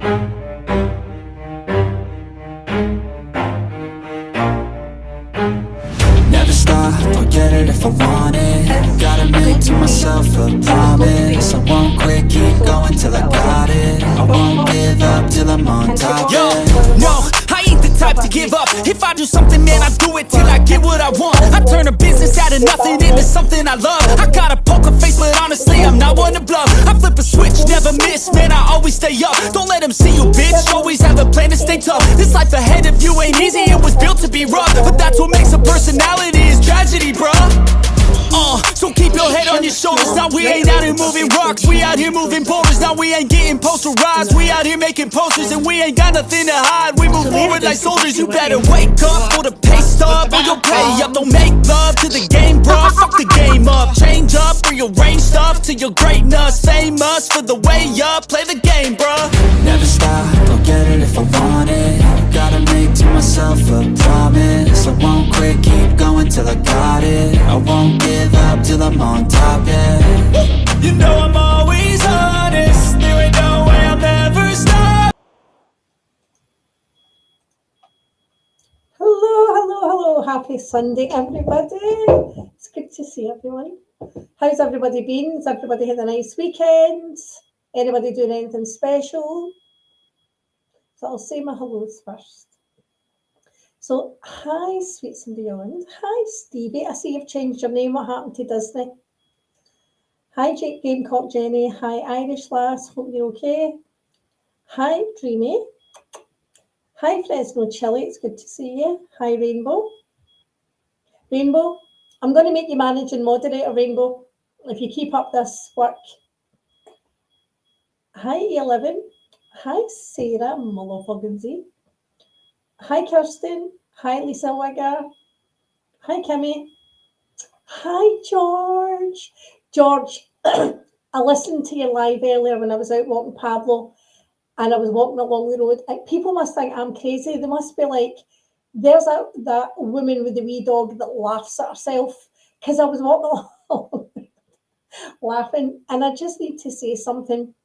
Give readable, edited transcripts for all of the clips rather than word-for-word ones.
Never stop, I'll get it if I want it. Gotta make to myself a promise. I won't quit, keep going till I got it. I won't give up till I'm on top. Yo, no, I ain't the type to give up. If I do something, man, I do it till I get what I want. I turn a business out of nothing into something I love. I got a poker face, but honestly, I'm not one to bluff. I flip a switch, never miss, man, I always stay up. Don't let them see you, bitch, always have a plan to stay tough. This life ahead of you ain't easy, it was built to be rough. But that's what makes a personality, is tragedy, bruh. So keep your head on your shoulders. Now we ain't out here moving rocks, we out here moving boulders. Now we ain't getting posterized, we out here making posters. And we ain't got nothing to hide, we move forward like soldiers. You better wake up for the pay stub, or you'll pay up. Don't make love to the game, bruh, fuck the game up. Change up, rearrange stuff to your greatness. Famous for the way up, play the game, bruh. Never stop, I'll get it if I want it. Gotta make to myself a promise. I won't quit, keep going till I got it. I won't give up till I'm on top, yeah. You know I'm always honest, there ain't no way I'll never stop. Hello, happy Sunday everybody. It's good to see everyone. How's everybody been? Has everybody had a nice weekend? Anybody doing anything special? So I'll say my hellos first. So hi Sweets and Beyond. Hi Stevie, I see you've changed your name. What happened to Disney? Hi Jake Gamecock Jenny. Hi Irish Lass, hope you're okay. Hi Dreamy. Hi Fresno Chili, it's good to see you. Hi Rainbow. Rainbow, I'm going to make you managing moderator, Rainbow, if you keep up this work. Hi E11. Hi Sarah Mullofuggins. Hi Kirsten. Hi Lisa Wigger. Hi Kimmy. Hi George. George, I listened to your live earlier when I was out walking Pablo and I was walking along the road. People must think I'm crazy. They must be like, there's that woman with the wee dog that laughs at herself, because I was walking along laughing. And I just need to say something.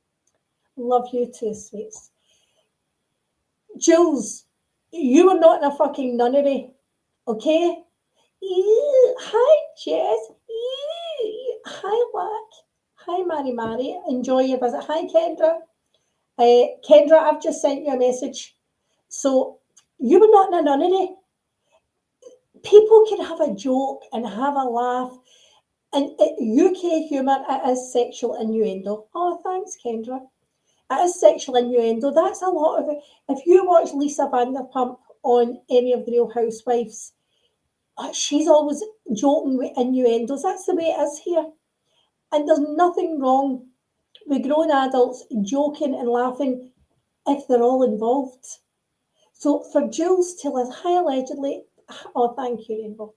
Love you too, sweets. Jules, you are not in a fucking nunnery, okay? Hi, Jess. Hi, Lack. Hi, Mary. Enjoy your visit. Hi, Kendra. Kendra, I've just sent you a message. So, you were not in a nunnery. People can have a joke and have a laugh. And UK humour, it is sexual innuendo. Oh, thanks, Kendra. It is sexual innuendo. That's a lot of it. If you watch Lisa Vanderpump on any of the Real Housewives, she's always joking with innuendos. That's the way it is here. And there's nothing wrong with grown adults joking and laughing if they're all involved. So for Jules to listen, hi allegedly, oh, thank you, Rainbow.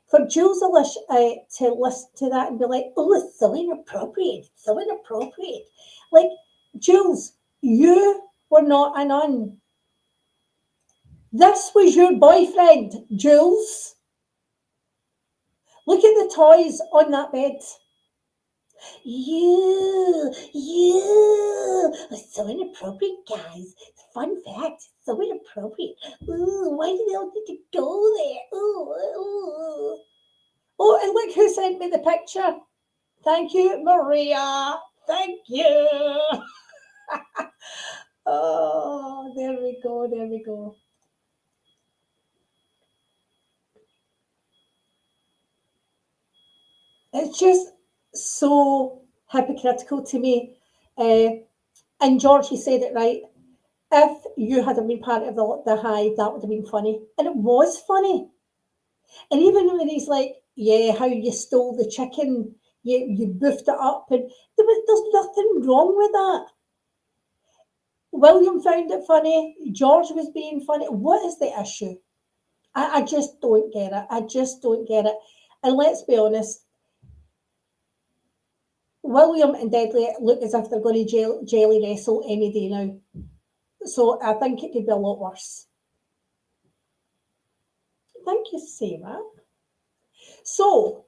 For Jules to listen to that and be like, oh, it's so inappropriate, so inappropriate. Like, Jules, you were not a nun. This was your boyfriend, Jules. Look at the toys on that bed. You, it's so inappropriate, guys. Fun fact, it's so inappropriate. Ooh, why do they all need to go there? Ooh. Oh, and look who sent me the picture. Thank you, Maria. Thank you. Oh, there we go. It's just so hypocritical to me. And George, he said it right. If you hadn't been part of the Hive, that would have been funny. And it was funny. And even when he's like, yeah, how you stole the chicken, you boofed it up. And there's nothing wrong with that. William found it funny. George was being funny. What is the issue? I just don't get it. And let's be honest, William and Deadly look as if they're going to jelly wrestle any day now. So I think it could be a lot worse. Thank you, Sarah. So,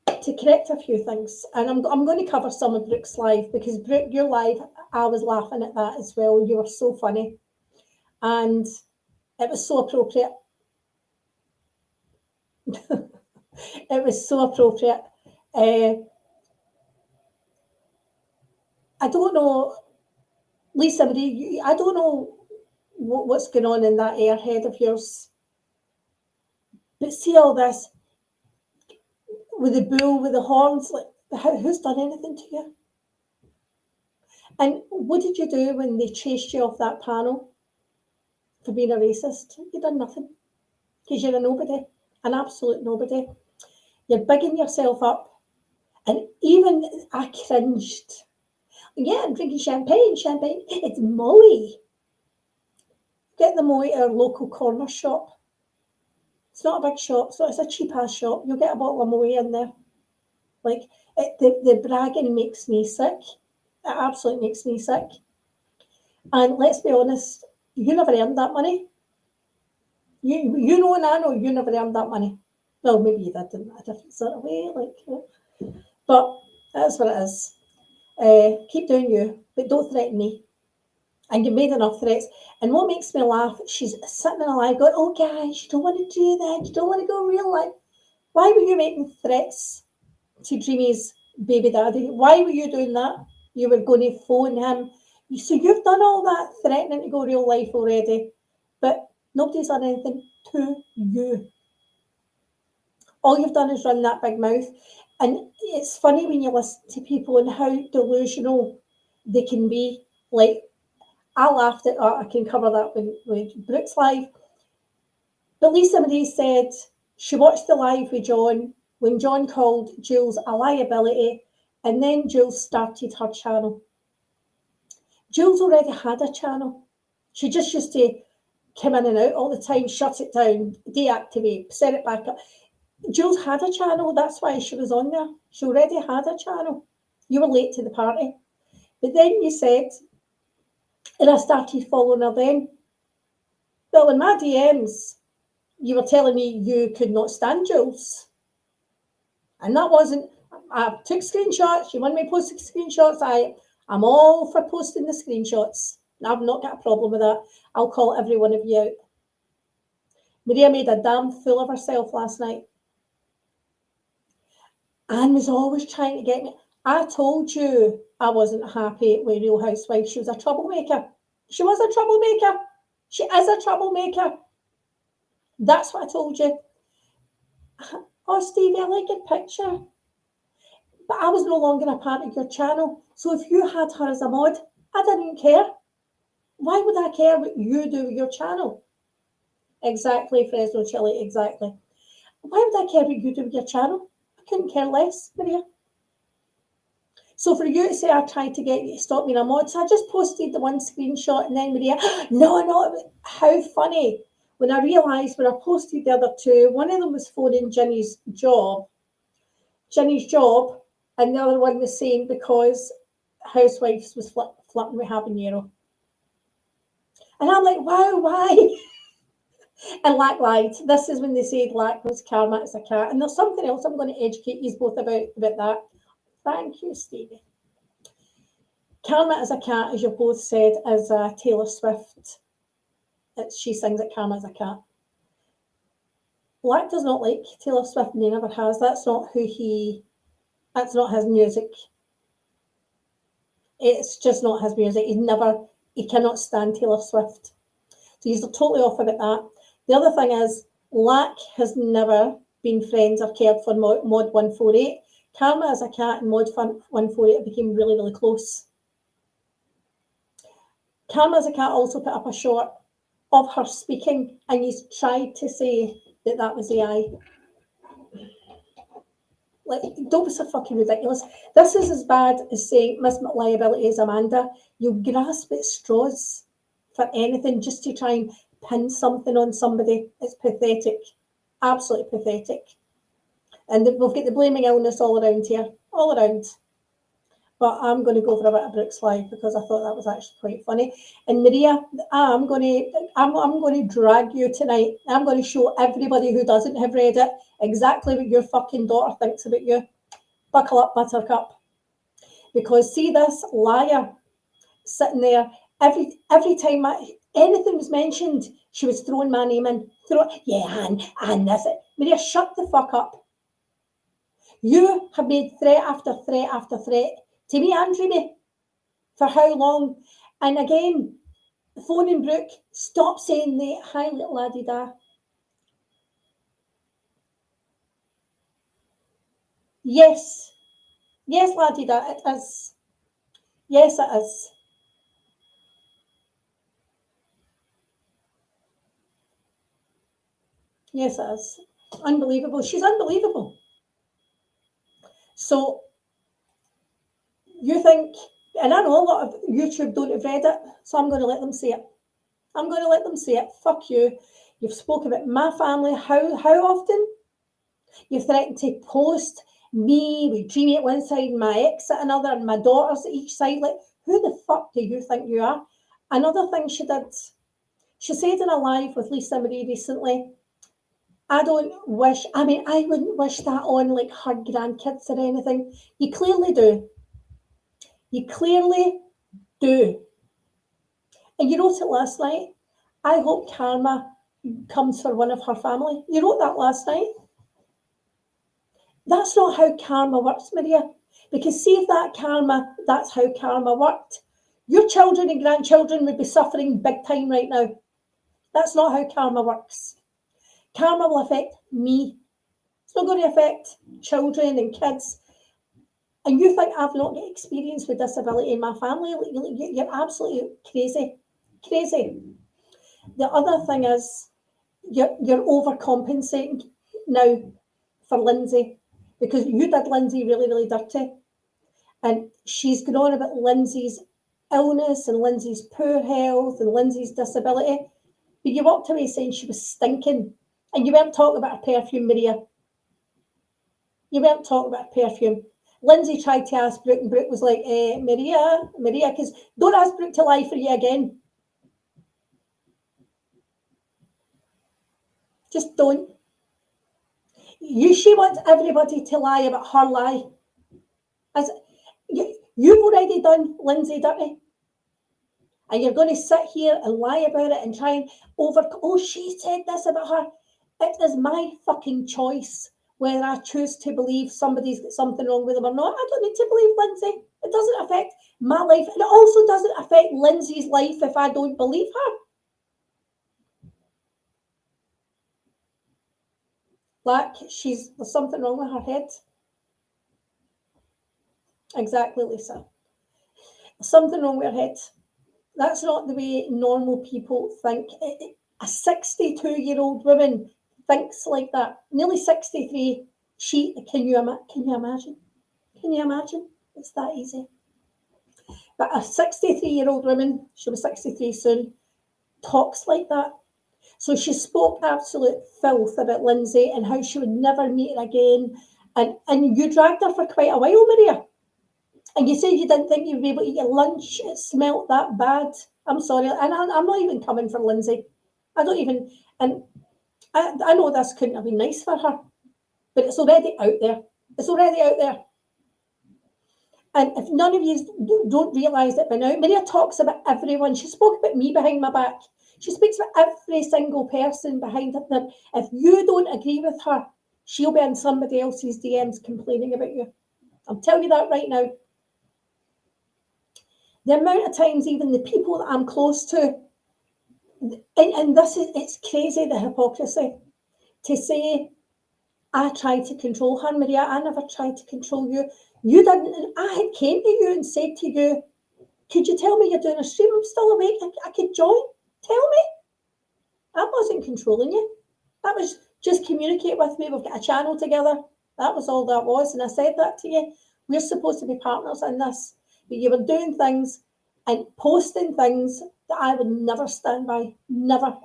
to correct a few things, and I'm going to cover some of Brooke's live, because Brooke, your live I was laughing at that as well. You were so funny. And it was so appropriate. It was so appropriate. I don't know, Lisa Marie, I don't know what's going on in that airhead of yours. But see all this with the bull, with the horns, like, who's done anything to you? And what did you do when they chased you off that panel for being a racist? You done nothing, because you're a nobody, an absolute nobody. You're bigging yourself up. And even I cringed. Yeah, I'm drinking champagne. It's Moe. Get the Moe at our local corner shop. It's not a big shop, so it's a cheap ass shop. You'll get a bottle of Moe in there. Like, the bragging makes me sick. It absolutely makes me sick. And let's be honest, you never earned that money. You know, and I know you never earned that money. Well, maybe you did in a different sort of way, like, but that's what it is. Keep doing you, but don't threaten me. And you've made enough threats. And what makes me laugh, she's sitting in a live going, oh guys, you don't want to do that, you don't want to go real life. Why were you making threats to Dreamy's baby daddy? Why were you doing that? You were going to phone him. So you've done all that threatening to go real life already, but nobody's done anything to you. All you've done is run that big mouth. And it's funny when you listen to people and how delusional they can be. Like, I laughed at that. I can cover that with Brooks Live. But Lisa Marie said she watched the live with John when John called Jules a liability, and then Jules started her channel. Jules already had a channel. She just used to come in and out all the time, shut it down, deactivate, set it back up. Jules had a channel, that's why she was on there. She already had a channel. You were late to the party. But then you said, and I started following her then. Well, in my DMs, you were telling me you could not stand Jules. And that wasn't, I took screenshots, you want me to post screenshots, I'm all for posting the screenshots. I've not got a problem with that. I'll call every one of you out. Maria made a damn fool of herself last night. Anne was always trying to get me. I told you I wasn't happy with Real Housewives. She was a troublemaker. She was a troublemaker. She is a troublemaker. That's what I told you. Oh, Stevie, I like your picture. But I was no longer a part of your channel. So if you had her as a mod, I didn't care. Why would I care what you do with your channel? Exactly, Fresno Chili, exactly. Why would I care what you do with your channel? I couldn't care less, Maria. So for you to say I tried to get you to stop me in a mod, so I just posted the one screenshot and then Maria, no, how funny. When I realised when I posted the other two, one of them was phoning Ginny's job, and the other one was saying because Housewives was flirting with Habanero. And I'm like, wow, why? And Lack lied. This is when they said Lack was karma as a cat. And there's something else I'm going to educate you both about that. Thank you, Stevie. Karma as a cat, as you both said, is Taylor Swift. She sings it Karma as a cat. Lack does not like Taylor Swift, and he never has. That's not his music. It's just not his music. He cannot stand Taylor Swift. So he's totally off about that. The other thing is, Lack has never been friends or cared for Mod 148. Karma as a cat and Mod 148 became really, really close. Karma as a cat also put up a short of her speaking, and he's tried to say that was AI. Like, don't be so fucking ridiculous. This is as bad as saying Miss Liability is Amanda. You grasp at straws for anything just to try and pin something on somebody. It's pathetic. Absolutely pathetic. And we've got the blaming illness all around here. All around. But I'm going to go for a bit of Brooks Live because I thought that was actually quite funny. And Maria, I'm going to drag you tonight. I'm going to show everybody who doesn't have read it exactly what your fucking daughter thinks about you. Buckle up, Buttercup. Because see this liar sitting there. Every time anything was mentioned, she was throwing my name in. And this. Maria, shut the fuck up. You have made threat after threat after threat to me and Dreamy. For how long? And again, phoning Brooke, stop saying the hi little laddie da. Yes, laddie da, it is. Yes, it is. Yes, it is. Unbelievable. She's unbelievable. So you think, and I know a lot of YouTube don't have read it, so I'm going to let them say it. I'm going to let them say it. Fuck you. You've spoken about my family. How often? You've threatened to post me with Dreamy at one side, my ex at another, and my daughters at each side. Like, who the fuck do you think you are? Another thing she did, she said in a live with Lisa Marie recently, I wouldn't wish that on like her grandkids or anything. You clearly do. You clearly do. And you wrote it last night. I hope karma comes for one of her family. You wrote that last night. That's not how karma works, Maria. Because see if that's how karma worked. Your children and grandchildren would be suffering big time right now. That's not how karma works. Karma will affect me. It's not going to affect children and kids. And you think I've not got experience with disability in my family? You're absolutely crazy. Crazy. The other thing is you're overcompensating now for Lindsay, because you did Lindsay really, really dirty. And she's gone on about Lindsay's illness and Lindsay's poor health and Lindsay's disability. But you walked away saying she was stinking. And you weren't talking about her perfume, Maria. You weren't talking about her perfume. Lindsay tried to ask Brooke, and Brooke was like, Maria, because don't ask Brooke to lie for you again. Just don't. She wants everybody to lie about her lie. You've already done Lindsay dirty. And you're going to sit here and lie about it and try and she said this about her. It is my fucking choice whether I choose to believe somebody's got something wrong with them or not. I don't need to believe Lindsay. It doesn't affect my life. And it also doesn't affect Lindsay's life if I don't believe her. Like, there's something wrong with her head. Exactly, Lisa. Something wrong with her head. That's not the way normal people think. A 62-year-old woman thinks like that. Nearly 63. Can you imagine? Can you imagine? It's that easy. But a 63-year-old woman, she'll be 63 soon, talks like that. So she spoke absolute filth about Lindsay and how she would never meet her again. And you dragged her for quite a while, Maria. And you said you didn't think you'd be able to eat your lunch. It smelt that bad. I'm sorry. And I'm not even coming for Lindsay. I don't even... And I know this couldn't have been nice for her. But it's already out there. It's already out there. And if none of you don't realise it by now, Maria talks about everyone. She spoke about me behind my back. She speaks about every single person behind her. If you don't agree with her, she'll be in somebody else's DMs complaining about you. I'll tell you that right now. The amount of times even the people that I'm close to, and it's crazy, the hypocrisy, to say, I tried to control her, Maria. I never tried to control you. You didn't. And I had came to you and said to you, could you tell me you're doing a stream? I'm still awake. I could join. Tell me. I wasn't controlling you. That was just communicate with me. We've got a channel together. That was all that was. And I said that to you. We're supposed to be partners in this. But you were doing things and posting things that I would never stand by. Never.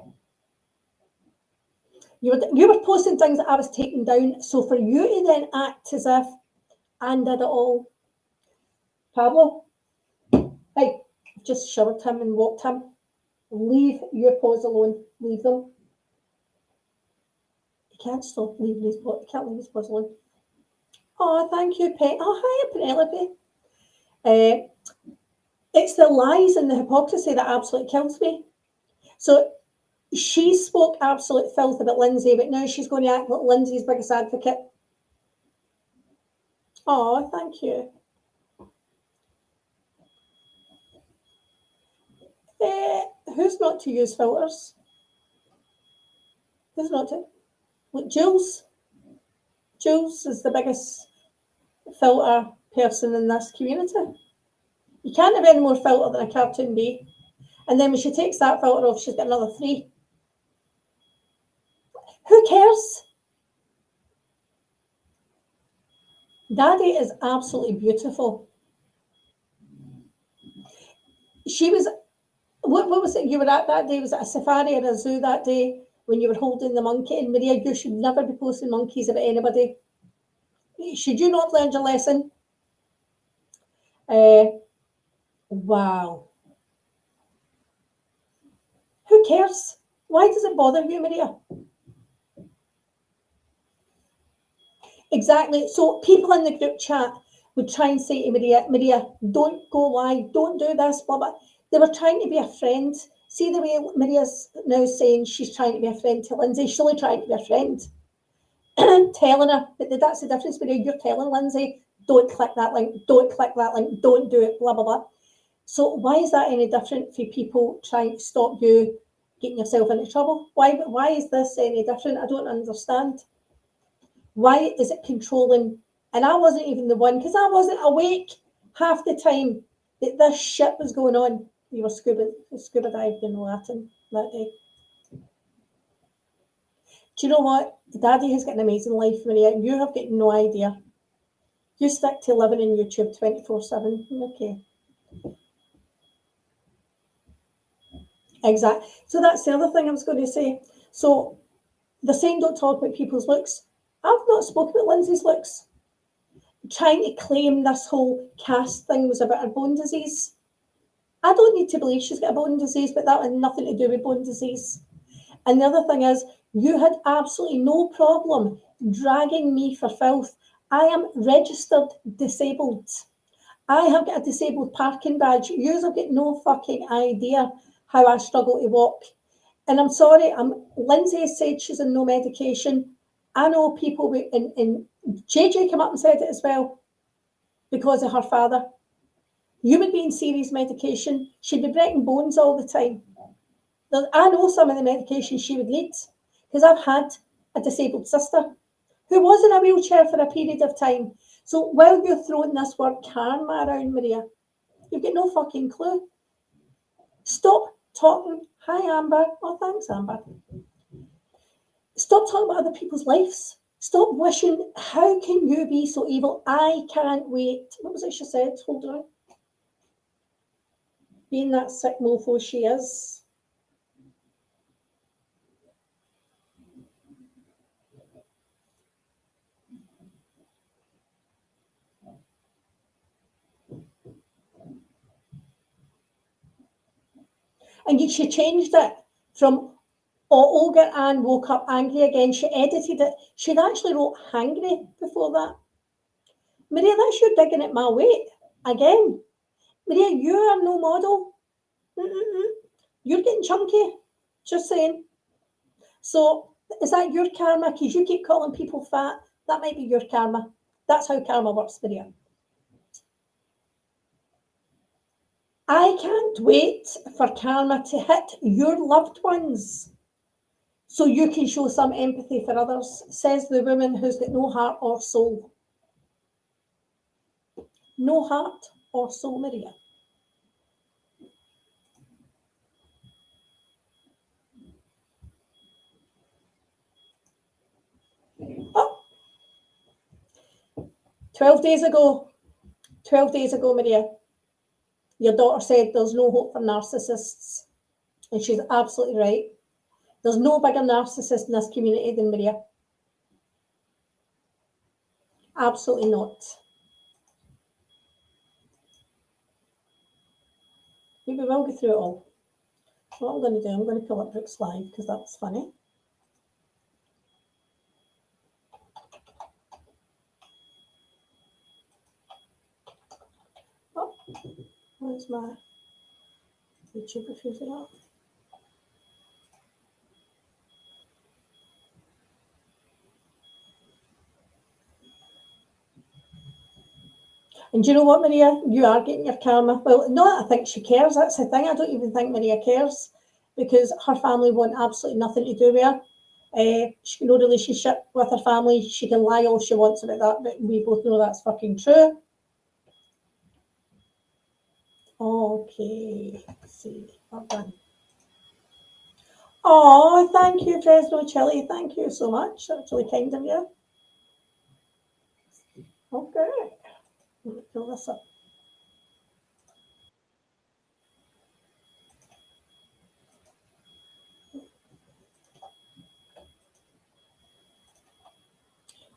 You were posting things that I was taking down. So for you to then act as if I did it all. Pablo, hey, just showered him and walked him. Leave your paws alone. Leave them. You can't stop leaving his paws. You can't leave his paws alone. Oh, thank you, Pet. Oh, hi, Penelope. It's the lies and the hypocrisy that absolutely kills me. So she spoke absolute filth about Lindsay, but now she's going to act like Lindsay's biggest advocate. Oh, thank you. Who's not to use filters? Who's not to? Like Jules. Jules is the biggest filter person in this community. You can't have any more filter than a cartoon bee. And then when she takes that filter off, she's got another 3. Who cares? Daddy is absolutely beautiful. She was, what was it you were at that day? Was it a safari or a zoo that day when you were holding the monkey? And Maria, you should never be posting monkeys about anybody. Should you not learn your lesson? Wow. Who cares? Why does it bother you, Maria? Exactly. So people in the group chat would try and say to Maria, don't go live, don't do this, blah, blah. They were trying to be a friend. See the way Maria's now saying she's trying to be a friend to Lindsay. She's only trying to be a friend. Telling her, but that's the difference, Maria. You're telling Lindsay, don't click that link, don't click that link, don't do it, blah, blah, blah. So why is that any different for people trying to stop you getting yourself into trouble? Why is this any different? I don't understand. Why is it controlling? And I wasn't even the one, because I wasn't awake half the time that this shit was going on. You were scuba diving in Latin that day. Do you know what? Daddy has got an amazing life, Maria. You have got no idea. You stick to living in YouTube 24/7. Okay. Exactly. So that's the other thing I was going to say. So they're saying don't talk about people's looks. I've not spoken about Lindsay's looks. Trying to claim this whole cast thing was about her bone disease. I don't need to believe she's got a bone disease, but that had nothing to do with bone disease. And the other thing is, you had absolutely no problem dragging me for filth. I am registered disabled. I have got a disabled parking badge. You have got no fucking idea how I struggle to walk. And I'm sorry, Lindsay said she's on no medication. I know people, and JJ came up and said it as well, because of her father. You would be in serious medication. She'd be breaking bones all the time. I know some of the medication she would need, because I've had a disabled sister who was in a wheelchair for a period of time. So while you're throwing this word karma around, Maria, you've got no fucking clue. Stop talking. Hi, Amber. Oh, thanks, Amber. Stop talking about other people's lives. Stop wishing, how can you be so evil? I can't wait. What was it she said? Hold on. Being that sick mofo she is. And she changed it from Olga Ann woke up angry again. She edited it. She'd actually wrote hangry before that. Maria, that's you digging at my weight again. Maria, you are no model. You're getting chunky. Just saying. So is that your karma? Because you keep calling people fat. That might be your karma. That's how karma works, Maria. I can't wait for karma to hit your loved ones so you can show some empathy for others, says the woman who's got no heart or soul. No heart or soul, Maria. Oh, 12 days ago, Maria, your daughter said there's no hope for narcissists. And she's absolutely right. There's no bigger narcissist in this community than Maria. Absolutely not. We will go through it all. What I'm going to do, I'm going to pull up Brooke's live because that's funny. Oh, What's my YouTube refusing up? And do you know what, Maria? You are getting your karma. Well, not I think she cares. That's the thing. I don't even think Maria cares because her family want absolutely nothing to do with her. She can no relationship with her family. She can lie all she wants about that, but we both know that's fucking true. Okay, let's see. Well done. Oh, thank you, Fresno Chili. Thank you so much. That's really kind of you. Okay. Let me pull this up.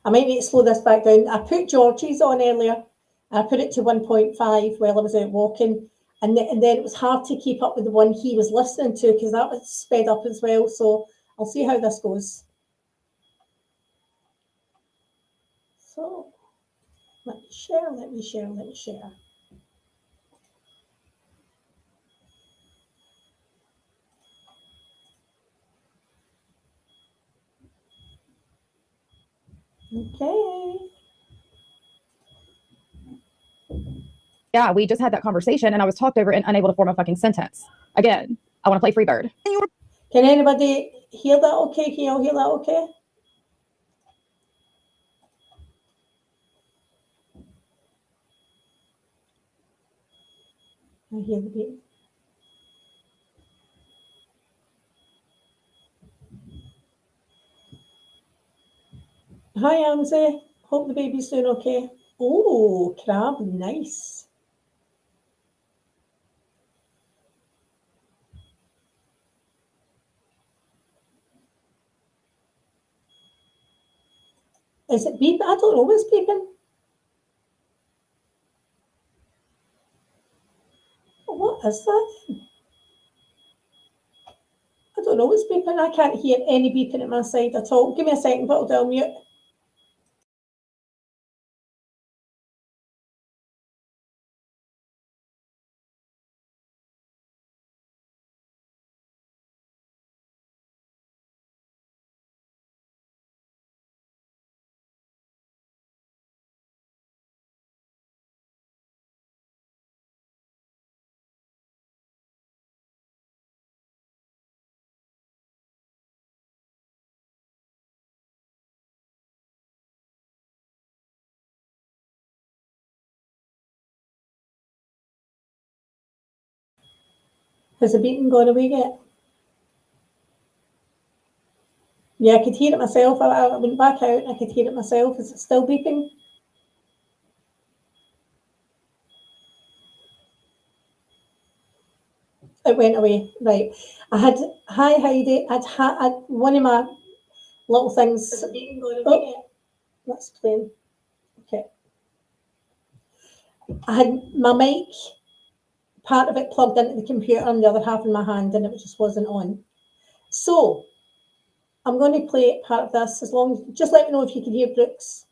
I might need to slow this back down. I put Georgie's on earlier. I put it to 1.5 while I was out walking. And then it was hard to keep up with the one he was listening to because that was sped up as well. So I'll see how this goes. So let me share. Okay. Yeah, we just had that conversation and I was talked over and unable to form a fucking sentence. Again, I want to play Freebird. Can anybody hear that okay? Can you all hear that okay? I hear the beat. Hi, Amzie. Hope the baby's doing okay. Oh, crab, nice. Is it beeping? I don't know what's beeping. What is that? I don't know what's beeping. I can't hear any beeping at my side at all. Give me a second, but I'll do mute. Has the beeping gone away yet? Yeah, I could hear it myself. I went back out and I could hear it myself. Is it still beeping? It went away. Right. Hi Heidi. I'd one of my little things. Is the beeping going away yet? That's playing. Okay. I had my mic, part of it plugged into the computer and the other half in my hand, and it just wasn't on. So I'm going to play part of this just let me know if you can hear Brooks.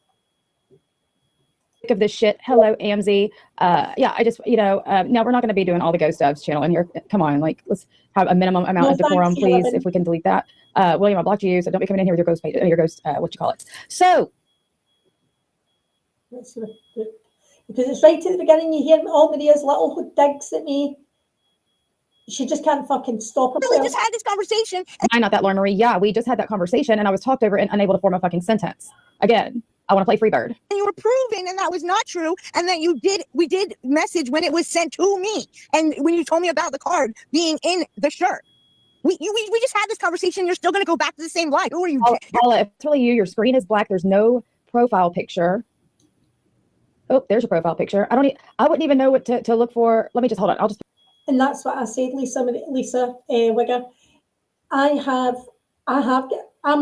Of this shit. Hello, Amzie. Yeah, I just, now we're not going to be doing all the Ghost Devs channel in here. Come on, like, let's have a minimum amount of decorum, please, if we can delete that. William, I blocked you, so don't be coming in here with your ghost page, what you call it. So, let's see because it's right at the beginning. You hear all Maria's little digs at me. She just can't fucking stop herself. We just had this conversation. I'm not that Lauren Marie. Yeah, we just had that conversation and I was talked over and unable to form a fucking sentence. Again, I want to play Freebird. And you were proving and that was not true. And then we did message when it was sent to me. And when you told me about the card being in the shirt. We just had this conversation. You're still going to go back to the same lie. Who are you? Paula, if it's really you, your screen is black. There's no profile picture. Oh, there's a profile picture. I wouldn't even know what to look for. Let me just hold on. And that's what I said, Lisa Wigger. I'm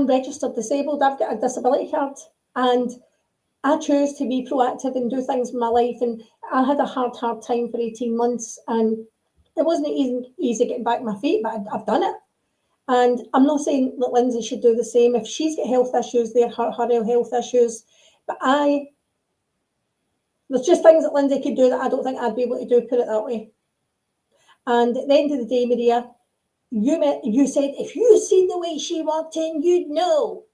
registered disabled. I've got a disability card, and I chose to be proactive and do things in my life. And I had a hard time for 18 months, and it wasn't easy getting back on my feet, but I've done it. And I'm not saying that Lindsay should do the same. If she's got health issues, they're her health issues. But there's just things that Lindsay could do that I don't think I'd be able to do, put it that way. And at the end of the day, Maria, you said if you seen the way she walked in, you'd know.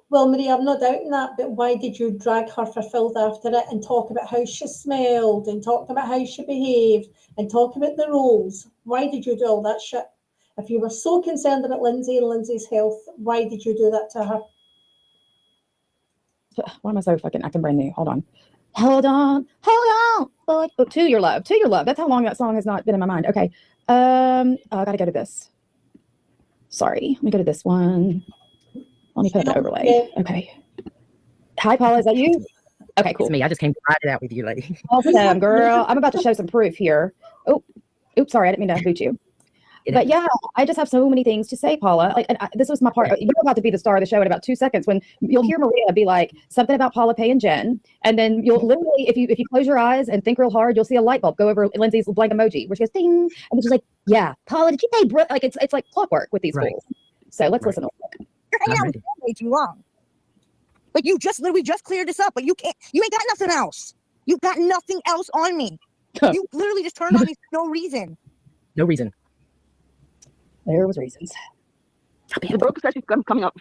Well, Maria, I'm not doubting that, but why did you drag her for filth after it and talk about how she smelled and talk about how she behaved and talk about the roles? Why did you do all that shit? If you were so concerned about Lindsay and Lindsay's health, why did you do that to her? Why am I so fucking acting brand new? Hold on. Oh, To Your Love. To Your Love. That's how long that song has not been in my mind. Okay. I gotta go to this. Sorry. Let me go to this one. Let me put an overlay. Okay. Hi, Paula. Is that you? Okay, cool. It's me. I just came to ride it out with you, lady. Awesome, girl. I'm about to show some proof here. Oh, oops. Sorry. I didn't mean to boot you. But yeah, I just have so many things to say, Paula. Like, this was my part. You're about to be the star of the show in about 2 seconds when you'll hear Maria be like something about Paula, Pay, and Jen, and then you'll literally, if you close your eyes and think real hard, you'll see a light bulb go over Lindsay's blank emoji, where she goes ding, and she's like, "Yeah, Paula, did you pay Brooke?" Like it's like clockwork with these fools. So let's listen. You're hanging out with them way too long. Like we just cleared this up, but you ain't got nothing else. You got nothing else on me. You literally just turned on me for no reason. No reason. There was reasons. The book says she's coming up.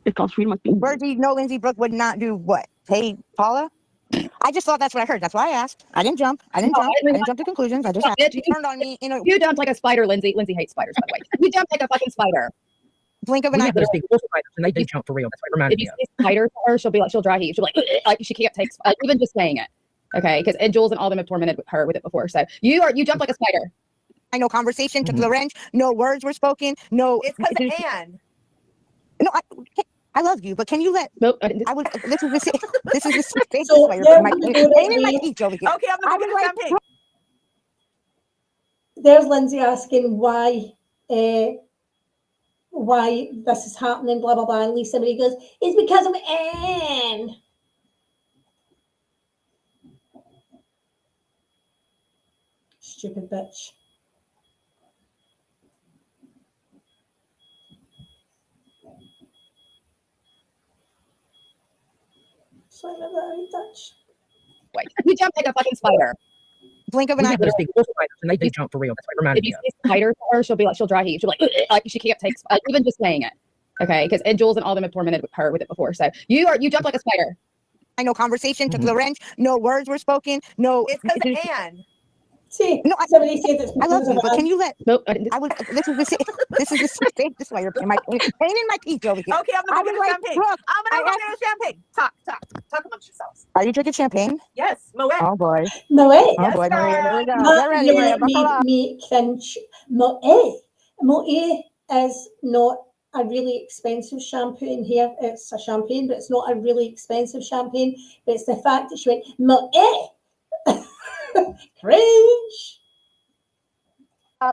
It's called Freedom of Speech. Where do you know Lindsay Brooke would not do what? Pay Paula? I just thought that's what I heard. That's why I asked. I didn't jump. I didn't jump to conclusions. I just asked. You turned on me. You jumped like a spider, Lindsay. Lindsay hates spiders, by the way. You jumped like a fucking spider. Blink of an eye. Those big wolf spiders, and they do jump for real. That's what it reminded me of. If you see spider to her, she'll be like, she'll dry heave. She'll be like she can't take, even just saying it. Okay, because Jules and all them have tormented her with it before. So you jumped like a spider. I know conversation took the wrench. No words were spoken. No, it's because of Anne. No, I love you, but can you let? Nope. I would. This is the. This is the space. So, My peach over here. Okay, I'm gonna go get champagne. There's Lindsay asking why this is happening, blah blah blah. And Lisa Marie goes, "It's because of Anne." Stupid bitch. You jump like a fucking spider. Blink of an eye. Those big wolf spiders, and they do jump for real. That's what it reminded If me you of. see spider to her, she'll be like, she'll dry heave. She'll be like she can't take, even just saying it. Okay, because Jules and all them have tormented her with it before. So you jumped like a spider. I know conversation took the wrench. No words were spoken. No, it's because of Anne. See, no, somebody said it's I love you, but can you let? Nope. I would. This is the. This is why you're pain in my peach over here. Okay, I'm gonna go get champagne. Brooke, I'm gonna go get champagne. Talk amongst yourselves. Are you drinking champagne? Yes, Moet. Oh boy. Moet. Oh boy, Maria. Here we go. Not Get ready, really Maria. me cringe. Moet. Moet is not a really expensive champagne here. It's a champagne, but it's not a really expensive champagne. But it's the fact that she went Moet. Cringe. I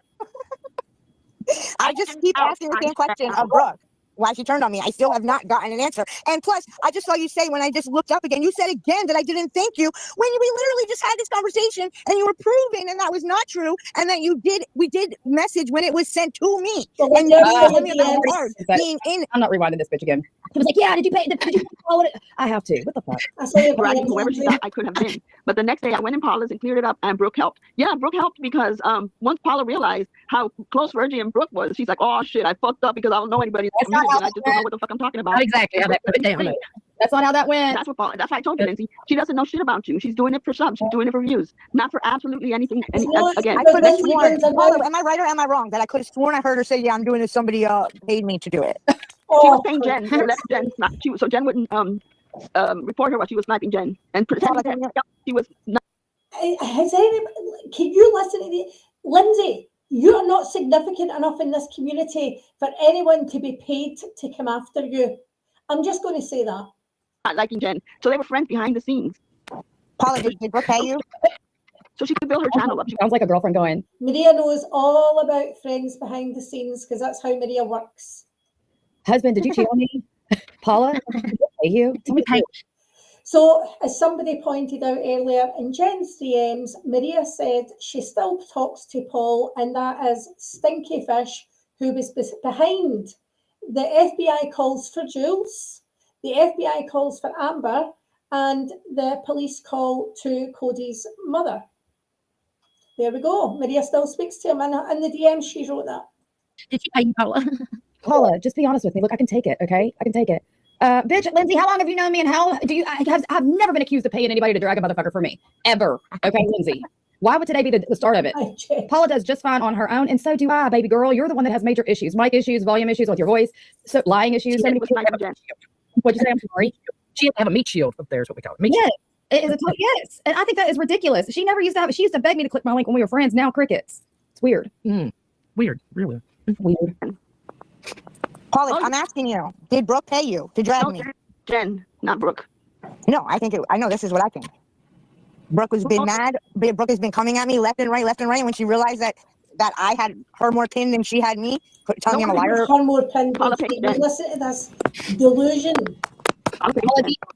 just keep asking the same question of Brooke. Why she turned on me. I still have not gotten an answer. And plus, I just saw you say when I just looked up again, you said again that I didn't thank you when we literally just had this conversation and you were proving and that was not true. And that we did message when it was sent to me. Well, and you're telling me about hard being in. I'm not rewinding this bitch again. He was like, yeah, did you call it? I have to. What the fuck? I saw you Right, whoever she thought I could have been. But the next day I went in Paula's and cleared it up, and Brooke helped. Yeah, Brooke helped because once Paula realized how close Virgie and Brooke was, she's like, oh shit, I fucked up because I don't know anybody. And I just don't know what the fuck I'm talking about. Not exactly. That's not how that went. That's why I told you, Lindsay. She doesn't know shit about you. She's doing it for subs. She's doing it for views, not for absolutely anything. Again, I could have sworn. Paula, am I right or am I wrong that I could have sworn I heard her say, "Yeah, I'm doing this. Somebody paid me to do it." She was saying Jen. So let Jen snap. So Jen wouldn't report her while she was sniping Jen and pretend that she was not. Can you listen to me, Lindsay? You are not significant enough in this community for anyone to be paid to come after you. I'm just going to say that. Not liking Jen. So they were friends behind the scenes. Paula, did Brooke pay you? So she could build her channel up. Sounds like a girlfriend going. Maria knows all about friends behind the scenes because that's how Maria works. Husband, did you cheat on me? Paula, did I pay you? Tell me pay. So, as somebody pointed out earlier in Jen's DMs, Maria said she still talks to Paul, and that is Stinky Fish, who was behind. The FBI calls for Jules, the FBI calls for Amber, and the police call to Cody's mother. There we go. Maria still speaks to him, and in the DM she wrote that. Did you pay you, Paula? Paula, just be honest with me. Look, I can take it, okay? I can take it. Bitch, Lindsay, how long have you known me, and how do you? I've never been accused of paying anybody to drag a motherfucker for me, ever. Okay, Lindsay. Why would today be the start of it? Paula does just fine on her own, and so do I, baby girl. You're the one that has major issues, mic issues, volume issues with your voice, so lying issues. So many people. What'd you say? I'm sorry. She had to have a meat shield up there, is what we call it. Meat yes, it is yes, and I think that is ridiculous. She never used to have. She used to beg me to click my link when we were friends. Now crickets. It's weird. Weird, really weird. Paula, I'm asking you, did Brooke pay you to drag me? Jen, not Brooke. No, I know this is what I think. Brooke has been mad. Brooke has been coming at me left and right. And when she realized that I had her more pinned than she had me, telling me I'm a liar. Her more pinned. Listen to this delusion.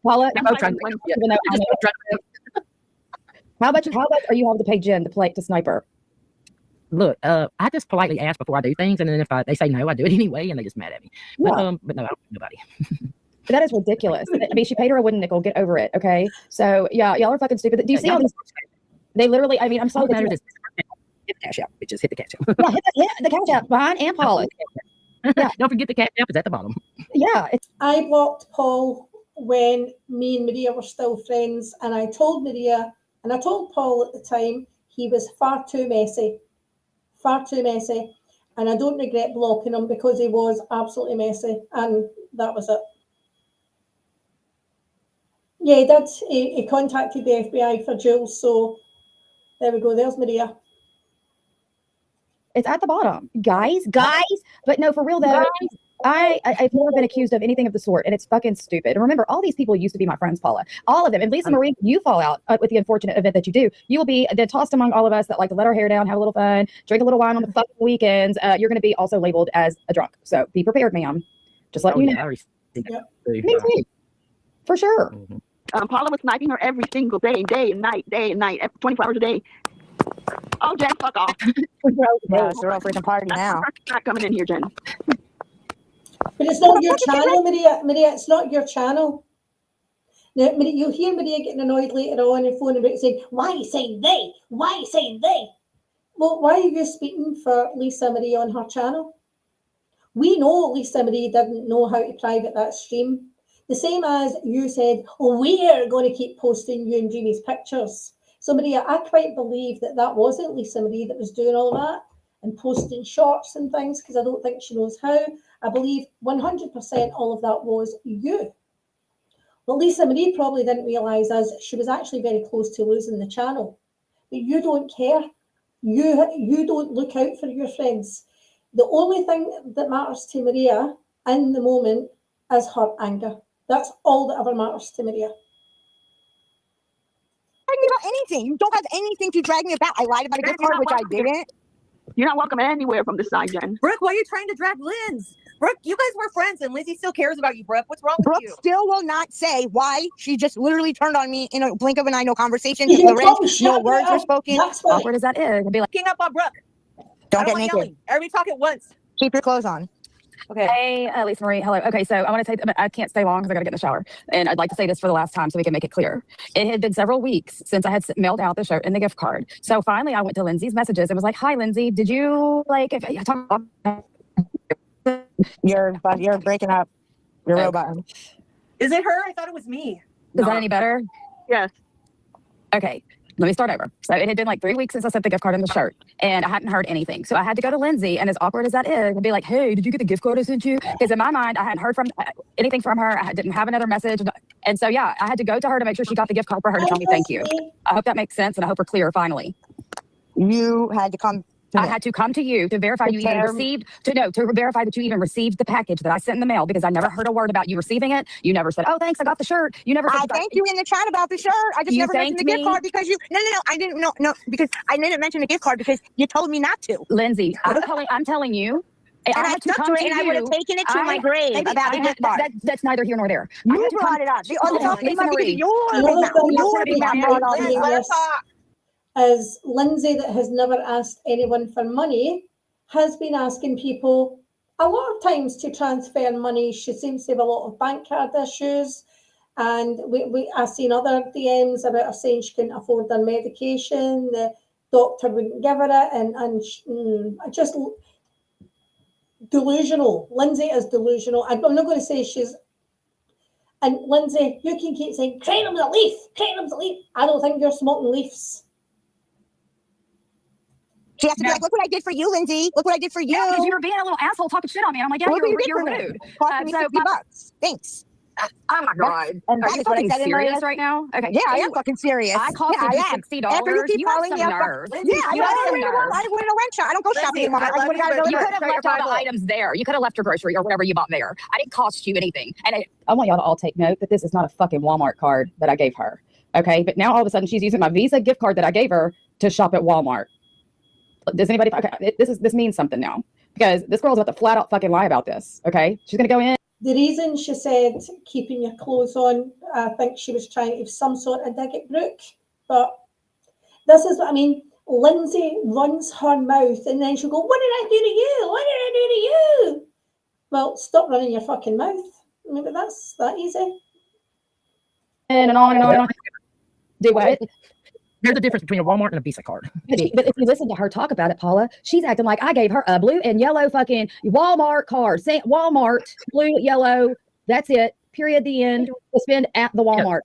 Paula, how much are you having to pay Jen to sniper? Look, I just politely ask before I do things, and then if they say no, I do it anyway, and they just mad at me. But no, I don't nobody. That is ridiculous. I mean, she paid her a wooden nickel. Get over it, okay? So yeah, y'all are fucking stupid. Do you see all these? They literally. I mean, I'm sorry. Hit the cash out, bitches. Hit the cash out. Yeah, the cash out behind and Paula. Yeah, don't forget the cash out is at the bottom. Yeah, I blocked Paul when me and Maria were still friends, and I told Maria and I told Paul at the time he was far too messy, and I don't regret blocking him because he was absolutely messy, and that was it. Yeah, he did. He contacted the FBI for Jules, so there we go. There's Maria. It's at the bottom, guys. But no, for real though, I've never been accused of anything of the sort, and it's fucking stupid. And remember, all these people used to be my friends, Paula. All of them. And Lisa Marie, you fall out with the unfortunate event that you do. You will be then tossed among all of us that like to let our hair down, have a little fun, drink a little wine on the fucking weekends. You're going to be also labeled as a drunk. So be prepared, ma'am. Just letting you know. Me too. For sure. Paula was sniping her every single day and night, 24 hours a day. Oh, Jen, fuck off. Yeah, it's a real freaking party now. Not coming in here, Jen. But it's not your channel, Maria. Maria, it's not your channel. Now, Maria, you'll hear Maria getting annoyed later on and phoning about saying, why are you saying they? Why are you saying they? Well, why are you speaking for Lisa Marie on her channel? We know Lisa Marie didn't know how to private that stream. The same as you said, oh, we're going to keep posting you and Dreamy's pictures. So, Maria, I quite believe that wasn't Lisa Marie that was doing all that and posting shorts and things, because I don't think she knows how. I believe 100% all of that was you. What Lisa Marie probably didn't realise is she was actually very close to losing the channel. But you don't care. You don't look out for your friends. The only thing that matters to Maria in the moment is her anger. That's all that ever matters to Maria. Drag me about anything. You don't have anything to drag me about. I lied about a gift card, which I didn't. You're not welcome anywhere from this side, Jen. Brooke, why are you trying to drag Linz? Brooke, you guys were friends, and Lindsay still cares about you, Brooke. What's wrong with Brooke you? still will not say why she just literally turned on me in a blink of an eye. No conversation, no words were spoken. Awkward as that is, I'd be like, King up on Brooke. Don't get naked. Yelling. Everybody talk at once. Keep your clothes on. Okay. Hey, Lisa Marie. Hello. Okay, so I want to say, I can't stay long because I got to get in the shower. And I'd like to say this for the last time so we can make it clear. It had been several weeks since I had mailed out the shirt and the gift card. So finally I went to Lindsay's messages and was like, hi, Lindsay, did you You're breaking up. Your robot. Is it her? I thought it was me. Is that any better? Yes. Okay. Let me start over. So it had been like 3 weeks since I sent the gift card and the shirt, and I hadn't heard anything. So I had to go to Lindsay, and as awkward as that is, and be like, hey, did you get the gift card I sent you? Because in my mind, I hadn't heard from anything from her. I didn't have another message. And so, yeah, I had to go to her to make sure she got the gift card for her to tell me thank you. I hope that makes sense, and I hope we're clear finally. You had to come. I had to come to you to verify you even received, to verify that you even received the package that I sent in the mail, because I never heard a word about you receiving it. You never said, oh, thanks, I got the shirt. You never said, I thanked you in the chat about the shirt. I just never mentioned the gift card because you, no, I didn't, no, because I didn't mention the gift card because you told me not to. Lindsay, I'm telling you. And I stuck to it, and I would have taken it to my grave about the gift card. That's neither here nor there. You brought it up. The other talking about because yours. As Lindsay, that has never asked anyone for money, has been asking people a lot of times to transfer money. She seems to have a lot of bank card issues, and I've seen other DMs about her saying she couldn't afford their medication. doctor wouldn't give her it, and just delusional. Lindsay is delusional. I'm not going to say she's. And Lindsay, you can keep saying kratom's a leaf, kratom's a leaf. I don't think you're smoking leaves. She has to be like, look what I did for you, Lindsay. Look what I did for you. Because you were being a little asshole talking shit on me. I'm like, yeah, you're rude. Cost me $50. Thanks. Oh my God. And Are that you is what I fucking said in my serious right now? Okay. Yeah, I am fucking serious. I cost you $60. After you keep calling me up. Nerves. Yeah, I went to a rent shop. I don't go shopping anymore. You could have left all the items there. You could have left your grocery or whatever you bought there. I didn't cost you anything. And I want y'all to all take note that this is not a fucking Walmart card that I gave her. Okay. But now all of a sudden she's using my Visa gift card that I gave her to shop at Walmart. Does anybody? Okay, this means something now, because this girl's about to flat out fucking lie about this. Okay, she's gonna go in. The reason she said keeping your clothes on, I think she was trying to have some sort of dig at Brooke. But this is what I mean. Lindsay runs her mouth, and then she'll go, "What did I do to you? What did I do to you?" Well, stop running your fucking mouth. I mean, but that's that easy. And on and on and on. Do what? There's a difference between a Walmart and a Visa card. But if you listen to her talk about it, Paula, she's acting like I gave her a blue and yellow fucking Walmart card. Say Walmart, blue, yellow. That's it. Period. The end. To spend at the Walmart.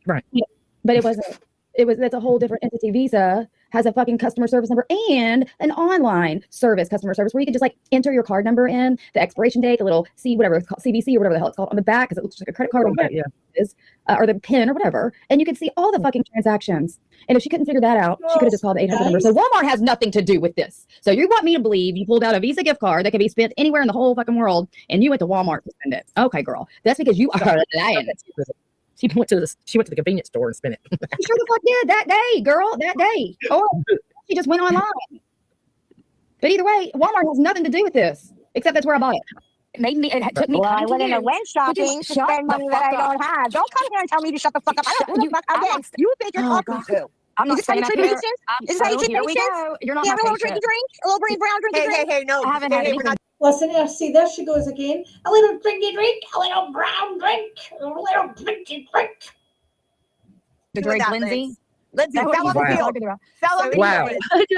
Right. But it wasn't. That's a whole different entity. Visa has a fucking customer service number and an online service customer service where you can just like enter your card number in, the expiration date, a little whatever it's called, CVC or whatever the hell it's called on the back because it looks like a credit card or the PIN or whatever, and you can see all the fucking transactions. And if she couldn't figure that out, she could have just called the 800 number. So Walmart has nothing to do with this. So you want me to believe you pulled out a Visa gift card that can be spent anywhere in the whole fucking world, and you went to Walmart to spend it? Okay, girl, that's because you are lying. She went to the convenience store and spent it. She sure the fuck did that day, girl. That day. Or she just went online. But either way, Walmart has nothing to do with this, except that's where I bought it. It took me. Well, I went in a rent shopping to spend money that I don't have. Don't come here and tell me to shut the fuck up. I don't know the fuck again. You think you're talking to? I'm not saying that. Is that how you treat patients? You're not. You have a little drinky drink? A little brown drinky drink? Hey, no. I haven't had anything. Listen here, see, there she goes again. A little drinky drink, a little brown drink, a little drinky drink. The drink, Lindsay. Lindsay, fell on the field. Fell on the Wow. field. Shut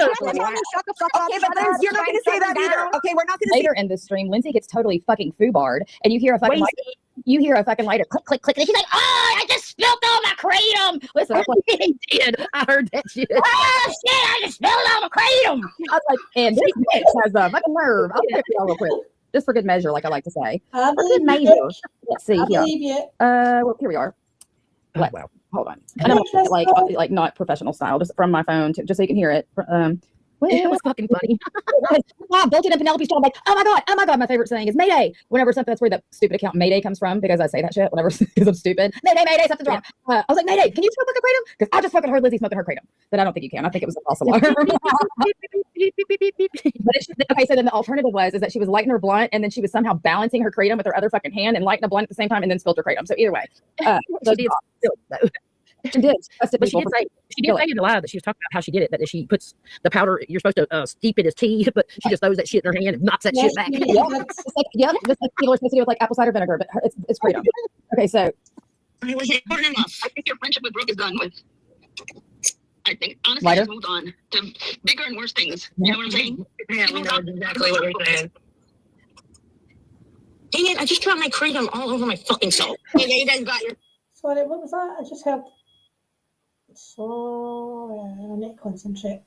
the fuck up. Okay, but Lindsay, you're not going to say that either. Okay, we're not going to say Later in the stream, Lindsay gets totally fucking foobarred, and you hear a fucking lighter click, click, click, and she's like, "Oh, I just spilled all my kratom." Listen, I was like, He did. I heard that shit. "Oh shit, I just spilled all my kratom." I was like, and this bitch has a fucking nerve. I'll check y'all real quick, just for good measure, like I like to say. I For good believe measure. you. Let's see I here. believe you. Well, here we are. Oh, wow. Hold on. And I'm gonna like not professional style, just from my phone, just so you can hear it. It was fucking funny. Bolted and Penelope's jaw. I'm like, oh my god, my favorite saying is Mayday. Whenever something, that's where the stupid account Mayday comes from, because I say that shit whenever because I'm stupid. Mayday, something's wrong. I was like, Mayday, can you smoke a kratom? Because I just fucking heard Lizzie smoking her kratom, but I don't think you can. I think it was a false alarm. Okay, so then the alternative is that she was lighting her blunt, and then she was somehow balancing her kratom with her other fucking hand and lighting a blunt at the same time, and then spilled her kratom. So either way, she did. But she did say in the live that she was talking about how she did it, that she puts the powder, you're supposed to steep it as tea, but she just throws that shit in her hand and knocks that shit back. Just like people are supposed to do with like apple cider vinegar, but it's kratom. Okay, so I think your friendship with Brooke is done with. I think honestly, Lighter? it's moved on to bigger and worse things. You know what I'm saying? Yeah, we know exactly what you're saying. Dang it, I just dropped my kratom all over my fucking self. Yeah, you guys got your. Sorry, what was that? I just heard. Sorry, I need to concentrate.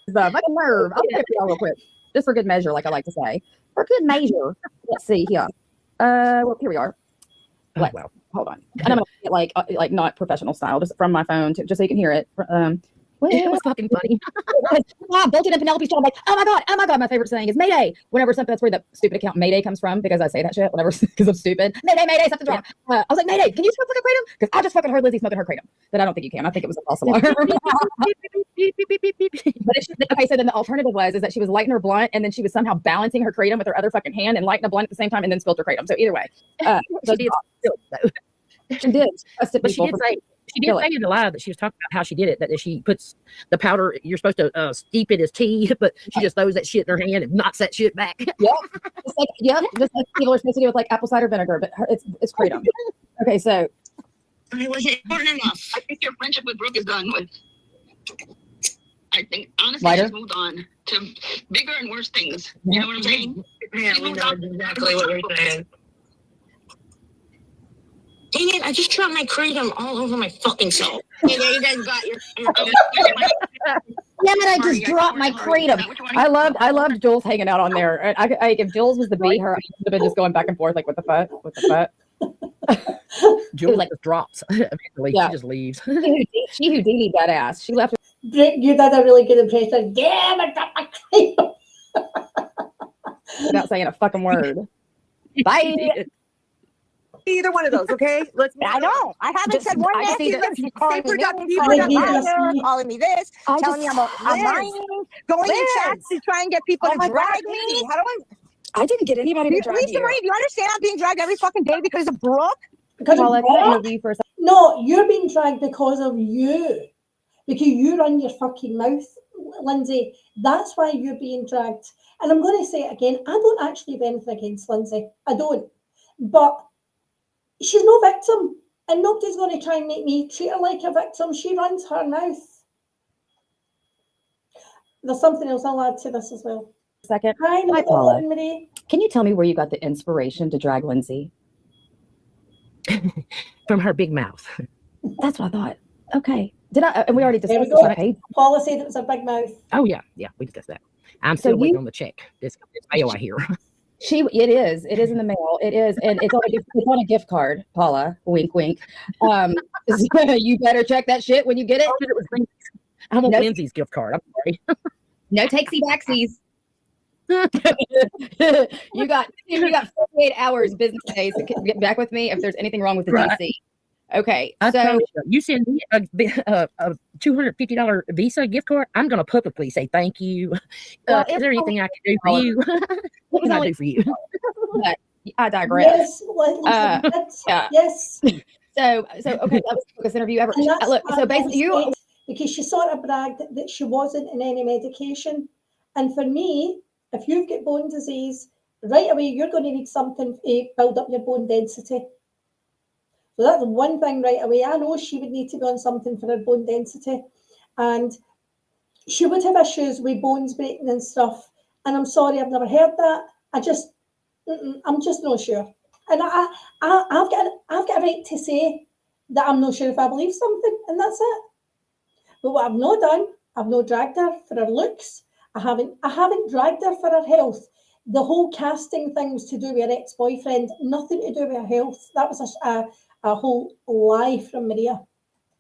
the fucking nerve. I'll check y'all real quick, just for good measure, like I like to say. For good measure. Let's see here. Well, here we are. Oh, wow. Hold on. And I'm gonna get like not professional style, just from my phone, just so you can hear it. It was fucking funny. Bolted and Penelope's jaw. I'm like, oh my god, my favorite saying is Mayday. Whenever something, that's where the stupid account Mayday comes from, because I say that shit whenever because I'm stupid. Mayday, something's wrong. I was like, Mayday, can you smoke a kratom? Because I just fucking heard Lizzie smoking her kratom, but I don't think you can. I think it was a false alarm. Okay, so then the alternative is that she was lighting her blunt, and then she was somehow balancing her kratom with her other fucking hand and lighting a blunt at the same time, and then spilled her kratom. So either way, She did. she did. But she did say in the live that she was talking about how she did it, that she puts the powder, you're supposed to steep it as tea, but she just throws that shit in her hand and knocks that shit back. Just like people are supposed to do with like apple cider vinegar, but it's kratom. Okay, so I wasn't important enough. I think your friendship with Brooke is done with. I think honestly, Lighter? she's moved on to bigger and worse things. You know what I'm saying? Yeah, She we moved know on. exactly what you're saying. Dang it, I just dropped my kratom all over my fucking self. Yeah, you guys got your Damn it! I just dropped my kratom. I loved Jules hanging out on there. And if Jules was the bee, her, I would have been just going back and forth like, what the fuck? What the fuck? Jules like drops. Eventually, Yeah. she just leaves. She Houdini that ass. She left. Drake, you did a really good impression. Damn, I got my kratom. Without saying a fucking word. Bye. Either one of those, okay? Let's. I know. I haven't said one I nasty see thing. She's calling me forgot names, people calling that me need us. liar, calling me this, telling me I'm lying, going in Liz. chats to try and get people to Oh my God, drag me. Katie, how do I didn't get anybody to drag Lisa Marie, do you understand I'm being dragged every fucking day because of Brooke? Because Paula, of can I what? interview you for a second? No, you're being dragged because of you. Because you run your fucking mouth, Lindsay. That's why you're being dragged. And I'm going to say it again. I don't actually have anything against Lindsay. I don't. But she's no victim. And nobody's going to try and make me treat her like a victim. She runs her mouth. There's something else I'll add to this as well. Second. Hi, Paula. Marie. Can you tell me where you got the inspiration to drag Lindsay? From her big mouth. That's what I thought. Okay. Did I? And we already There we discussed this go. on page. Paula said it was a big mouth. Oh yeah, we discussed that. I'm So still waiting you- on the check. It's mail, I hear. It is in the mail. It is, and it's on a gift card, Paula. Wink, wink. You better check that shit when you get it. I want No. Lindsay's gift card. I'm sorry. No takesy backsies. you got 48 hours business days to get back with me if there's anything wrong with the Right. DC. Okay, I so promise you send me a $250 Visa gift card. I'm going to publicly say thank you. Well, Is there anything I can do for you? What can I do for you? but I digress. Yes, Lisa did. yeah. Yes. So okay, that was the quickest interview ever. And that's Look, what so I basically you said, because she sort of bragged that she wasn't in any medication. And for me, if you've got bone disease, right away you're going to need something to build up your bone density. So that's one thing right away. I know she would need to be on something for her bone density. And she would have issues with bones breaking and stuff. And I'm sorry, I've never heard that. I'm just not sure. And I've got a right to say that I'm not sure if I believe something, and that's it. But what I've not done, I've not dragged her for her looks. I haven't dragged her for her health. The whole casting thing was to do with her ex-boyfriend, nothing to do with her health. That was a whole lie from Maria.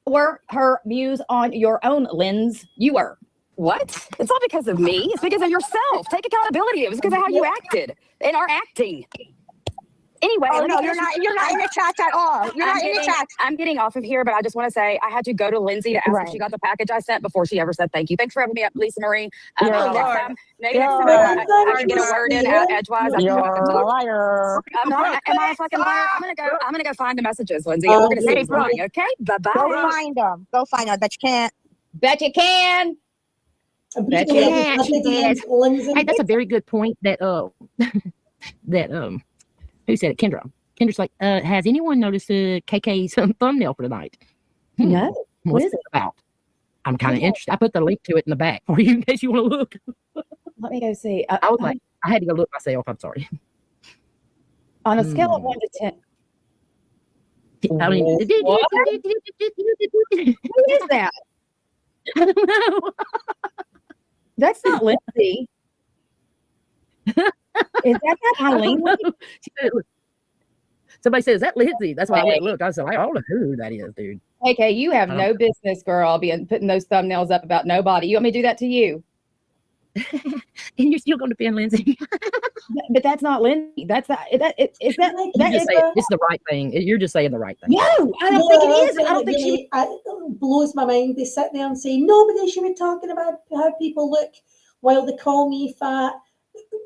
were her views on your own, Linz. You were. What? It's not because of me. It's because of yourself. Take accountability. It was because of how you acted and are acting. Anyway, Oh no, you're not in the chat at all. You're not in the chat. I'm getting off of here, but I just want to say I had to go to Lindsay to ask if she got the package I sent before she ever said thank you. Thanks for having me up, Lisa Marie. Maybe next time I can get a word in edgewise. You're a liar. Am I a fucking liar? I'm gonna go find the messages, Lindsay. We're gonna see who's lying. Okay, bye bye. Go find them. Go find them. Bet you can't. Bet you can. Bet you can. Hey, that's a very good point. That who said it? Kendra. Kendra's like, has anyone noticed KK's thumbnail for tonight? No. What's it about? I'm kind of interested. I put the link to it in the back for you in case you want to look. Let me go see. I was like, I had to go look myself. I'm sorry. On a scale of 1 to 10. I mean, Who is that? I don't know. That's not Lindsay. Is that Eileen? Somebody says, is that Lindsay? That's why I went and looked. I was like, I don't know who that is, dude. Okay, you have no business, girl, putting those thumbnails up about nobody. You want me to do that to you? And you're still going to defend Lindsay. But that's not Lindsay. That's not. It's the right thing. You're just saying the right thing. No, I don't think it is. I don't think she. It blows my mind. They sit there and say nobody should be talking about how people look, while they call me fat,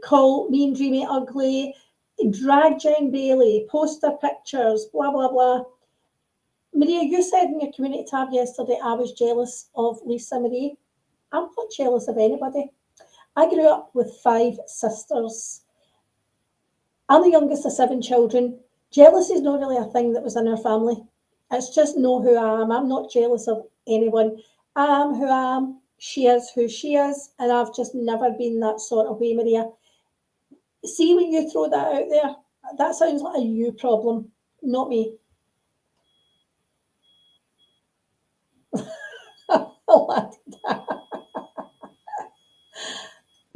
call me and Dreamy ugly, drag Jen Bailey, post their pictures, blah blah blah. Maria, you said in your community tab yesterday, I was jealous of Lisa Marie. I'm not jealous of anybody. I grew up with 5 sisters. I'm the youngest of 7 children. Jealousy is not really a thing that was in our family. It's just know who I am. I'm not jealous of anyone. I am who I am. She is who she is. And I've just never been that sort of way, Maria. See, when you throw that out there, that sounds like a you problem, not me.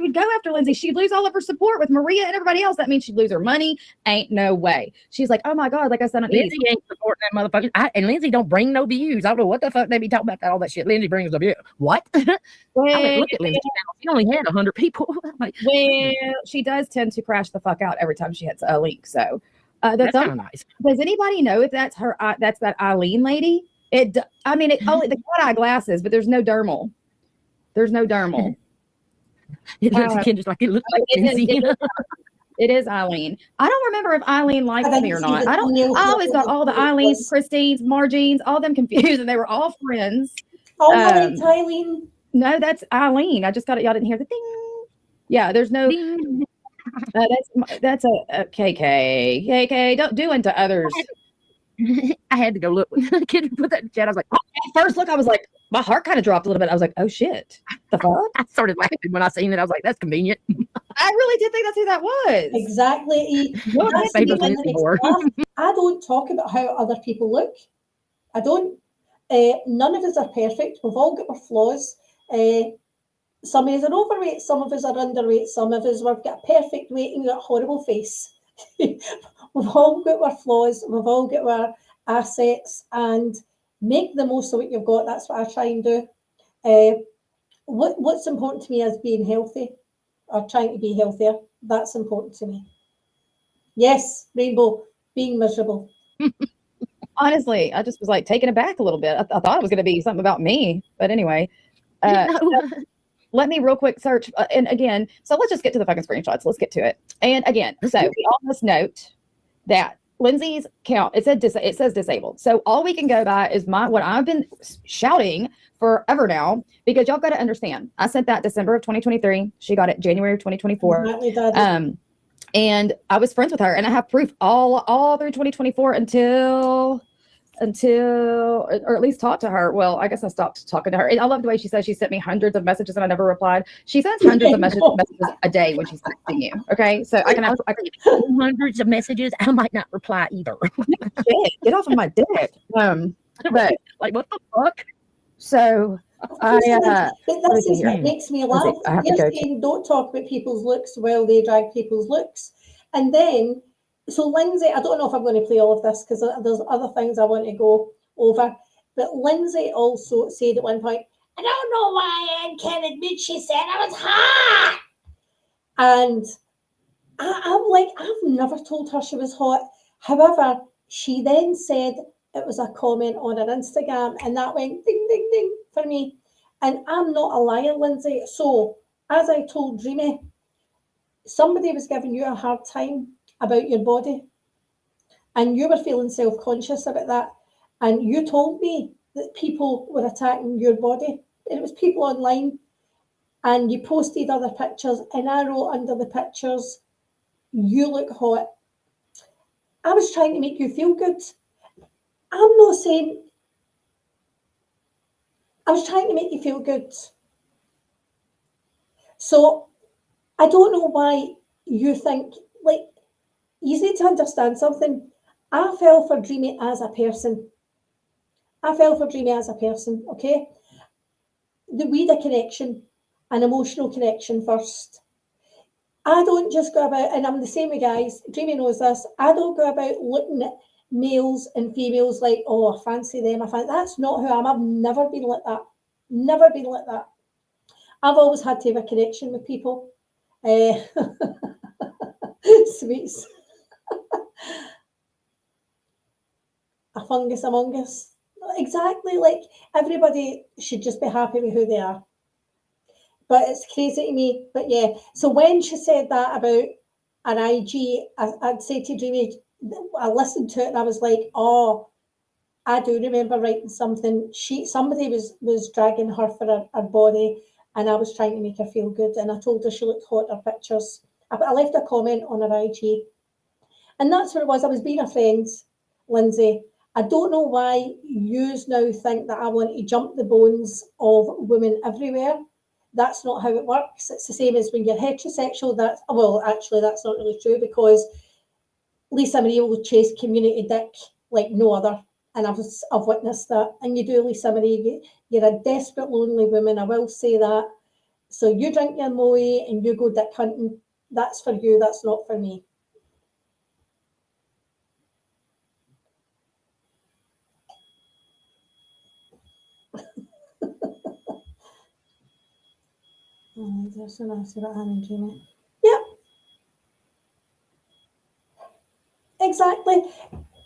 We'd go after Lindsay. She'd lose all of her support with Maria and everybody else. That means she'd lose her money. Ain't no way. She's like, oh my God, like I said on Lindsay ain't supporting that motherfucker. And Lindsay don't bring no views. I don't know what the fuck they be talking about all that shit. Lindsay brings the views. What? Well, I mean, look at Lindsay now. She only had 100 people. Like, well, she does tend to crash the fuck out every time she hits a link. So that's kind of nice. Does anybody know if that's her? That's that Eileen lady. I mean, it only the cat eye glasses, but there's no dermal. There's no dermal. It looks again just like it looks like Lindsay. It is Eileen. I don't remember if Eileen liked me or not. I always got all the Eileens, Christines, Margines, all them confused, and they were all friends. Oh, it's Eileen. No, that's Eileen. I just got it. Y'all didn't hear the ding. Yeah, there's no. That's a KK. KK, don't do unto others. I had to go look. The kid put that in the chat. I was like, at first look, I was like, my heart kind of dropped a little bit. I was like, oh shit. The fuck? I started laughing when I seen it. I was like, that's convenient. I really did think that's who that was. Exactly. I don't talk about how other people look. I don't. None of us are perfect. We've all got our flaws. Some of us are overweight, some of us are underweight, some of us have got a perfect weight and got a horrible face. We've all got our flaws, we've all got our assets, and make the most of what you've got. That's what I try and do. What's important to me is being healthy, or trying to be healthier. That's important to me. Yes, Rainbow, being miserable. Honestly, I just was like taken aback a little bit. I thought it was going to be something about me, but anyway. Let me real quick search. And again, so let's just get to the fucking screenshots. Let's get to it. And again, so we all must note that Lindsay's count, it says disabled. So all we can go by is what I've been shouting forever now, because y'all got to understand. I sent that December of 2023. She got it January of 2024. And I was friends with her, and I have proof all through 2024 until or at least talked to her. Well, I guess I stopped talking to her. And I love the way she says she sent me hundreds of messages and I never replied. She sends hundreds of messages a day when she's texting you. Okay, so I can hundreds of messages. I might not reply either. Get off of my dick. But like, what the fuck? So this is what makes me laugh. You're saying don't talk about people's looks while they drag people's looks, and then. So Lindsay, I don't know if I'm going to play all of this because there's other things I want to go over. But Lindsay also said at one point, I don't know why Anne can't admit she said I was hot. And I'm like, I've never told her she was hot. However, she then said it was a comment on her Instagram, and that went ding, ding, ding for me. And I'm not a liar, Lindsay. So as I told Dreamy, somebody was giving you a hard time about your body, and you were feeling self-conscious about that, and you told me that people were attacking your body, and it was people online, and you posted other pictures, and I wrote under the pictures, you look hot. I was trying to make you feel good. I'm not saying, I was trying to make you feel good. So I don't know why you think, like, you need to understand something. I fell for Dreamy as a person. Okay? We had a connection, an emotional connection first. I don't just go about, and I'm the same with guys, Dreamy knows this, I don't go about looking at males and females like, oh, I fancy them. That's not who I am. I've never been like that. Never been like that. I've always had to have a connection with people. Sweets. A fungus among us. Exactly, like everybody should just be happy with who they are. But it's crazy to me. But yeah, so when she said that about an IG, I'd say to Dreamy, I listened to it and I was like, oh, I do remember writing something. Somebody was dragging her for her body, and I was trying to make her feel good, and I told her she looked hot in her pictures. I left a comment on her IG. And that's what it was. I was being a friend, Lindsay. I don't know why yous now think that I want to jump the bones of women everywhere. That's not how it works. It's the same as when you're heterosexual. Actually, that's not really true, because Lisa Marie will chase community dick like no other. And I've witnessed that. And you do, Lisa Marie. You're a desperate, lonely woman. I will say that. So you drink your moe and you go dick hunting. That's for you. That's not for me. Yep. Exactly.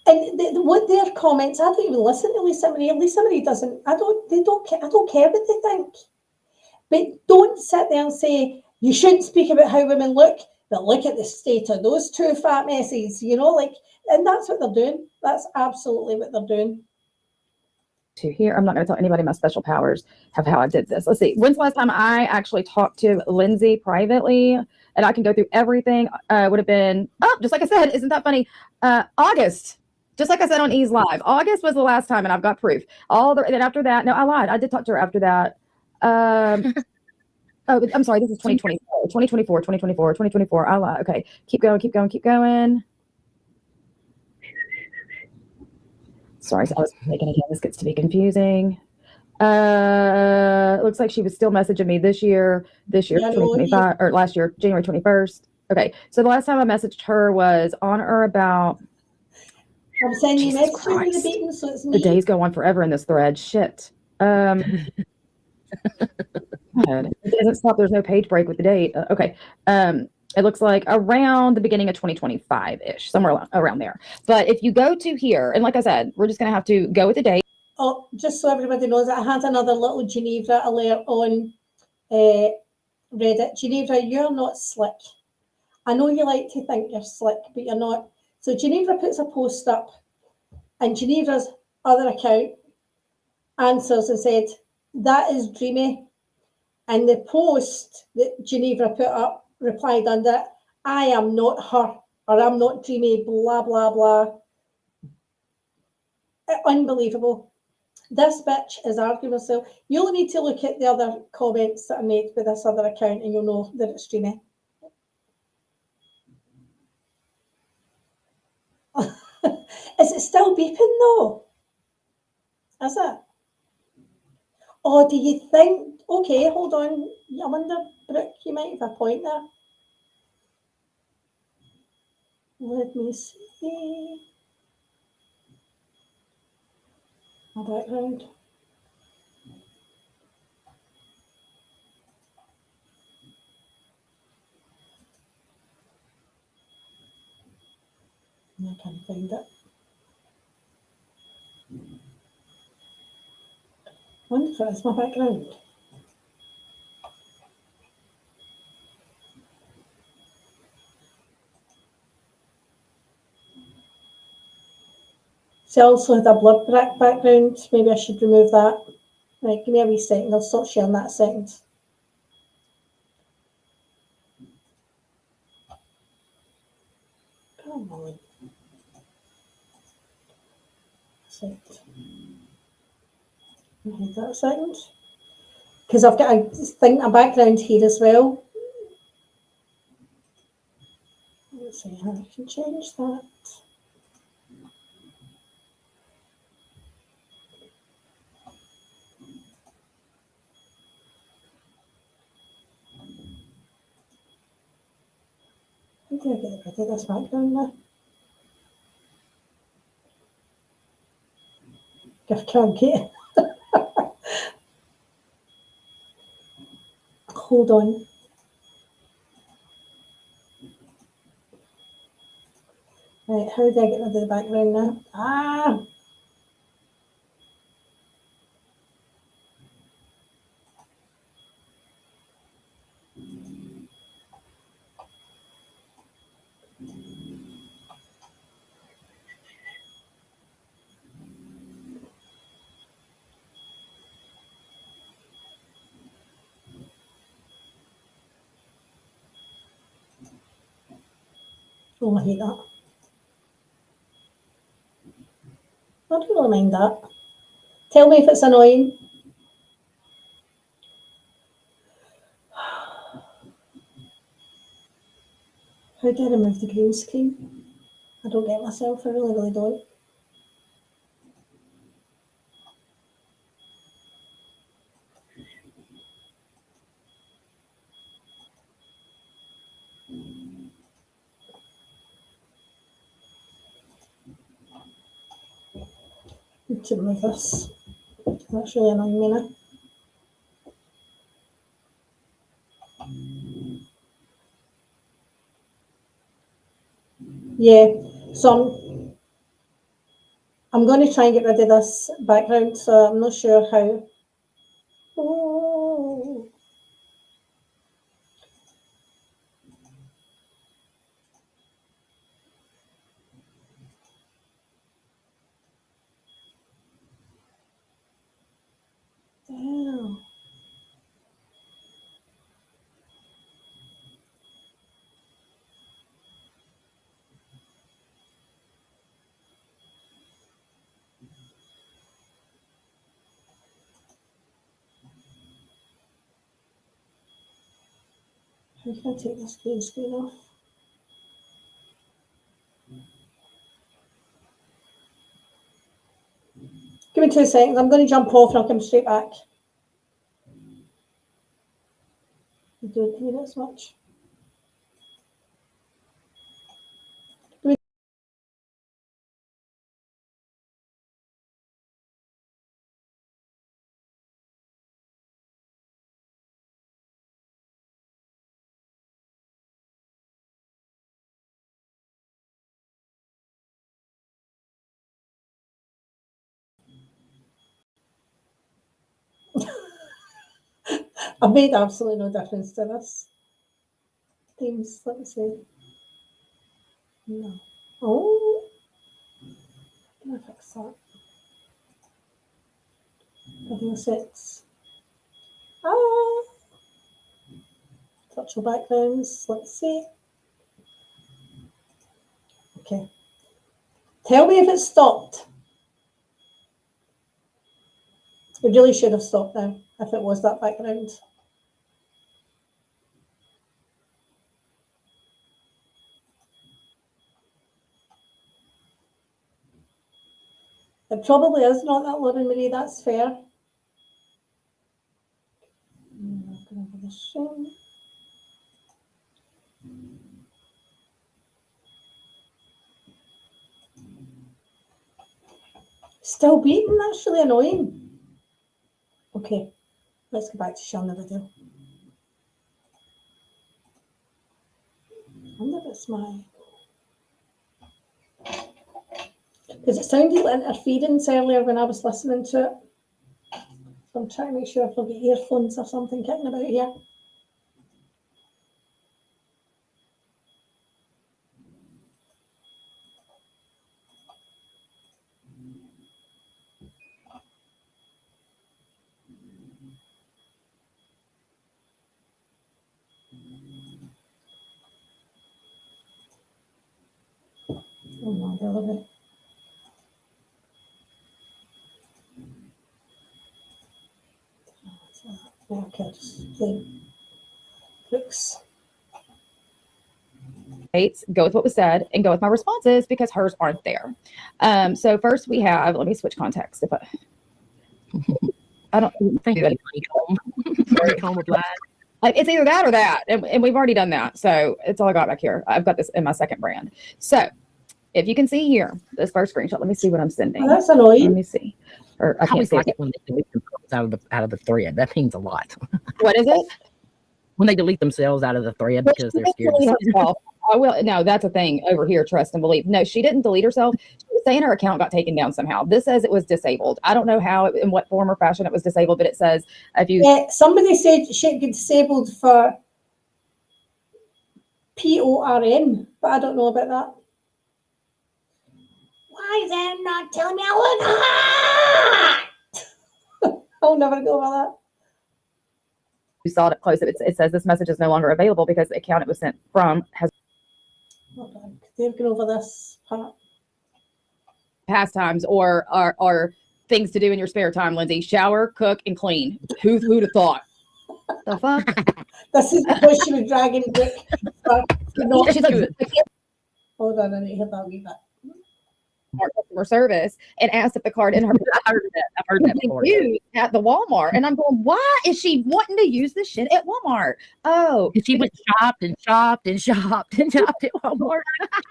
And what their comments, I don't even listen to Lisa Marie. Lisa Marie doesn't. I don't care what they think. But don't sit there and say you shouldn't speak about how women look. But look at the state of those two fat messes. And that's what they're doing. That's absolutely what they're doing. To here, I'm not going to tell anybody my special powers of how I did this. Let's see. When's the last time I actually talked to Lindsay privately? And I can go through everything. Would have been, just like I said, isn't that funny? August. Just like I said on E's Live, August was the last time, and I've got proof. And then after that, no, I lied. I did talk to her after that. Oh, I'm sorry. This is 2024. I lied. Okay, keep going. Sorry, I was making again. This gets to be confusing. Looks like she was still messaging me this year, 2025, or last year, January 21st. Okay, so the last time I messaged her was on or about. I'm sending you messages in the beating, so it's me. The days go on forever in this thread. Shit. It doesn't stop. There's no page break with the date. Okay. It looks like around the beginning of 2025-ish, somewhere around there. But if you go to here, and like I said, we're just going to have to go with the date. Oh, just so everybody knows, I had another little Geneva alert on Reddit. Geneva, you're not slick. I know you like to think you're slick, but you're not. So Geneva puts a post up, and Geneva's other account answers and said, "That is dreamy." And the post that Geneva put up replied under it, "I am not her," or "I'm not dreamy," blah, blah, blah. Unbelievable. This bitch is arguing herself. You'll need to look at the other comments that are made with this other account and you'll know that it's dreamy. Is it still beeping though? Is it? Oh, do you think? Okay, hold on. I wonder, Brooke, you might have a point there. Let me see. My background. I can't find it. I wonder if it's my background. She also had a blood background. Maybe I should remove that. Right, give me a wee second. I'll stop sharing that a second. Come on. Hide that a second. Because I've got a background here as well. Let's see how I can change that. How do I get rid of this background now? I can't get it. Hold on. Right, how do I get rid of the background now? Ah! Oh, I hate that. Where really mind that. Tell me if it's annoying. How do I remove the green screen? I don't get myself, I really, really don't. Need to remove this. That's really annoying me now. Yeah, so I'm going to try and get rid of this background, so I'm not sure how. Oh. Damn. How can I take this green screen off? Give me 2 seconds. I'm going to jump off and I'll come straight back. You don't need it as much. I've made absolutely no difference to this. Themes, let me see. No. Oh. Can I fix that? Video 6. Ah. Virtual backgrounds. Let's see. Okay. Tell me if it stopped. It really should have stopped now if it was that background. It probably is not that, Lauren Marie, that's fair. Still beating, that's really annoying. Okay, let's go back to sharing the video. I wonder if it's my... Because it sounded like interference earlier when I was listening to it. So I'm trying to make sure I've not got earphones or something kicking about here. Oh no, they're loving it. Okay, just plain looks. Go with what was said and go with my responses because hers aren't there. So first we have, let me switch context. If I don't think that home applied. It's either that or that, and we've already done that. So it's all I got back here. I've got this in my second brand. So if you can see here, this first screenshot, let me see what I'm sending. Oh, that's annoying. Let me see. Or I can't see like it when they delete themselves out of the thread. That means a lot. What is it? When they delete themselves out of the thread because they're scared. I will. No, that's a thing over here. Trust and believe. No, she didn't delete herself. She was saying her account got taken down somehow. This says it was disabled. I don't know how, in what form or fashion it was disabled, but it says if you. Yeah, somebody said she get disabled for PORN, but I don't know about that. Why is that not telling me I look hot? I'll never go over that. You saw it close. It says this message is no longer available because the account it was sent from has. Hold on, they've gone over this part. pastimes or things to do in your spare time, Lindsay? Shower, cook, and clean. Who'd have thought? The fuck? This is because she was dragging Rick. She's like, Hold on, I need to hear that wee bit. customer service and asked if the card in her I've heard that before. used at the Walmart. And I'm going, why is she wanting to use this shit at Walmart? Oh, She went shopped and shopped and shopped and shopped at Walmart.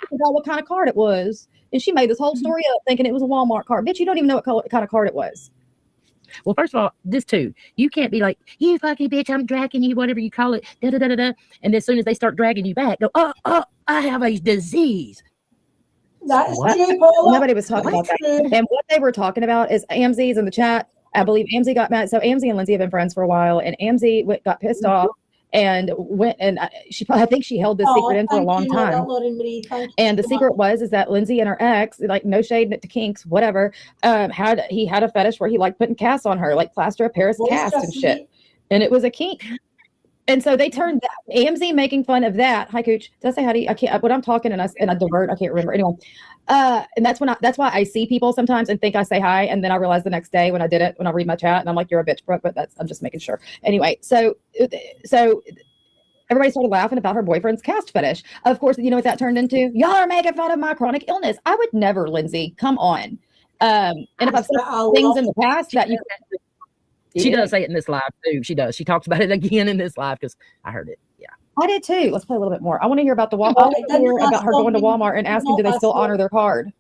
forgot what kind of card it was. And she made this whole story up thinking it was a Walmart card. Bitch, you don't even know what kind of card it was. Well, first of all, this too. You can't be like, you fucking bitch, I'm dragging you, whatever you call it, da da da da da. And as soon as they start dragging you back, go, I have a disease. That's What? true, Paula. Nobody was talking about that. And what they were talking about is Amzi's in the chat. I believe Amzi got mad. So Amzi and Lindsay have been friends for a while, and Amzi got pissed off and went and I think she held this secret in for a long time. And the secret is that Lindsay and her ex, like no shade to kinks, whatever, had a fetish where he liked putting casts on her, like plaster of Paris cast and shit. And it was a kink. And so they turned AMZ making fun of that. Hi, Cooch. Did I say howdy? I can't. When I'm talking and I divert, I can't remember. Anyway, and that's why I see people sometimes and think I say hi, and then I realize the next day when I did it, when I read my chat, and I'm like, "You're a bitch, Brooke." But I'm just making sure. Anyway, so everybody started laughing about her boyfriend's cast fetish. Of course, you know what that turned into? Y'all are making fun of my chronic illness. I would never, Lindsay. Come on. And if I've said things in the past that you. She does say it in this live too. She does. She talks about it again in this live because I heard it. Yeah, I did too. Let's play a little bit more. I want to hear about the Walmart. I want to hear about her going to Walmart and asking, do they still honor their card?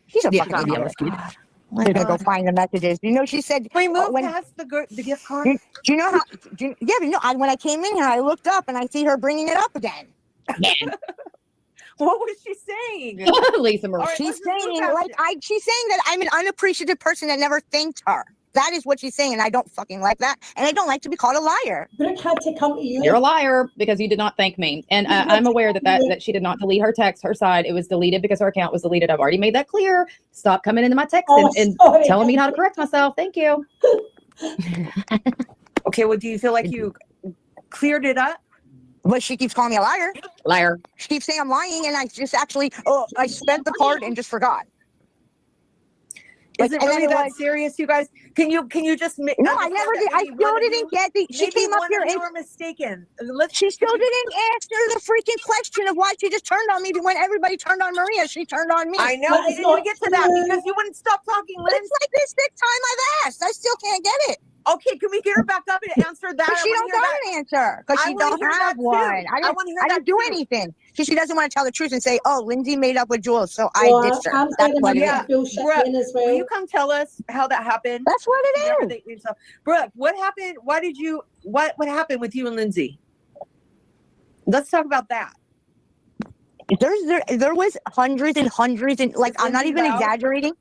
She's a fucking idiot. I'm gonna go find the messages. You know, she said we moved past the gift card. Do you know how? When I came in here, I looked up and I see her bringing it up again. What was she saying? Lisa Marie. Right, she's saying that I'm an unappreciative person that never thanked her. That is what she's saying, and I don't fucking like that, and I don't like to be called a liar. Brooke had to come to you. You're a liar because you did not thank me, and I'm aware that she did not delete her text. Her side, it was deleted because her account was deleted. I've already made that clear. Stop coming into my text and telling me how to correct myself. Thank you. Okay, well, do you feel like you cleared it up? But she keeps calling me a liar. Liar. She keeps saying I'm lying, and I just actually, I spent the card and just forgot. Is it really that serious, you guys? Can you just make? No, I never did. I still didn't get the. She came up here and you were mistaken. She still didn't answer the freaking question of why she just turned on me when everybody turned on Maria. She turned on me. I know. We didn't even get to that because you wouldn't stop talking. But it's like the sixth time I've asked. I still can't get it. Okay, can we get her back up and answer that? But she don't got an answer because she don't have one. I didn't do anything. She doesn't want to tell the truth and say, "Oh, Lindsay made up with Jules, so I ditched her." That's what it is. Brooke, will you come tell us how that happened? That's what it is. Brooke, what happened? What happened with you and Lindsay? Let's talk about that. There was hundreds and hundreds and like I'm not even exaggerating.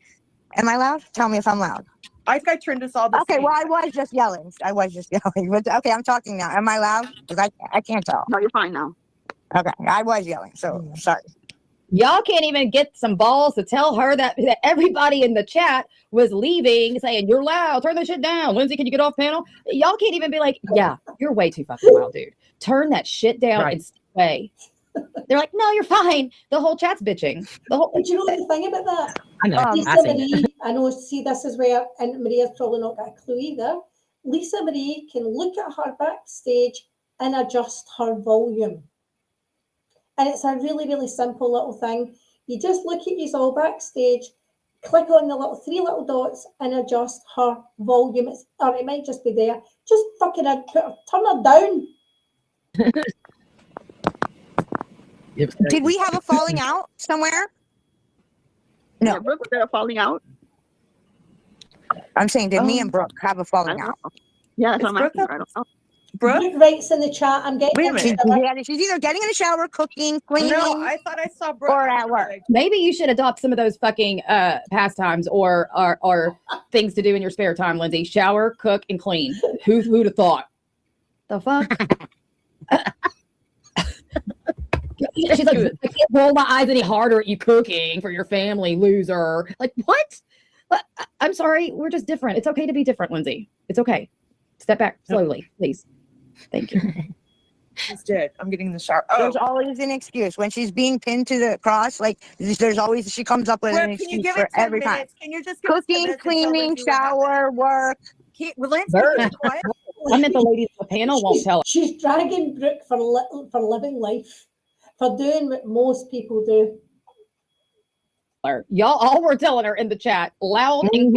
Am I loud? Tell me if I'm loud. I think I turned us all the Okay, same. well, I was just yelling. But okay, I'm talking now. Am I loud? Because I can't tell. No, you're fine now. Okay, I was yelling, so sorry. Y'all can't even get some balls to tell her that everybody in the chat was leaving, saying, "You're loud, turn that shit down. Lindsay, can you get off panel?" Y'all can't even be like, "Yeah, you're way too fucking loud, dude. Turn that shit down and stay away." They're like, "No, you're fine." The whole chat's bitching. But you know the thing about that? I know. Lisa Marie, I know, see, this is where, and Maria's probably not got a clue either. Lisa Marie can look at her backstage and adjust her volume. And it's a really, really simple little thing. You just look at you all backstage, click on the three little dots and adjust her volume. Or it might just be there. Just fucking turn her down. Did we have a falling out somewhere? No. Yeah, Brooke, was there a falling out? I'm saying, did me and Brooke have a falling out? Yeah, that's what I'm asking. I don't know. Brooke writes in the chat, I'm getting. Wait a minute. She's either getting in the shower, cooking, cleaning. No, I thought I saw Brooke. Or at work. Maybe you should adopt some of those fucking pastimes or things to do in your spare time, Lindsay. Shower, cook, and clean. Who'd have thought? The fuck? She's like, "I can't roll my eyes any harder at you cooking for your family, loser." Like, what? I'm sorry. We're just different. It's okay to be different, Lindsay. It's okay. Step back slowly, please. Thank you. Just did. I'm getting in the shower. There's always an excuse when she's being pinned to the cross. Like there's always she comes up with an Brooke, can you excuse give for it 10 every time. minutes? Can you just give us 10 Cooking, minutes and tell cleaning, Lindsay what happened? shower, work. Lindsay, Bird. keep quiet. I meant the ladies on the panel won't tell us. She's dragging Brooke for living life, for doing what most people do. Y'all all were telling her in the chat, loud and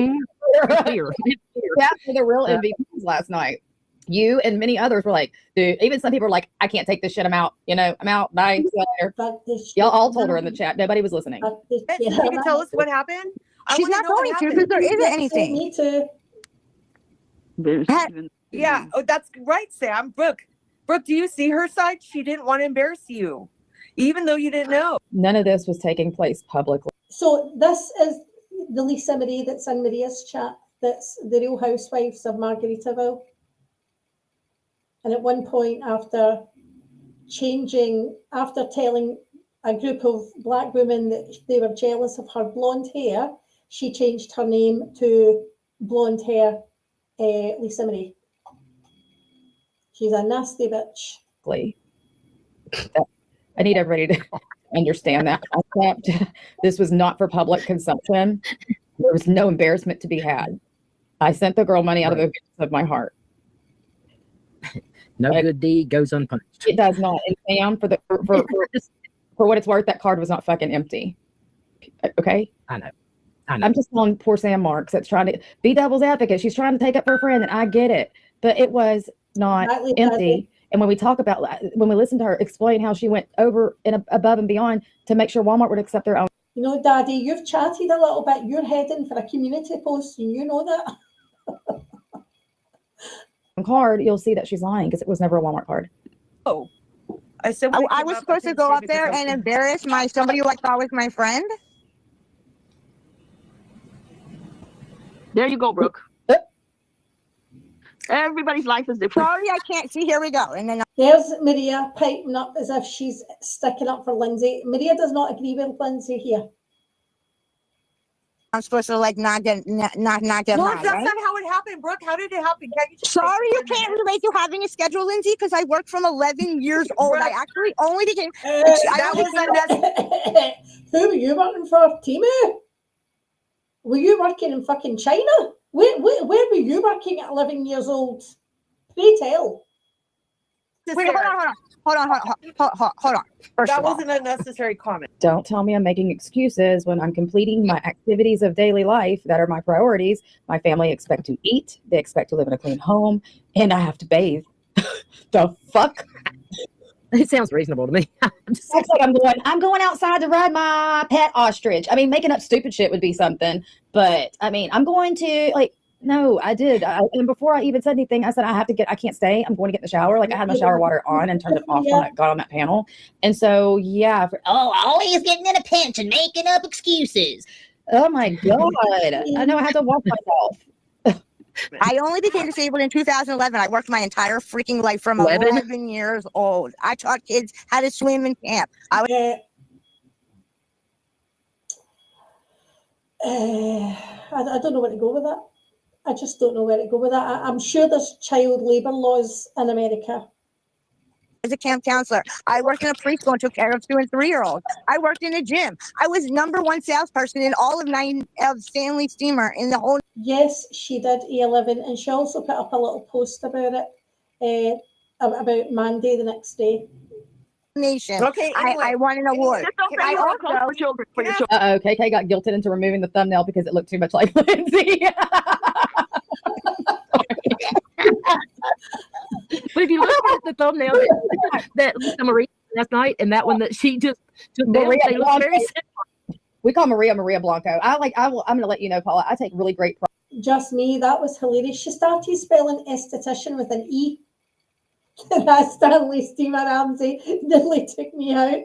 Clear. That's for the real MVPs last night. You and many others were like, dude, even some people were like, I can't take this shit. I'm out. You know, I'm out. Bye. See you later. Y'all all told her in the chat. Nobody was listening. Can you tell us what happened? She's not going to because there isn't anything. Me too. Yeah, oh, that's right, Sam. Brooke, do you see her side? She didn't want to embarrass you, even though you didn't know. None of this was taking place publicly. So this is the Lisa Marie that's in Maria's chat. That's the Real Housewives of Margaritaville. And at one point, after telling a group of Black women that they were jealous of her blonde hair, she changed her name to blonde hair Lisa Marie. She's a nasty bitch. I need everybody to understand that concept. This was not for public consumption. There was no embarrassment to be had. I sent the girl money out of the goodness of my heart. No good deed goes unpunished. It does not. And Sam, for what it's worth, that card was not fucking empty. Okay? I know. I'm just telling poor Sam Marks that's trying to be devil's advocate. She's trying to take up for a friend, and I get it. But it was not empty. And when we listen to her explain how she went over and above and beyond to make sure Walmart would accept their own. You know, Daddy, you've chatted a little bit. You're heading for a community post, and you know that. Card, you'll see that she's lying because it was never a Walmart card. Oh, I was supposed to go up there and embarrass somebody who I thought was my friend. There you go, Brooke. Everybody's life is different. Sorry, I can't see. Here we go. And then there's Maria piping up as if she's sticking up for Lindsay. Maria does not agree with Lindsay here. I'm supposed to not get No, mad, that's right? not how it happened, Brooke. How did it happen? Can't you just Sorry, you can't relate to having a schedule, Lindsay, because I worked from 11 years old. Brooke, I actually only became. Who were you working for, Timu? Were you working in fucking China? Where were you working at 11 years old? Pray tell. Wait, hold on. First that of all, wasn't a necessary comment. Don't tell me I'm making excuses when I'm completing my activities of daily life that are my priorities. My family expect to eat. They expect to live in a clean home. And I have to bathe. The fuck? It sounds reasonable to me. It's like I'm going outside to ride my pet ostrich. I mean, making up stupid shit would be something. But, I mean, I'm going to, no, I did. And before I even said anything, I said, I can't stay. I'm going to get in the shower. I had my shower water on and turned it off when I got on that panel. And so, yeah. Always getting in a pinch and making up excuses. Oh, my God. I know I had to watch myself. I only became disabled in 2011. I worked my entire freaking life from 11 years old. I taught kids how to swim in camp. I don't know where to go with that. I just don't know where to go with that. I'm sure there's child labor laws in America. was a camp counselor. I worked in a preschool and took care of 2- and 3-year-olds. I worked in a gym. I was #1 salesperson in all of Stanley Steamer in the whole. Yes, she did E11, and she also put up a little post about it, about Monday the next day. Nation. Okay, anyway, I won an award. I also for children. KK got guilted into removing the thumbnail because it looked too much like Lindsay. But if you look at the thumbnail that Lisa Marie last night and that one that she just took down, they look very similar. We call Maria Blanco. I'm going to let you know, Paula, I take really great pride. Just me, that was hilarious. She started spelling esthetician with an E. That Stanley Steamer Ramsey nearly took me out.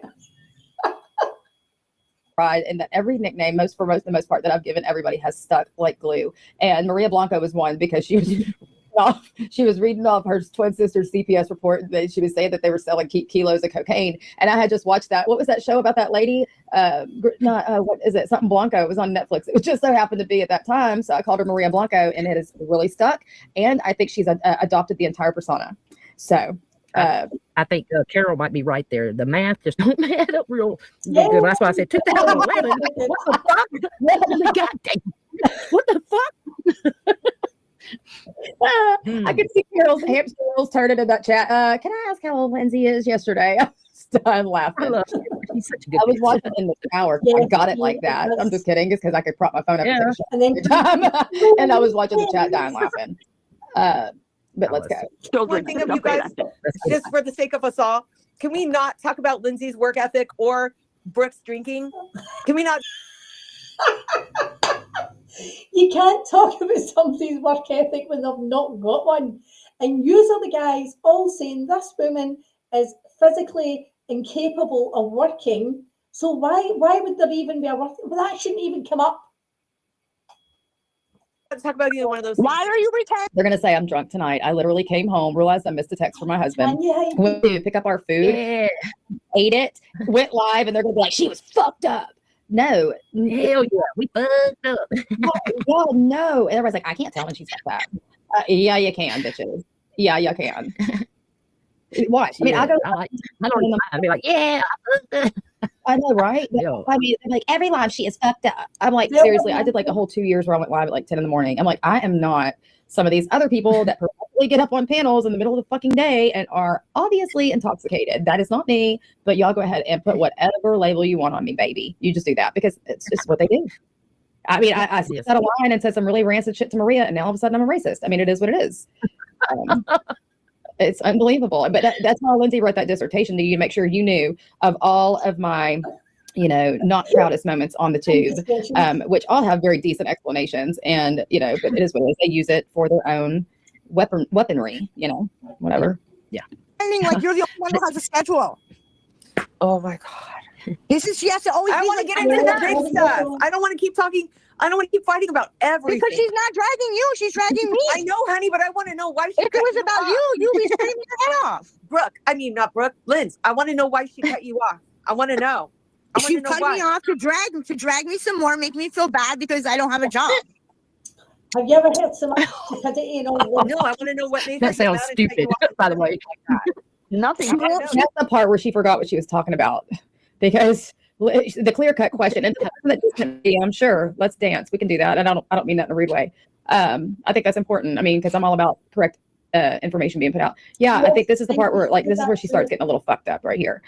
Pride, and that every nickname, for the most part, that I've given everybody has stuck like glue. And Maria Blanco was one because she was reading off her twin sister's CPS report. That she was saying that they were selling kilos of cocaine. And I had just watched that. What was that show about that lady? What is it? Something Blanco. It was on Netflix. It just so happened to be at that time. So I called her Maria Blanco, and it has really stuck. And I think she's adopted the entire persona. So I think Carol might be right there. The math just don't add up real good. That's why I said 2011. What the fuck? God damn. What the fuck? I could see Carol's hamster wheels turning in that chat. Can I ask how old Lindsay is yesterday? I was done laughing. I love her. She's such a good I was bitch. watching in the shower. I got it like that. I'm just kidding, just because I could prop my phone up and take a shot And then every time. And I was watching the chat dying laughing. But let's go. One thing of you guys, just for the sake of us all, can we not talk about Lindsay's work ethic or Brooke's drinking? Can we not? You can't talk about somebody's work ethic when they've not got one. And you are the guys all saying this woman is physically incapable of working. So why would there even be a work? Well, that shouldn't even come up. Let's talk about either one of those. Why are you retarded? They're going to say I'm drunk tonight. I literally came home, realized I missed a text from my husband. Went to pick up our food, ate it, went live, and they're going to be like, she was fucked up. No. Hell yeah, we fucked up. God, no. And everybody's like, I can't tell when she's like that. Yeah, you can, bitches. Yeah, you can. What? I mean, I I'd be like, yeah. I know, right? I mean, like every live she is fucked up. I'm like, seriously, I did like a whole 2 years where I went live at like 10 in the morning. I'm like, I am not some of these other people that probably get up on panels in the middle of the fucking day and are obviously intoxicated. That is not me, but y'all go ahead and put whatever label you want on me, baby. You just do that because it's just what they do. I mean, I set a line and said some really rancid shit to Maria, and now all of a sudden I'm a racist. I mean, it is what it is. It's unbelievable. But that's how Lindsay wrote that dissertation to you, to make sure you knew of all of my, not proudest moments on the tube, which all have very decent explanations. And, but it is what it is. They use it for their own weaponry, whatever. Yeah. I mean, like you're the only one who has a schedule. Oh my God. She has to always. I want to get into the big stuff. I don't want to keep talking. I don't want to keep fighting about everything. Because she's not dragging you. She's dragging me. I know, honey, but I want to know why she If it was about you, you'd be screaming your head off. Brooke, I mean, not Brooke, Linz. I want to know why she cut you off. I want to know. She cut me off to drag me some more, make me feel bad because I don't have a job. Have you ever heard somebody stupidity? No, I want to know what made that sounds stupid, by the way. Nothing. That's the part where she forgot what she was talking about, because the clear-cut question, and I'm sure, let's dance. We can do that. And I don't mean that in a rude way. I think that's important. I mean, because I'm all about correct information being put out. Yeah, I think this is the part where, this is where she starts getting a little fucked up right here.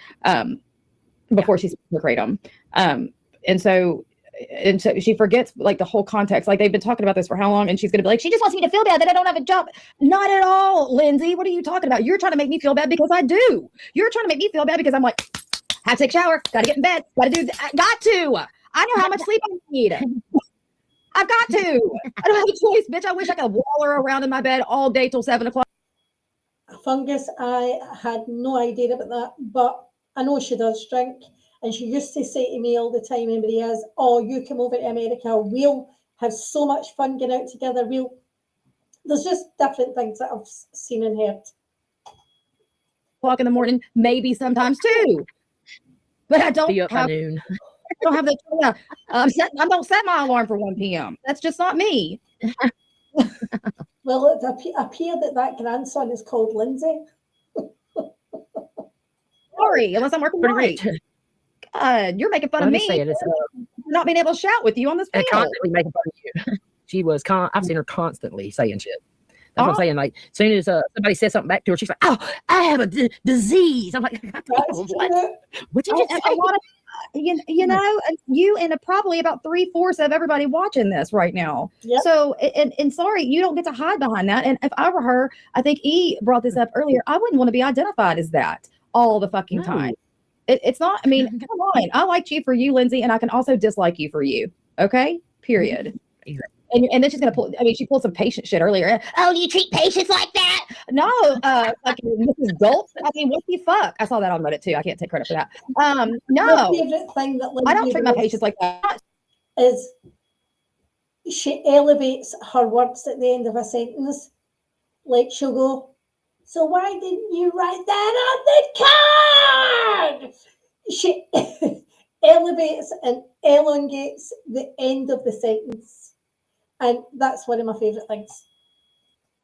Before she's the kratom. And so she forgets the whole context. Like, they've been talking about this for how long? And she's gonna be like, she just wants me to feel bad that I don't have a job. Not at all, Lindsay. What are you talking about? You're trying to make me feel bad because I do. You're trying to make me feel bad because I'm like, have to take a shower, gotta get in bed, got to. I know how much sleep I need. I've got to. I don't have a choice, bitch. I wish I could waller around in my bed all day till 7 o'clock. Fungus, I had no idea about that, but I know she does drink. And she used to say to me all the time, anybody is, oh, you come over to America, we'll have so much fun getting out together. There's just different things that I've seen and heard. O'clock in the morning, maybe sometimes too. But I don't have the I don't set my alarm for 1 p.m. That's just not me. Well, it appears that grandson is called Lindsay. Sorry, unless I'm working late. God, you're making fun of me. Not being able to shout with you on this panel. Constantly making fun of you. She was I've seen her constantly saying shit. That's what I'm saying. Like, as soon as somebody says something back to her, she's like, "Oh, I have a disease." I'm like, "What? What you just say?" And you and probably about 3/4 of everybody watching this right now. Yep. So, and sorry, you don't get to hide behind that. And if I were her, I think E brought this up earlier. I wouldn't want to be identified as that all the fucking time. It's not. I mean, come on. I liked you for you, Lindsay, and I can also dislike you for you. Okay. Period. Exactly. And then she's gonna pull. I mean, she pulled some patient shit earlier. Oh, you treat patients like that? No, fucking Mrs. Gulp. I mean, what the fuck? I saw that on Reddit too. I can't take credit for that. No, my favorite thing that I don't treat my patients like that. Is she elevates her words at the end of a sentence, like she'll go, "So why didn't you write that on the card?" She elevates and elongates the end of the sentence. And that's one of my favourite things.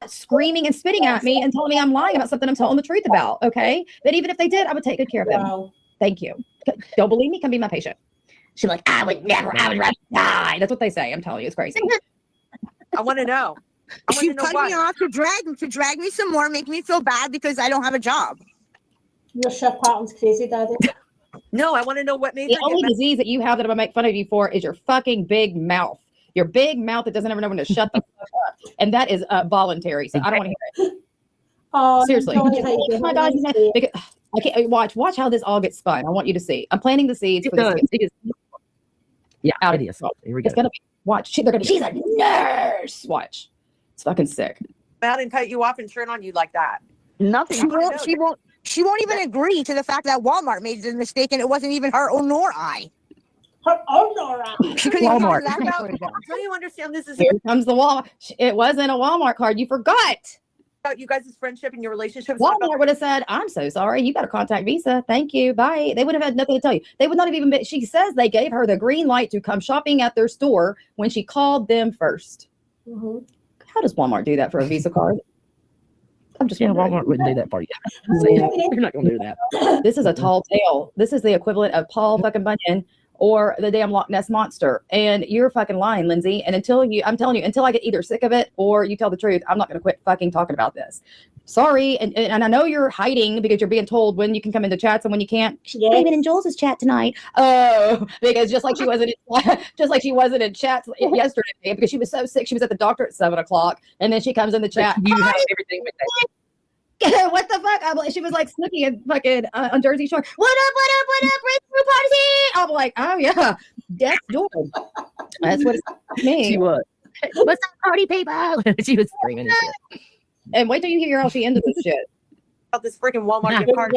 screaming and spitting at me and telling me I'm lying about something I'm telling the truth about. Okay. But even if they did, I would take good care of them. Wow. Thank you. Don't believe me? Come be my patient. She's like, I would rather die. That's what they say. I'm telling you, it's crazy. I want to know. She cut me off to drag me some more, make me feel bad because I don't have a job. Your shift pattern's crazy, Daddy. No, I want to know what made The her only get disease that you have that I'm gonna make fun of you for is your fucking big mouth. Your big mouth that doesn't ever know when to shut the fuck up. And that is voluntary. So I don't want to hear it. Oh, Seriously. Oh my God. Because, I can't watch how this all gets spun. I want you to see. I'm planting the seeds for this. Yeah, out it is. Here we go. It's gonna be watch. She's a nurse. Watch. It's fucking sick. out and cut you off and turn on you like that? Nothing. She won't even agree to the fact that Walmart made the mistake and it wasn't even her or nor I. Her or nor I. Walmart. Don't you understand this is Here comes the Walmart. It wasn't a Walmart card. You forgot. about you guys' friendship and your relationship? Walmart would have said, I'm so sorry. You got a contact Visa. Thank you. Bye. They would have had nothing to tell you. They would not have even been. She says they gave her the green light to come shopping at their store when she called them first. Mm-hmm. How does Walmart do that for a Visa card? I'm just wondering. Walmart wouldn't do that for you. They're not going to do that. This is a tall tale. This is the equivalent of Paul fucking Bunyan or the damn Loch Ness monster. And you're fucking lying, Lindsay. And I'm telling you, until I get either sick of it or you tell the truth, I'm not going to quit fucking talking about this. Sorry. And I know you're hiding because you're being told when you can come into chats and when you can't. Yes. David and Jules' chat tonight. Oh, because just like she wasn't in chats yesterday because she was so sick. She was at the doctor at 7:00 and then she comes in the chat. You have everything with that. What the fuck? She was like Snooki and fucking on Jersey Shore. What up? Breakthrough party. I'm like, oh yeah, death's door. That's what it's me. She was. What's up, party people? She was screaming and shit. And wait till you hear how she ended this shit. About this freaking Walmart gift card.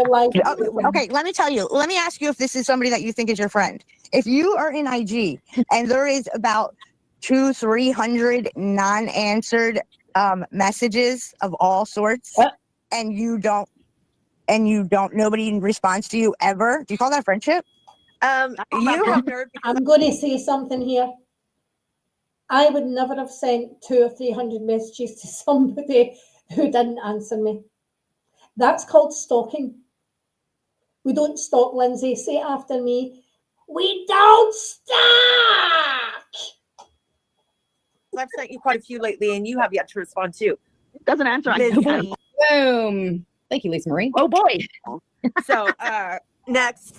Okay, let me tell you. Let me ask you if this is somebody that you think is your friend. If you are in IG and there is about 200-300 non-answered messages of all sorts. And you don't, nobody responds to you ever. Do you call that friendship? You have nerve. I'm going to say something here. I would never have sent 200 or 300 messages to somebody who didn't answer me. That's called stalking. We don't stalk, Lindsay. Say it after me. We don't stalk. I've sent you quite a few lately, and you have yet to respond too. Doesn't answer. Boom. Thank you, Lisa Marie. Oh boy. So next,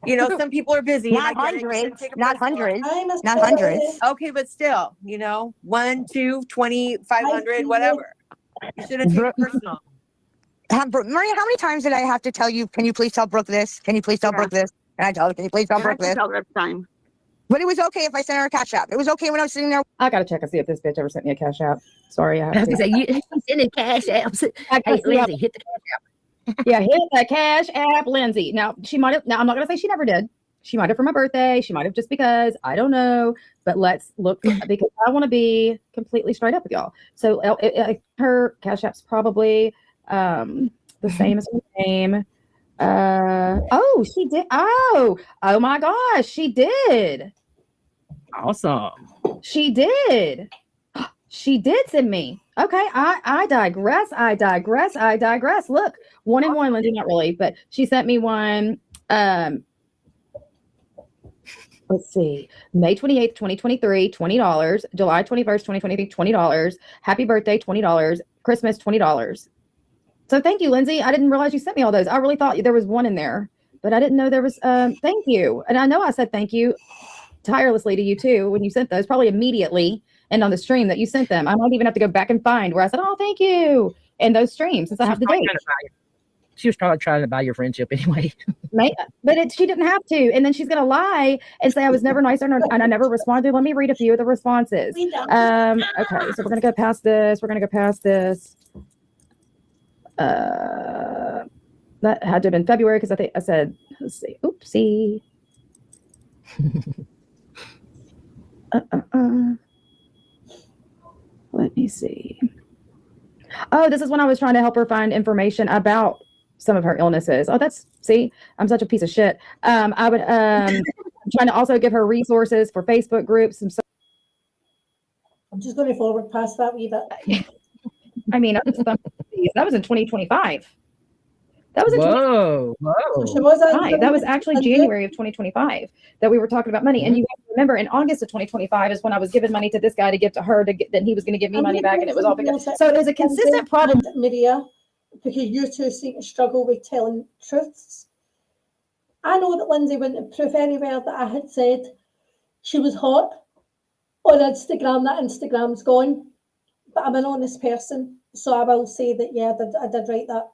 some people are busy. Not hundreds. Not hundreds. Not hundreds. Okay, but still, 1, 2, 20, 500, whatever. You shouldn't take it personal. Maria, how many times did I have to tell you, can you please tell Brooke this? Can you please tell Brooke this? And I tell her, can you please tell Brooke this? Tell her every time. But it was okay if I sent her a cash app. It was okay when I was sitting there. I gotta check and see if this bitch ever sent me a cash app. Sorry, I I have was to. going to say, you sending cash apps. Hey, Lindsay, hit the cash app. Yeah, hit the cash app, Lindsay. Now she might have. Now I'm not gonna say she never did. She might have for my birthday. She might have just because I don't know. But let's look because I want to be completely straight up with y'all. So her cash app's probably the same as her name. Oh, she did. Oh my gosh, she did. Awesome. She did. She did send me. Okay, I digress. Look, 1 and 1, Lindsay, not really, but she sent me one. Let's see, May 28th, 2023, $20. July 21st, 2023, $20. Happy birthday, $20. Christmas, $20. So thank you, Lindsay. I didn't realize you sent me all those. I really thought there was one in there, but I didn't know there was. Thank you, and I know I said thank you tirelessly to you too when you sent those, probably immediately and on the stream that you sent them. I might even have to go back and find where I said, oh, thank you. And those streams, since I have the date. She was probably trying to buy your friendship anyway. But she didn't have to. And then she's going to lie and say I was never nicer and I never responded. Let me read a few of the responses. Okay, so we're going to go past this. That had to have been February because I think I said, let's see, oopsie. Let me see. Oh, this is when I was trying to help her find information about some of her illnesses. Oh, I'm such a piece of shit. I'm trying to also give her resources for Facebook groups. I'm just going to forward past that wee bit. I mean, that was in 2025. That was in Whoa. That was actually January of 2025 that we were talking about money. And you have to remember, in August of 2025 is when I was giving money to this guy to give to her then he was going to give me money back, and it was all because. So there's a consistent problem. Maria, because you two seem to struggle with telling truths. I know that Lindsay wouldn't prove anywhere that I had said she was hot on Instagram. That Instagram's gone. But I'm an honest person, so I will say that, yeah, I did write that.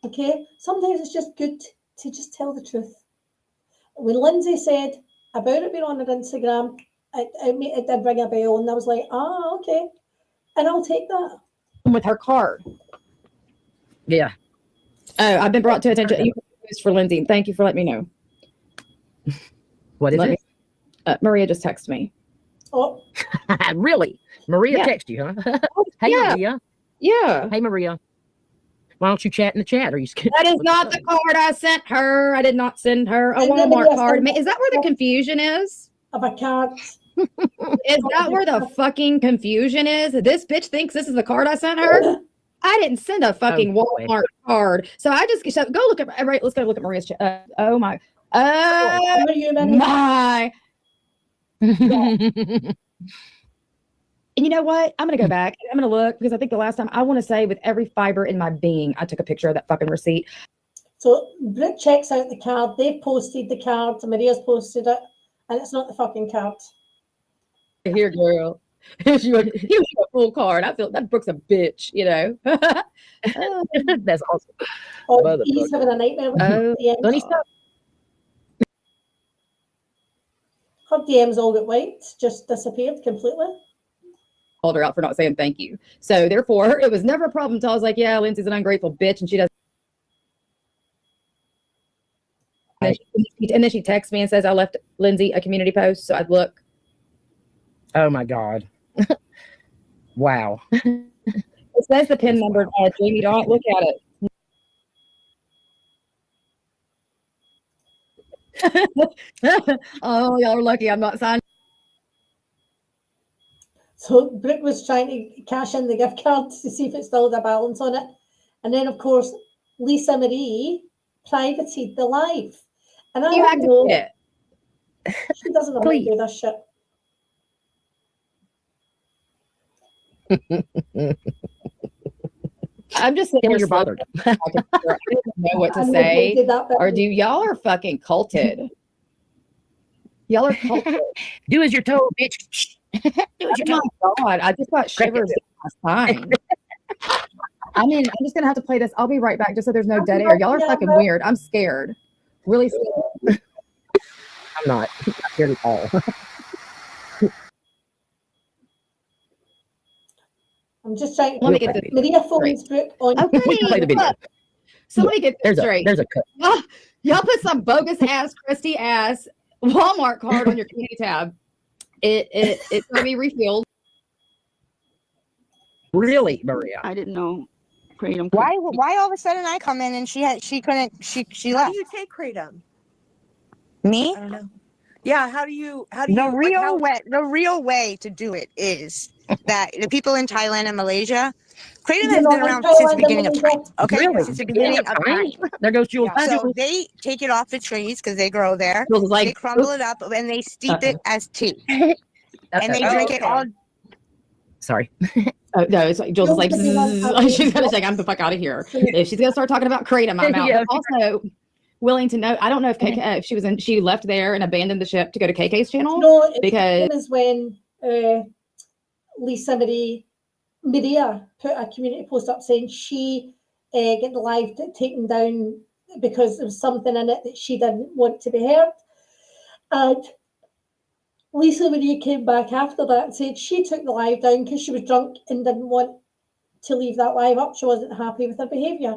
Okay? Sometimes it's just good to just tell the truth. When Lindsay said about it being on her Instagram, it did ring a bell, and I was like, okay. And I'll take that. With her card. Yeah. Oh, I've been brought to attention. You can use for Lindsay. Thank you for letting me know. What is it? Maria just texted me. Oh. Really? Maria texted you, huh? Hey, Yeah. Maria. Yeah. Hey, Maria. Why don't you chat in the chat? Are you scared? That is not the card I sent her. I did not send her a Walmart card. Is that where the confusion is? Of a card. Is that where the fucking confusion is? This bitch thinks this is the card I sent her. I didn't send a fucking Walmart card. So I just go look at let's go look at Maria's chat. Oh my. My. And you know what? I'm going to go back. I'm going to look because I think the last time, I want to say with every fiber in my being, I took a picture of that fucking receipt. So Brooke checks out the card. They posted the card. Maria's posted it. And it's not the fucking card. Here, girl. Here's you a full card. I feel that Brooke's a bitch, you know. That's awesome. Oh, he's having a nightmare with Her DMs all got wiped, just disappeared completely. Called her out for not saying thank you. So therefore, it was never a problem until I was like, yeah, Lindsay's an ungrateful bitch, and she doesn't. And then she texts me and says, I left Lindsay a community post, so I'd look. Oh my God. Wow. It says the PIN number, Jamie Dot. Look at it. Oh, y'all are lucky I'm not signed. So Brooke was trying to cash in the gift card to see if it still had a balance on it. And then, of course, Lisa Marie privated the live. And I don't know, she doesn't know how to do this shit. I'm just sitting here. You're bothered. I don't know what to say. Or do y'all are fucking culted? Y'all are culted. Do as you're told, bitch. Do as you're told. Oh my God, I just got shivers last time. I mean, I'm just gonna have to play this. I'll be right back, just so there's no dead air. Y'all are fucking weird. I'm scared. Really scared. I'm not scared at all. I'm just trying to let me get the Maria phones Brooke on. Okay, play the video. So let me get this straight. There's a cut. Y'all put some bogus ass, Christy ass Walmart card on your community tab. It's gonna be refilled. Really, Maria? I didn't know. Kratom. Why all of a sudden I come in and she left? How do you take Kratom? Me? I don't know. Yeah, how do you the real way to do it is that the people in Thailand and Malaysia, Kratom has been around since the beginning of time. Okay, really? Since the beginning of time. There goes Jules. Yeah, so they take it off the trees because they grow there. They crumble it up and they steep it as tea, and they drink it all. Sorry. Oh, no, it's like Jules is like, she's gonna say, I'm the fuck out of here. If she's gonna start talking about Kratom, I'm out. Yeah. Also willing to know, I don't know if KK, if she left there and abandoned the ship to go to KK's channel. No, because it was when Lisa Maria put a community post up saying she get the live taken down because there was something in it that she didn't want to be heard. And Lisa Marie came back after that and said she took the live down because she was drunk and didn't want to leave that live up. She wasn't happy with her behaviour.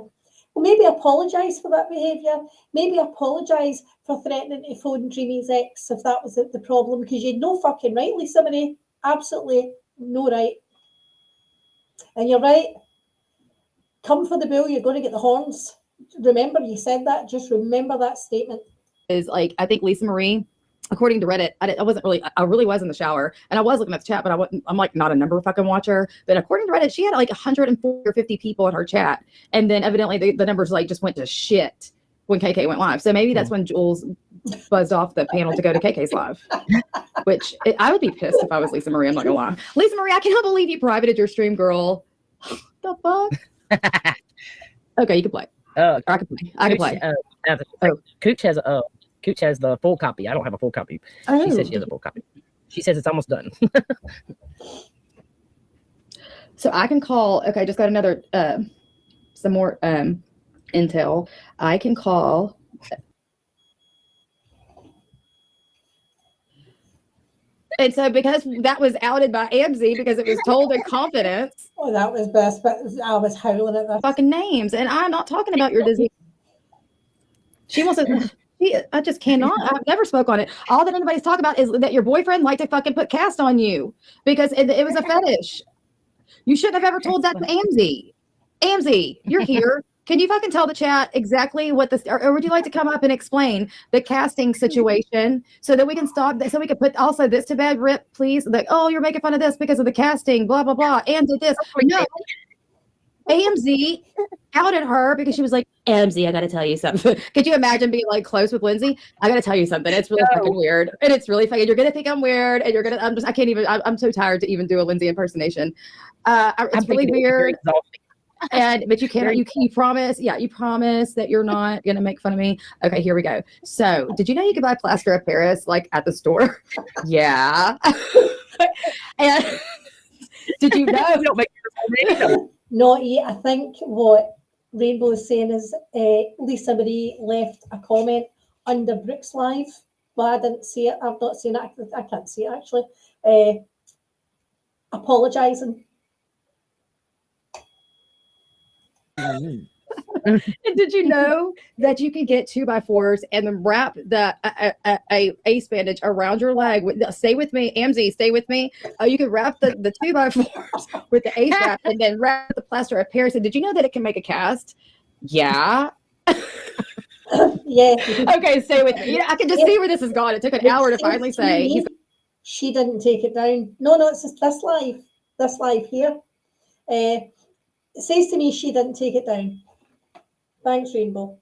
Well, maybe apologise for that behaviour. Maybe apologise for threatening to phone Dreamy's ex if that was the problem, because you had no fucking right, Lisa Marie. Absolutely no right. And you're right. Come for the bill, you're going to get the horns. Remember, you said that. Just remember that statement. Is like, I think Lisa Marie according to Reddit, I really was in the shower and I was looking at the chat, but I'm like not a number fucking watcher. But according to Reddit, she had like 140 or 50 people in her chat. And then evidently the numbers like just went to shit when KK went live. So maybe that's when Jules buzzed off the panel to go to KK's live, which I would be pissed if I was Lisa Marie. I'm not gonna lie. Lisa Marie, I cannot believe you privated your stream, girl. The fuck? Okay, you can play. I can play. I can play. Cooch has the full copy. I don't have a full copy. Oh. She says she has a full copy. She says it's almost done. So I can call. Okay, just got another some more intel. I can call. And so because that was outed by Amzy because it was told in confidence. Oh, that was best, but I was howling at the fucking names, and I'm not talking about your disease. She wants to. I just cannot. I've never spoke on it. All that anybody's talking about is that your boyfriend liked to fucking put cast on you because it was a fetish. You shouldn't have ever told that to Amzy. Amzy, you're here. Can you fucking tell the chat exactly what this, or would you like to come up and explain the casting situation so that we can stop, so we can put also this to bed, Rip, please? Like, oh, you're making fun of this because of the casting, blah, blah, blah, and did this. No. AMZ outed her because she was like, AMZ, I gotta tell you something. Could you imagine being like close with Lindsay? I gotta tell you something. It's really fucking weird. And it's really fucking, you're gonna think I'm weird and you're gonna, I can't even, I'm so tired to even do a Lindsay impersonation. It's really weird. But you can't, you promise, you promise that you're not gonna make fun of me. Okay, here we go. So did you know you could buy plaster of Paris like at the store? Yeah. And did you know? We don't make Not yet. I think what Rainbow is saying is Lisa Marie left a comment under Brooke's live. Well, I didn't see it. I've not seen it. I can't see it actually. Apologising. Did you know that you can get 2x4s and then wrap the a ace bandage around your leg? Stay with me, Amzy. Stay with me. You can wrap the 2x4s with the ace wrap and then wrap the plaster of Paris. And did you know that it can make a cast? Yeah. Yeah. Okay, stay with me. I can just see where this has gone. It took an hour to finally say. She didn't take it down. No, it's just this live. This live here. It says to me she didn't take it down. Thanks, Rainbow.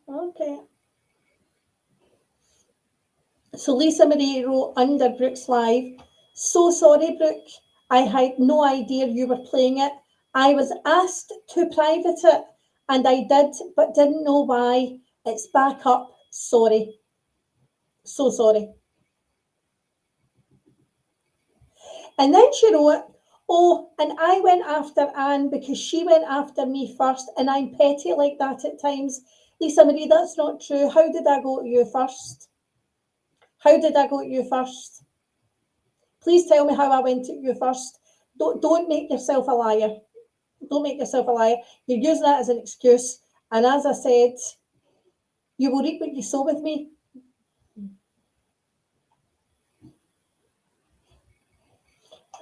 Okay. So Lisa Marie wrote under Brooke's live, so sorry, Brooke. I had no idea you were playing it. I was asked to private it, and I did, but didn't know why. It's back up. Sorry. So sorry. And then she wrote, oh, and I went after Anne because she went after me first, and I'm petty like that at times. Lisa Marie, that's not true. How did I go to you first? How did I go to you first? Please tell me how I went to you first. Don't make yourself a liar. Don't make yourself a liar. You're using that as an excuse. And as I said, you will reap what you sow with me.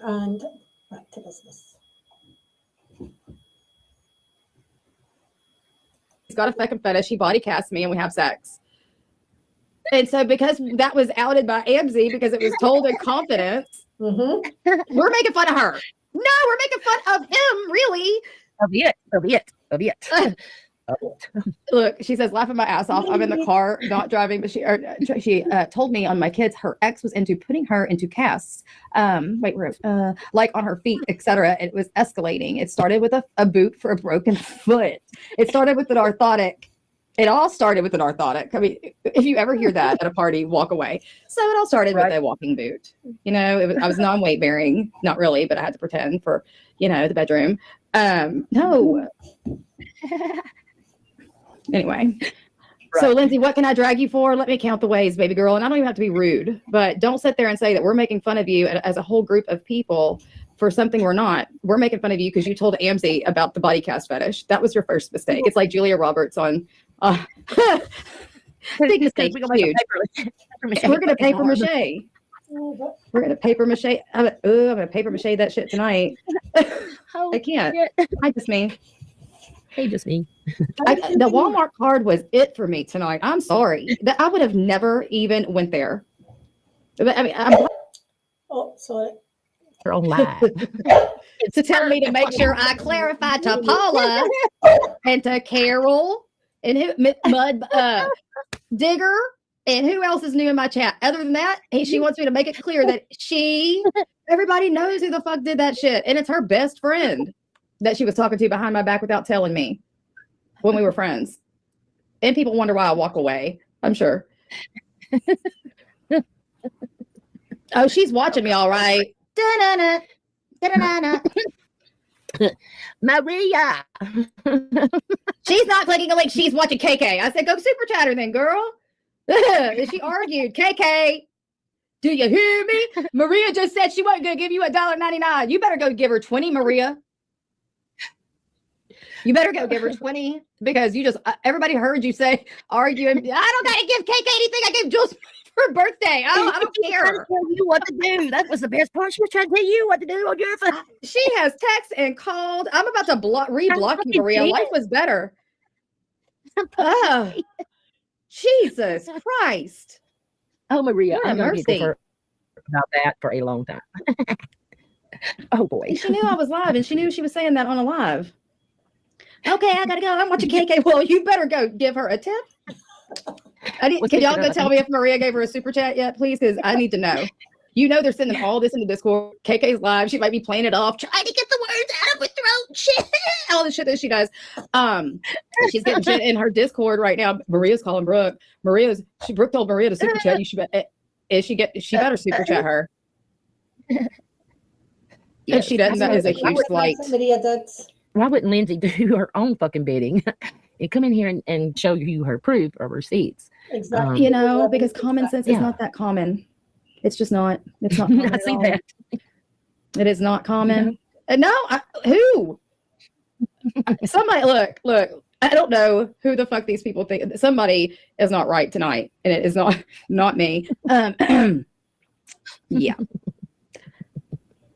And back to business. He's got a fucking fetish. He body casts me and we have sex. And so because that was outed by Amzy because it was told in confidence, we're making fun of her. No, we're making fun of him, really. Of it. Look, she says, laughing my ass off. I'm in the car, not driving, but she told me on my kids, her ex was into putting her into casts, like on her feet, etc. It was escalating. It started with a boot for a broken foot. It started with an orthotic. It all started with an orthotic. I mean, if you ever hear that at a party, walk away. So it all started with a walking boot. You know, I was non-weight bearing, not really, but I had to pretend for, you know, the bedroom. No. Anyway. So Lindsay, what can I drag you for? Let me count the ways, baby girl. And I don't even have to be rude, but don't sit there and say that we're making fun of you as a whole group of people for something we're not. We're making fun of you because you told Amzi about the body cast fetish. That was your first mistake. It's like Julia Roberts on big mistake. Huge. We're gonna paper mache. We're gonna paper mache. I'm gonna paper mache that shit tonight. I can't. I just mean. Hey, just me. The Walmart card was it for me tonight. I'm sorry. I would have never even went there. I mean, oh, sorry. You're on live. To tell me to make sure I clarify to Paula and to Carol and Mud Digger and who else is new in my chat. Other than that, she wants me to make it clear that everybody knows who the fuck did that shit, and it's her best friend that she was talking to behind my back without telling me when we were friends. And people wonder why I walk away, I'm sure. Oh, she's watching me all right. Da-na-na, da-na-na. Maria. She's not clicking a link. She's watching KK. I said, go super chat her then, girl. She argued. KK, do you hear me? Maria just said she wasn't going to give you $1.99. You better go give her 20, Maria. You better go give her 20 because you just, everybody heard you say, arguing. I don't got to give KK anything. I gave Jules for her birthday. I don't care. Tell you what to do. That was the best part. She was trying to tell you what to do on your phone. She has texted and called. I'm about to re-block you, Maria. Life was better. Oh, Jesus Christ. Oh, Maria. I'm mercy about that for a long time. Oh, boy. And she knew I was live, and she knew she was saying that on a live. Okay, I gotta go. I'm watching KK. Well, you better go give her a tip. Can y'all go tell me if Maria gave her a super chat yet, please? Because I need to know. You know they're sending all this into Discord. KK's live. She might be playing it off, trying to get the words out of her throat. Shit, all the shit that she does. She's getting shit in her Discord right now. Maria's calling Brooke. Brooke told Maria to super chat. You should she better super chat her. If she doesn't, that is a huge slight. Maria does. Why wouldn't Lindsay do her own fucking bidding and come in here and show you her proof or receipts? Exactly. You know, because common sense is not that common. It's just not. It's not common. I see that. It is not common. Who? Somebody, look. I don't know who the fuck these people think. Somebody is not right tonight, and it is not me. Yeah.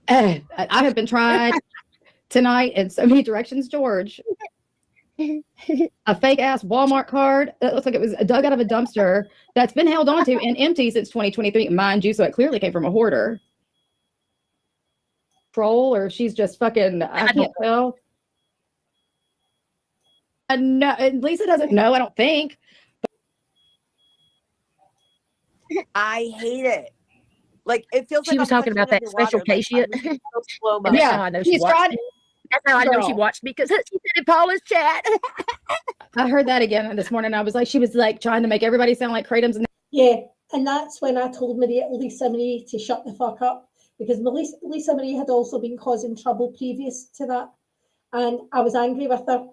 I have been tried tonight in so many directions, George. A fake ass Walmart card that looks like it was dug out of a dumpster that's been held onto and empty since 2023, mind you. So it clearly came from a hoarder. Troll, or she's just fucking, I can't tell. No, Lisa doesn't know, I don't think. I hate it. Like, it feels like she was talking about that special case shit. Yeah, she's trying. That's how I know she watched me, because she said in Paula's chat. I heard that again this morning. I was like, she was like trying to make everybody sound like Kratom's. Yeah, and that's when I told Lisa Marie to shut the fuck up, because Lisa Marie had also been causing trouble previous to that, and I was angry with her.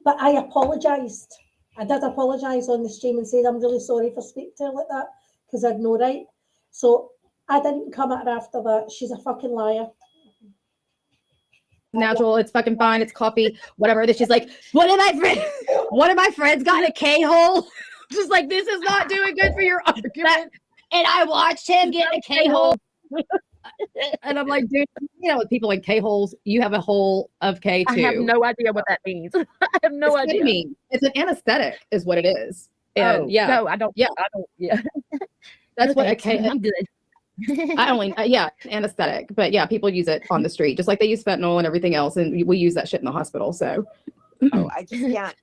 But I apologised. I did apologise on the stream and said I'm really sorry for speaking to her like that, because I had no right. So I didn't come at her after that. She's a fucking liar. Natural, it's fucking fine, it's coffee, whatever. She's like, one of my friends got in a K-hole. Just like, this is not doing good for your argument. And I watched him get in a K-hole. And I'm like, dude, you know, with people in K-holes, you have a hole of K too. I have no idea what that means. I have no idea. It's an anesthetic is what it is. And no, I don't. Yeah, I don't. Yeah. That's what a K. I'm good. I only, anesthetic, but yeah, people use it on the street, just like they use fentanyl and everything else. And we use that shit in the hospital. So, I just can't.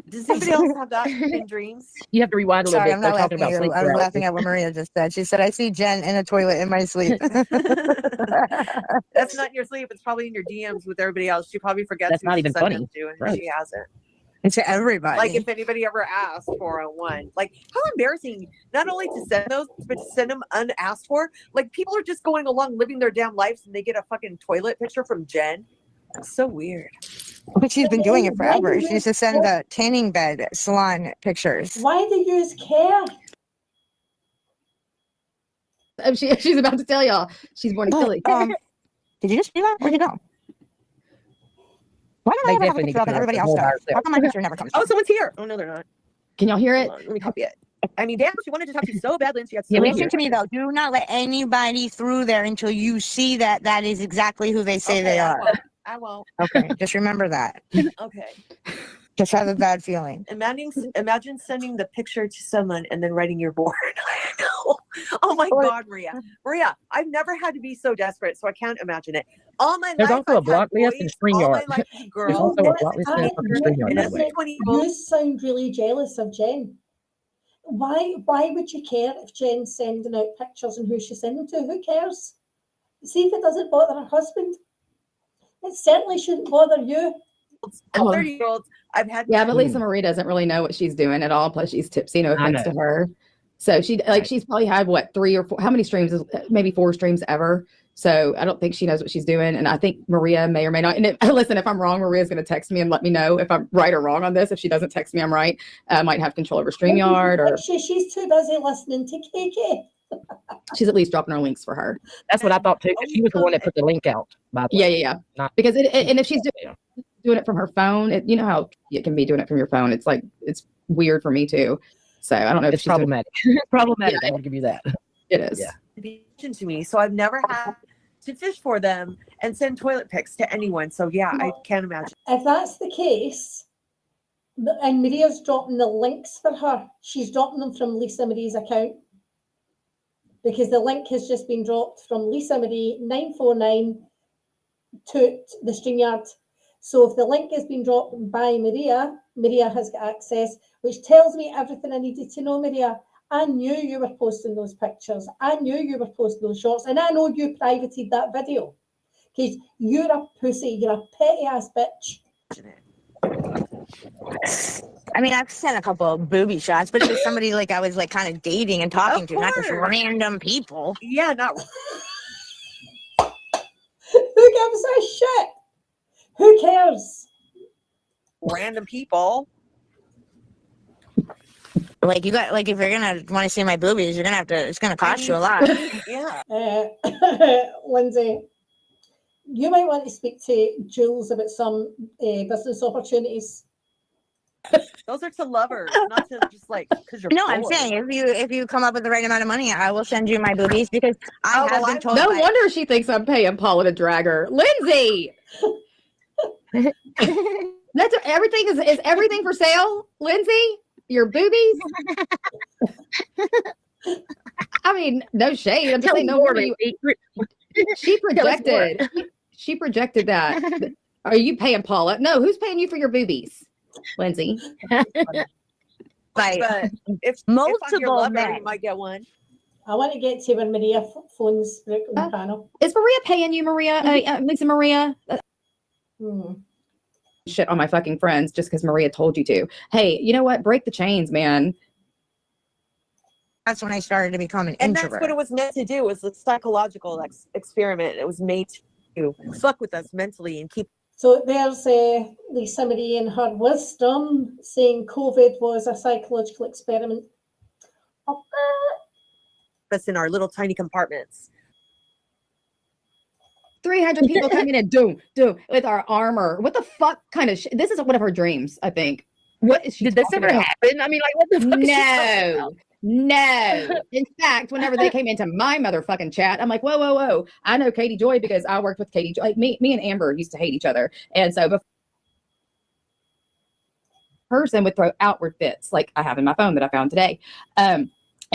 Does anybody else have that in dreams? You have to rewind a little Sorry, bit. I'm They're not talking laughing about at you. sleep I was paralysis. laughing at what Maria just said. She said, I see Jen in a toilet in my sleep. That's not in your sleep. It's probably in your DMs with everybody else. She probably forgets That's who not she even sent funny. them to, and Right. she hasn't. And to everybody. Like if anybody ever asked for a one, like how embarrassing, not only to send those, but to send them unasked for. Like people are just going along living their damn lives and they get a fucking toilet picture from Jen. It's so weird. But she's been doing it forever. She used to send the tanning bed salon pictures. Why do you care? She's about to tell y'all she's born in Philly. Did you just do that? Where'd you go? Why don't I ever have a picture up and everybody else does? How come my picture never comes up? Oh, someone's here. Oh no, they're not. Can y'all hear it? Hold on, let me copy it. I mean, damn, she wanted to talk to you so badly and she had so Listen to me though. Do not let anybody through there until you see that that is exactly who they say they are. I won't. Okay, just remember that. Okay. Just have a bad feeling. Imagine sending the picture to someone and then writing you're bored. Oh my God, Maria. Maria, I've never had to be so desperate, so I can't imagine it. All my There's life, also a I've block had list and boys, all my StreamYard. life, There's girls. also a block list and StreamYard, by the way. You sound really jealous of Jen. Why would you care if Jen's sending out pictures and who she's sending to? Who cares? See if it doesn't bother her husband. It certainly shouldn't bother you. And 30-year-olds, I've had. Yeah, but Lisa Marie doesn't really know what she's doing at all. Plus, she's tipsy. No offense to her. So she's probably had what 3 or 4? How many streams? Maybe 4 streams ever. So I don't think she knows what she's doing. And I think Maria may or may not. And listen, if I'm wrong, Maria's going to text me and let me know if I'm right or wrong on this. If she doesn't text me, I'm right. I might have control over StreamYard or. She's too busy listening to KK. She's at least dropping her links for her. That's what I thought too. She was the one that put the link out. By the way. Yeah. Not, because and if she's doing it from her phone, you know how you can be doing it from your phone. It's like it's weird for me too. So I don't know if it's she's problematic. Problematic. I will give you that. It is. Yeah. To me, so I've never had to fish for them and send toilet pics to anyone. So yeah, I can't imagine. If that's the case, and Maria's dropping the links for her, she's dropping them from Lisa Marie's account. Because the link has just been dropped from Lisa Marie 949 to the StreamYard. So if the link has been dropped by Maria, Maria has got access, which tells me everything I needed to know, Maria. I knew you were posting those pictures. I knew you were posting those shorts. And I know you privated that video. Because you're a pussy. You're a petty ass bitch. I mean, I've sent a couple of booby shots, but it was somebody like I was like kind of dating and talking to, not just random people. Yeah, not. Who gives a shit? Who cares? Random people. Like you got like if you're gonna want to see my boobies, you're gonna have to. It's gonna cost you a lot. Yeah. Lindsay, you might want to speak to Jules about some business opportunities. Those are to lovers, not to just like because you're. No, bored. I'm saying if you come up with the right amount of money, I will send you my boobies because I have been told. No wonder she thinks I'm paying Paula to drag her. Lindsay, that's everything is everything for sale. Lindsay, your boobies. I mean, no shade. I'm just saying no more. She projected. She projected that. Are you paying Paula? No, who's paying you for your boobies? Lindsay. Like, but if multiple I'm your lover, men. you might get one. I want to get to when Maria phones Brooke on the panel. Is Maria paying you, Maria? Lisa Maria? Shit on my fucking friends just because Maria told you to. Hey, you know what? Break the chains, man. That's when I started to become an And introvert. that's what it was meant to do. Was a psychological experiment. It was made to fuck with us mentally and keep. So there's Lisa Marie in her wisdom saying COVID was a psychological experiment. Us in our little tiny compartments. 300 people coming in, do with our armor. What the fuck kind of shit? This is one of her dreams, I think. What is she? Did this ever happen? I mean, like, what the fuck? No. In fact, whenever they came into my motherfucking chat, I'm like, whoa. I know Katie Joy because I worked with Katie Joy. Like me and Amber used to hate each other. And so before person would throw outward fits like I have in my phone that I found today. And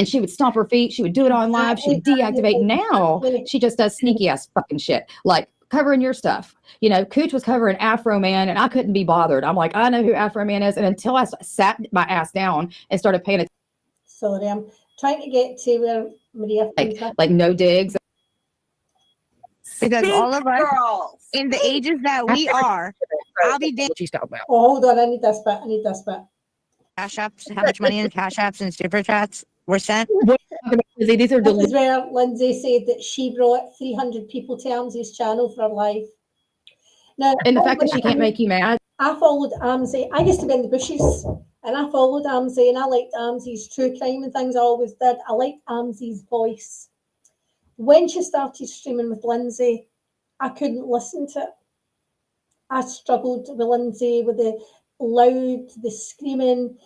she would stomp her feet. She would do it on live. She would deactivate. Now she just does sneaky ass fucking shit. Like covering your stuff. You know, Cooch was covering Afro Man, and I couldn't be bothered. I'm like, I know who Afro Man is. And until I sat my ass down and started paying attention. Sorry, I'm trying to get to where Maria like no digs. Because all of us Girls. in the ages that we are, I'll be damned. What she's talking about. Oh, hold on, I need this bit. Cash apps, how much money in cash apps and super chats were sent? These are This is where Lindsay said that she brought 300 people to Amsey's channel for her live. Now, and the fact that she can't make you mad. I followed Amsey. I used to be in the bushes, and I followed Amsey, and I liked Amsey's true crime and things. I always did. I liked Amsey's voice. When she started streaming with Lindsay, I couldn't listen to it. I struggled with Lindsay, with the loud, the screaming,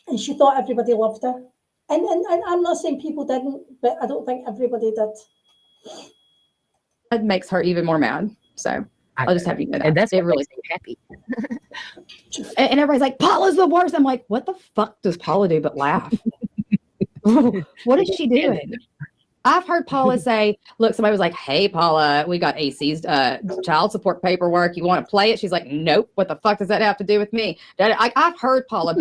and she thought everybody loved her. And I'm not saying people didn't, but I don't think everybody did. It makes her even more mad. So I'll just have you know that. And that's it really happy. And everybody's like, Paula's the worst. I'm like, what the fuck does Paula do but laugh? What is she doing? I've heard Paula say, look, somebody was like, hey, Paula, we got AC's child support paperwork. You want to play it? She's like, nope. What the fuck does that have to do with me? I've heard Paula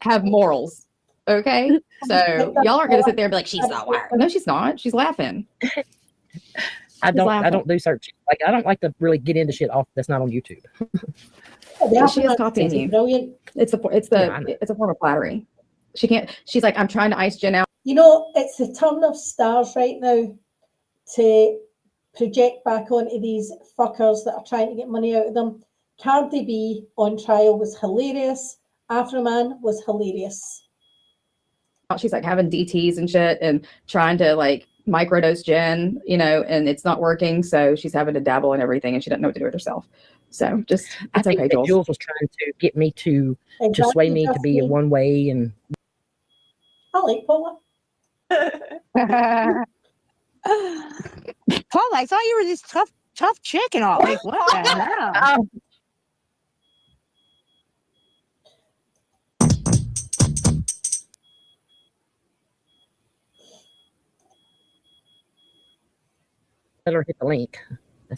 have morals. Okay. So y'all aren't going to sit there and be like, she's not wired. No, she's not. She's laughing. I don't do search. Like, I don't like to really get into shit off that's not on YouTube. She is copying you. Brilliant. It's a form of flattery. She's like, I'm trying to ice Jen out. You know, it's the turn of stars right now to project back onto these fuckers that are trying to get money out of them. Cardi B on trial was hilarious. Afro Man was hilarious. She's like having DTs and shit and trying to like microdose Jen, you know, and it's not working. So she's having to dabble in everything and she doesn't know what to do with herself. So just, it's okay, Jules. Jules was trying to get me to sway me to be a one way. And I like Paula. Paula, I thought you were this tough chick and all. Like, what the hell? Let her hit the link.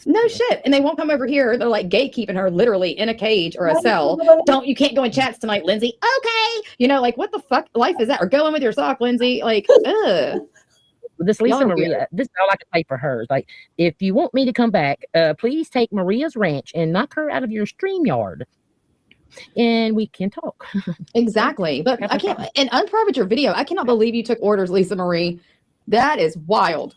No shit. And they won't come over here. They're like gatekeeping her literally in a cage or a cell. You can't go in chats tonight, Lindsay. Okay. You know, like what the fuck life is that? Or go in with your sock, Lindsay. Like, ugh. This Lisa Maria, this is all I can say for her. Like, if you want me to come back, please take Maria's ranch and knock her out of your stream yard. And we can talk. Exactly. But I can't, and unprivate your video. I cannot believe you took orders, Lisa Marie. That is wild.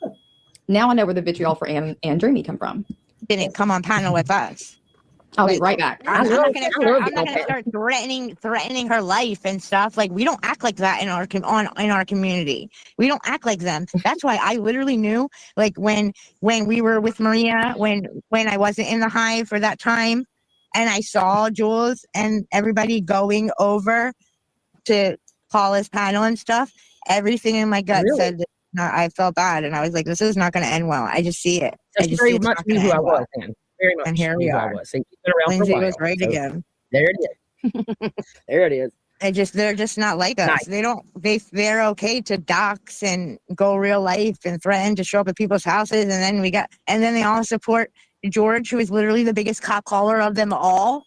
Now I know where the vitriol for Anne Dreamy come from. Didn't come on panel with us. I'll be right back. I'm not gonna start threatening her life and stuff. Like, we don't act like that in our community. We don't act like them. That's why I literally knew, like, when we were with Maria, when I wasn't in the hive for that time, and I saw Jules and everybody going over to Paula's panel and stuff, everything in my gut said that I felt bad, and I was like, this is not going to end well. I just see it. That's very much knew who I was then. Very much. And here we are. Lindsay was right again. There it is. There it is. They're just not like us. Nice. They're okay to dox and go real life and threaten to show up at people's houses, and then they all support George, who is literally the biggest cop caller of them all.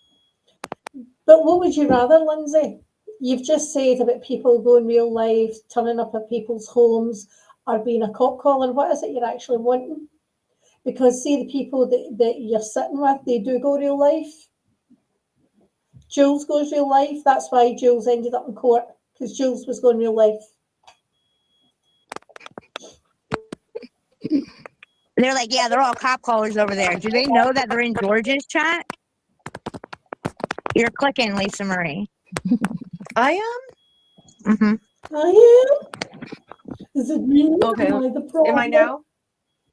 But what would you rather, Lindsay? You've just said about people going real life, turning up at people's homes, or being a cop caller. What is it you're actually wanting? Because see, the people that you're sitting with, they do go real life. Jules goes real life. That's why Jules ended up in court, because Jules was going real life. They're like, yeah, they're all cop callers over there. Do they know that they're in George's chat? You're clicking, Lisa Marie. I am? Mm-hmm. I am? Is it me? Okay. Am I now?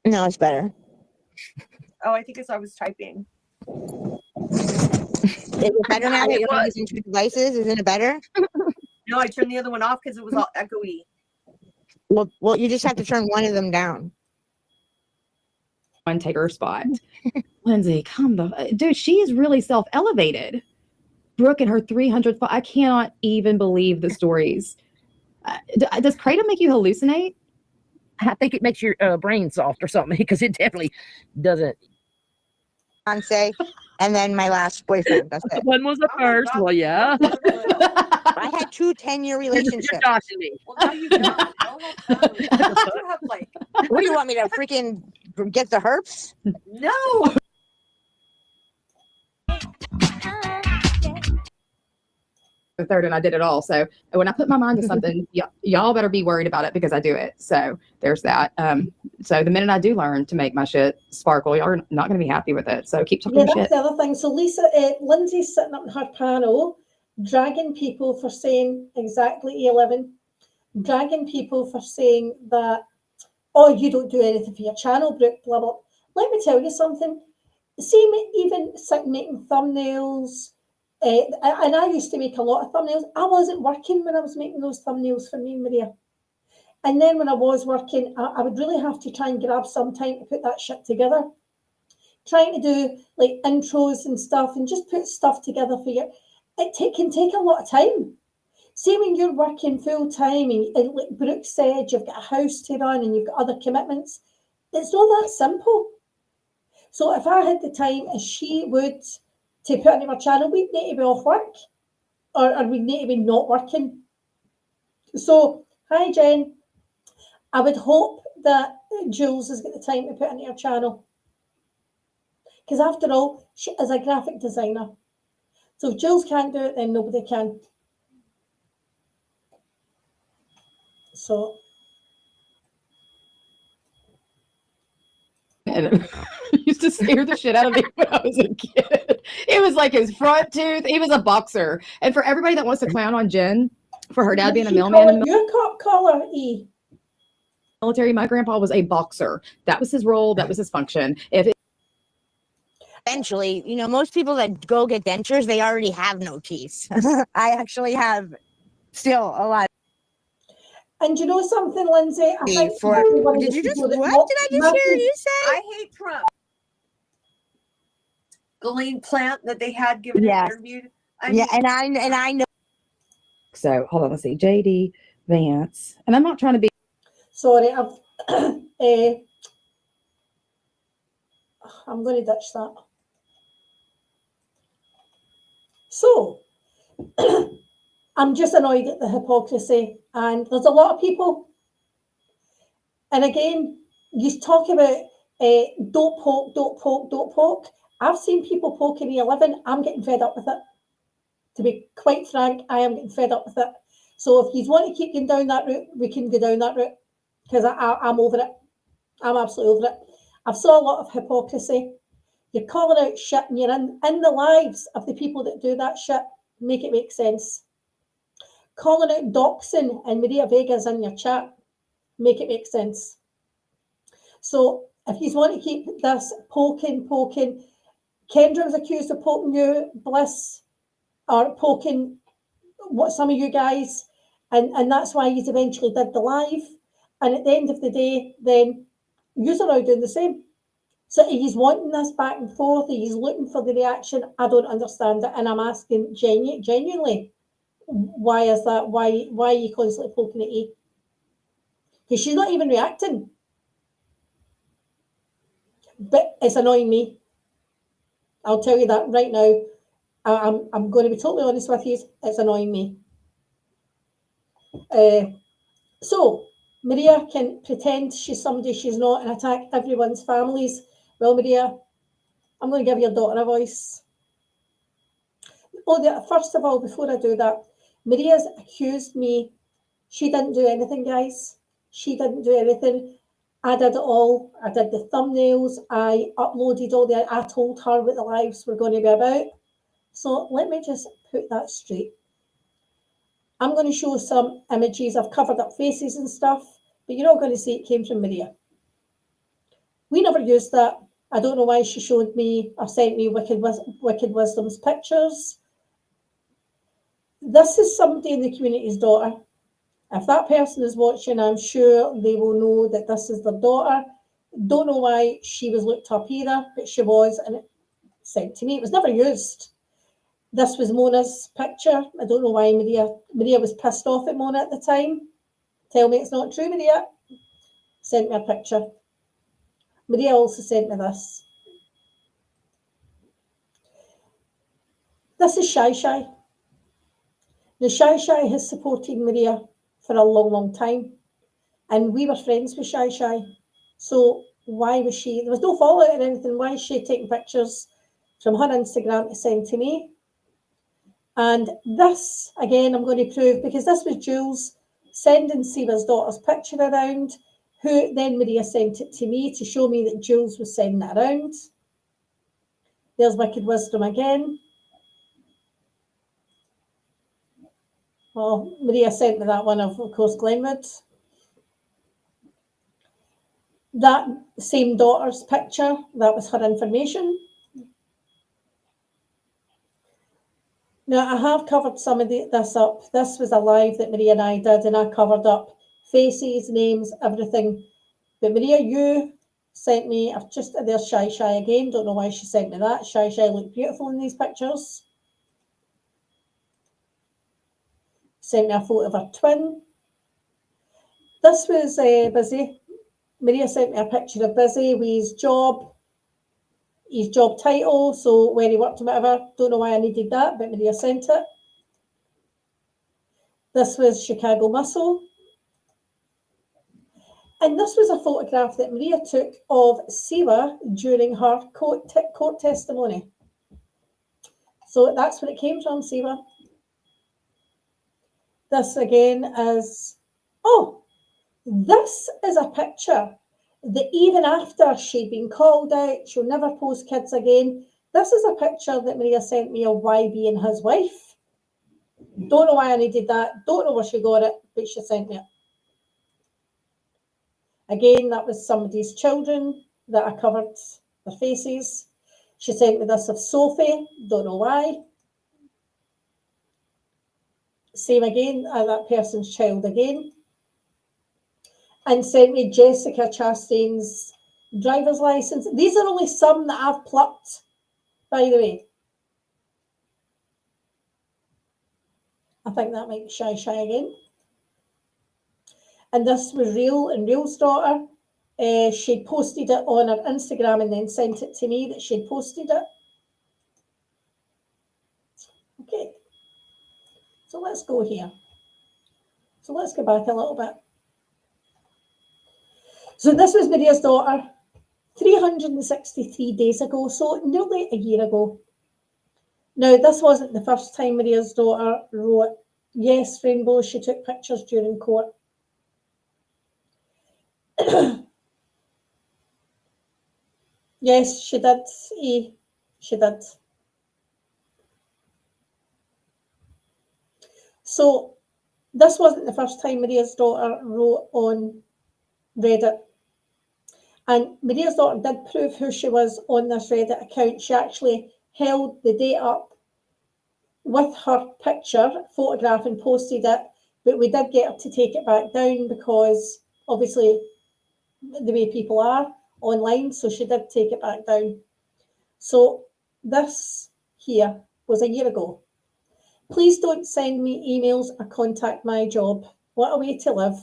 No, it's better. Oh, I think it's I was typing. Is it better now that you're using two devices? Isn't it better? No, I turned the other one off because it was all echoey. Well, you just have to turn one of them down. And take her spot. Lindsay, dude, she is really self-elevated. Brooke and her 300, I cannot even believe the stories. Does Kratom make you hallucinate? I think it makes your brain soft or something, because it definitely doesn't. fiance, and then my last boyfriend. That's it. One was the first. Well, yeah. I had 2 10-year relationships. You're joshing me. Well, now you don't. Y'all have families. You have like What do you want me to freaking get the herpes? no. The third, and I did it all. So when I put my mind to something, y'all better be worried about it because I do it. So there's that. So the minute I do learn to make my shit sparkle, y'all are not going to be happy with it. So keep talking that's shit. the other thing. So Lindsay's sitting up in her panel, dragging people for saying exactly 11, dragging people for saying that, oh, you don't do anything for your channel, Brooke, blah, blah. Let me tell you something. See me even making thumbnails. And I used to make a lot of thumbnails. I wasn't working when I was making those thumbnails for me and Maria. And then when I was working, I would really have to try and grab some time to put that shit together. Trying to do like intros and stuff and just put stuff together for you. It can take a lot of time. See, when you're working full time and like Brooke said, you've got a house to run and you've got other commitments, it's not that simple. So if I had the time as she would to put into our channel, we'd need to be off work or we'd need to be not working. So, hi Jen. I would hope that Jules has got the time to put into her channel. Because after all, she is a graphic designer. So if Jules can't do it, then nobody can. So. And it used to scare the shit out of me when I was a kid. It was like his front tooth. He was a boxer. And for everybody that wants to clown on Jen for her dad being a mailman in the Your cop collar, E. military, my grandpa was a boxer. That was his role. That was his function. Eventually, most people that go get dentures, they already have no teeth. I actually have still a lot. And you know something, Lindsay? I think what did I just hear you say? I hate Trump. Ghislaine Plant that they had given an interview. And I know. So hold on, let's see. JD Vance. And I'm not trying to be. Sorry, I'm going to ditch that. So, I'm just annoyed at the hypocrisy, and there's a lot of people. And again, you talk about don't poke, don't poke, don't poke. I've seen people poking E11. I'm getting fed up with it. To be quite frank, I am getting fed up with it. So if you want to keep going down that route, we can go down that route because I'm over it. I'm absolutely over it. I've saw a lot of hypocrisy. You're calling out shit and you're in the lives of the people that do that shit. Make it make sense. Calling out doxing and Maria Vega's in your chat. Make it make sense. So if you want to keep this poking, Kendra was accused of poking you, Bliss, or poking some of you guys, and that's why he's eventually did the live. And at the end of the day, then you're now doing the same. So he's wanting this back and forth. He's looking for the reaction. I don't understand it, and I'm asking genuinely, why is that? Why are you constantly poking at E? Because she's not even reacting. But it's annoying me. I'll tell you that right now. I'm going to be totally honest with you. It's annoying me. So Maria can pretend she's somebody she's not and attack everyone's families. Well, Maria, I'm going to give your daughter a voice. Oh, first of all, before I do that, Maria's accused me. She didn't do anything, guys. She didn't do anything. I did it all. I did the thumbnails. I uploaded all I told her what the lives were going to be about. So let me just put that straight. I'm going to show some images. I've covered up faces and stuff, but you're not going to see it came from Maria. We never used that. I don't know why she showed me or sent me Wicked Wisdom's pictures. This is somebody in the community's daughter. If that person is watching, I'm sure they will know that this is their daughter. Don't know why she was looked up either, but she was, and it sent to me. It was never used. This was Mona's picture. I don't know why Maria was pissed off at Mona at the time. Tell me it's not true, Maria. Sent me a picture. Maria also sent me this. This is Shy Shy. Now, Shy Shy has supported Maria for a long, long time. And we were friends with Shy Shy. So why was she, there was no fallout or anything, why is she taking pictures from her Instagram to send to me? And this, again, I'm going to prove, because this was Jules sending Siva's daughter's picture around, who then Maria sent it to me to show me that Jules was sending it around. There's Wicked Wisdom again. Well, Maria sent me that one of course, Glenwood. That same daughter's picture, that was her information. Now, I have covered some of this up. This was a live that Maria and I did, and I covered up faces, names, everything. But Maria, you sent me, there's Shy Shy again. Don't know why she sent me that. Shy Shy looked beautiful in these pictures. Sent me a photo of her twin. This was Busy. Maria sent me a picture of Busy with his job title, so where he worked or whatever. Don't know why I needed that, but Maria sent it. This was Chicago Muscle. And this was a photograph that Maria took of Siva during her court testimony. So that's where it came from, Siva. This again is, this is a picture that even after she'd been called out, she'll never post kids again. This is a picture that Maria sent me of YB and his wife. Don't know why I needed that. Don't know where she got it, but she sent me it. Again, that was somebody's children that I covered their faces. She sent me this of Sophie. Don't know why. Same again, that person's child again. And sent me Jessica Chastain's driver's license. These are only some that I've plucked, by the way. I think that might be Shy Shy again. And this was Real and Real's daughter. She posted it on her Instagram and then sent it to me that she'd posted it. Okay. So let's go here. So let's go back a little bit. So this was Maria's daughter 363 days ago, so nearly a year ago. Now, this wasn't the first time Maria's daughter wrote, yes, Rainbow, she took pictures during court. Yes, she did. She did. So this wasn't the first time Maria's daughter wrote on Reddit. And Maria's daughter did prove who she was on this Reddit account. She actually held the date up with her picture, photograph, and posted it. But we did get her to take it back down because obviously the way people are online. So she did take it back down. So this here was a year ago. Please don't send me emails or contact my job. What a way to live.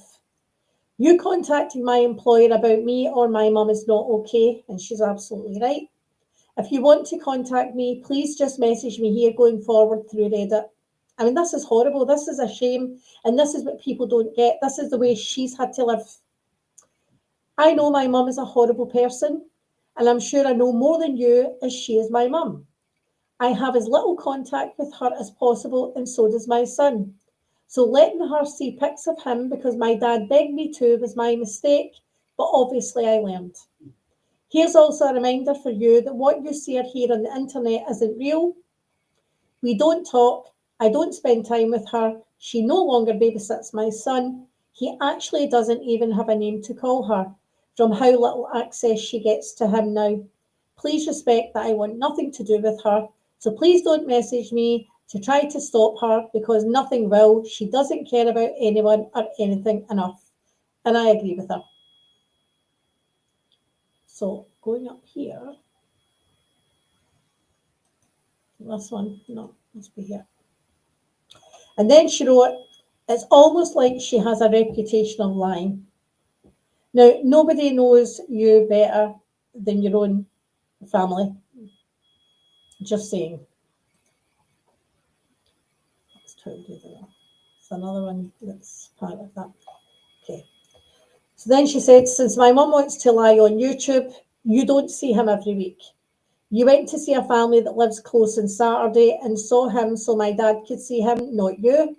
You contacting my employer about me or my mum is not okay, and she's absolutely right. If you want to contact me, please just message me here going forward through Reddit. I mean, this is horrible. This is a shame, and this is what people don't get. This is the way she's had to live. I know my mum is a horrible person, and I'm sure I know more than you as she is my mum. I have as little contact with her as possible, and so does my son. So letting her see pics of him because my dad begged me to was my mistake, but obviously I learned. Here's also a reminder for you that what you see or hear on the internet isn't real. We don't talk. I don't spend time with her. She no longer babysits my son. He actually doesn't even have a name to call her, from how little access she gets to him now. Please respect that I want nothing to do with her. So please don't message me to try to stop her because nothing will. She doesn't care about anyone or anything enough. And I agree with her. So going up here. This one, no, must be here. And then she wrote, it's almost like she has a reputation of lying. Now, nobody knows you better than your own family. Just saying. It's another one that's part of that. Okay. So then she said, since my mum wants to lie on YouTube, you don't see him every week. You went to see a family that lives close on Saturday and saw him so my dad could see him, not you.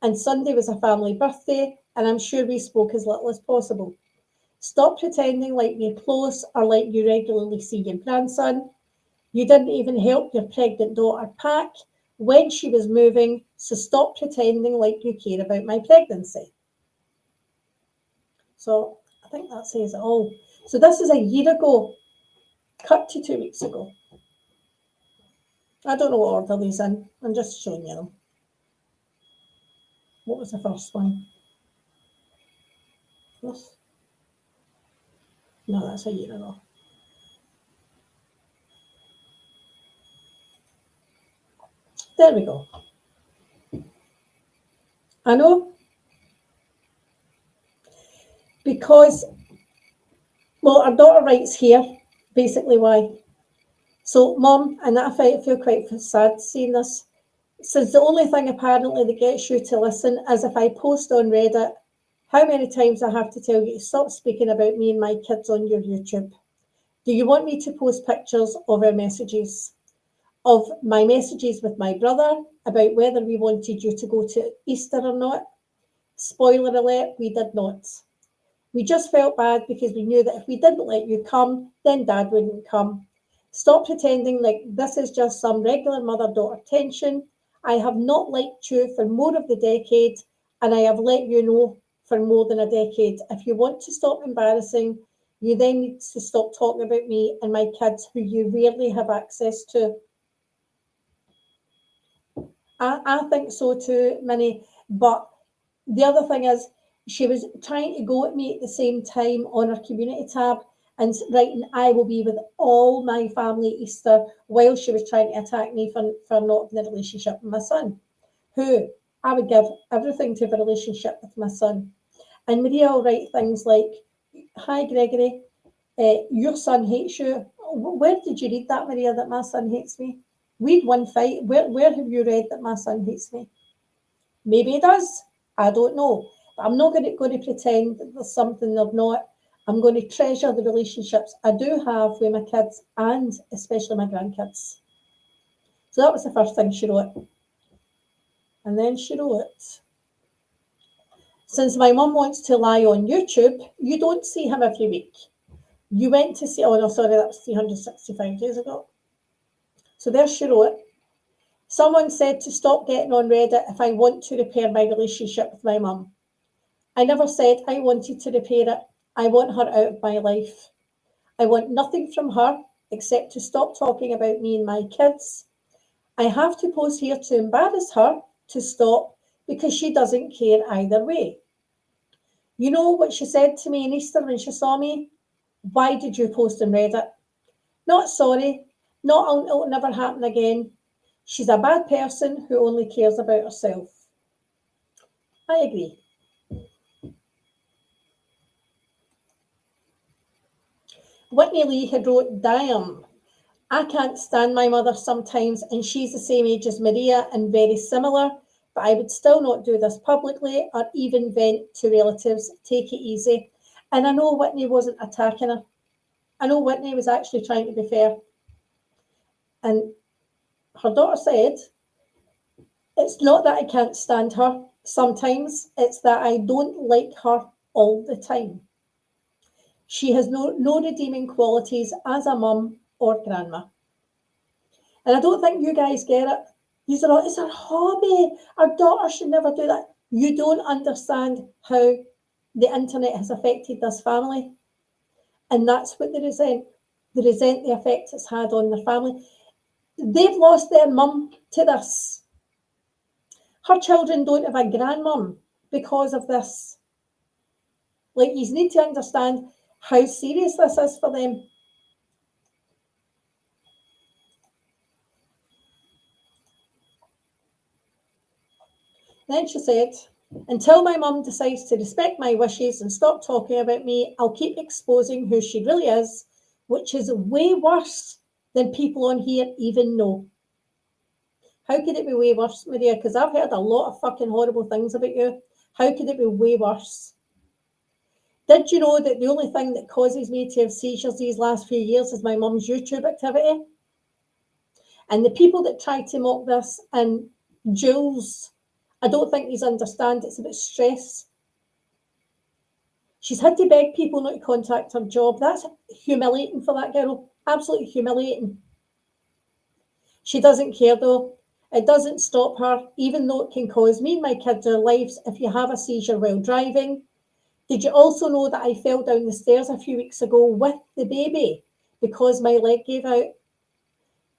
And Sunday was a family birthday, and I'm sure we spoke as little as possible. Stop pretending like you're close or like you regularly see your grandson. You didn't even help your pregnant daughter pack when she was moving, so stop pretending like you care about my pregnancy. So I think that says it all. So this is a year ago, cut to 2 weeks ago. I don't know what order these in. I'm just showing you them. What was the first one? This? No, that's a year ago. There we go. I know. Because, well, our daughter writes here, basically why. So, Mum, and I feel quite sad seeing this, since the only thing apparently that gets you to listen is if I post on Reddit, how many times I have to tell you to stop speaking about me and my kids on your YouTube? Do you want me to post pictures of our messages? Of my messages with my brother about whether we wanted you to go to Easter or not? Spoiler alert, we did not. We just felt bad because we knew that if we didn't let you come, then Dad wouldn't come. Stop pretending like this is just some regular mother-daughter tension. I have not liked you for more of the decade, and I have let you know for more than a decade. If you want to stop embarrassing, you then need to stop talking about me and my kids who you rarely have access to. I think so too, Minnie, but the other thing is she was trying to go at me at the same time on her community tab and writing, I will be with all my family Easter, while she was trying to attack me for not in a relationship with my son, who I would give everything to have a relationship with my son. And Maria will write things like, hi Gregory, your son hates you. Where did you read that, Maria, that my son hates me? We had one fight. Where have you read that my son hates me? Maybe he does. I don't know. But I'm not going to pretend that there's something they're not. I'm going to treasure the relationships I do have with my kids and especially my grandkids. So that was the first thing she wrote. And then she wrote, since my mum wants to lie on YouTube, you don't see him every week. You went to see, oh no, sorry, that was 365 days ago. So there she wrote, someone said to stop getting on Reddit if I want to repair my relationship with my mum. I never said I wanted to repair it. I want her out of my life. I want nothing from her except to stop talking about me and my kids. I have to post here to embarrass her to stop because she doesn't care either way. You know what she said to me in Easter when she saw me? Why did you post on Reddit? Not sorry, not it'll never happen again. She's a bad person who only cares about herself. I agree. Whitney Lee had wrote, damn, I can't stand my mother sometimes, and she's the same age as Maria and very similar, but I would still not do this publicly or even vent to relatives. Take it easy. And I know Whitney wasn't attacking her. I know Whitney was actually trying to be fair. And her daughter said, it's not that I can't stand her sometimes, it's that I don't like her all the time. She has no redeeming qualities as a mum or grandma. And I don't think you guys get it. These are all, it's her hobby. Our daughter should never do that. You don't understand how the internet has affected this family. And that's what they resent. They resent the effect it's had on their family. They've lost their mum to this. Her children don't have a grandmum because of this. Like, you need to understand how serious this is for them. Then she said, until my mum decides to respect my wishes and stop talking about me, I'll keep exposing who she really is, which is way worse than people on here even know. How could it be way worse, Maria? Because I've heard a lot of fucking horrible things about you. How could it be way worse? Did you know that the only thing that causes me to have seizures these last few years is my mum's YouTube activity? And the people that try to mock this, and Jules, I don't think these understand it's about stress. She's had to beg people not to contact her job. That's humiliating for that girl. Absolutely humiliating. She doesn't care though. It doesn't stop her, even though it can cause me and my kids our lives if you have a seizure while driving. Did you also know that I fell down the stairs a few weeks ago with the baby because my leg gave out?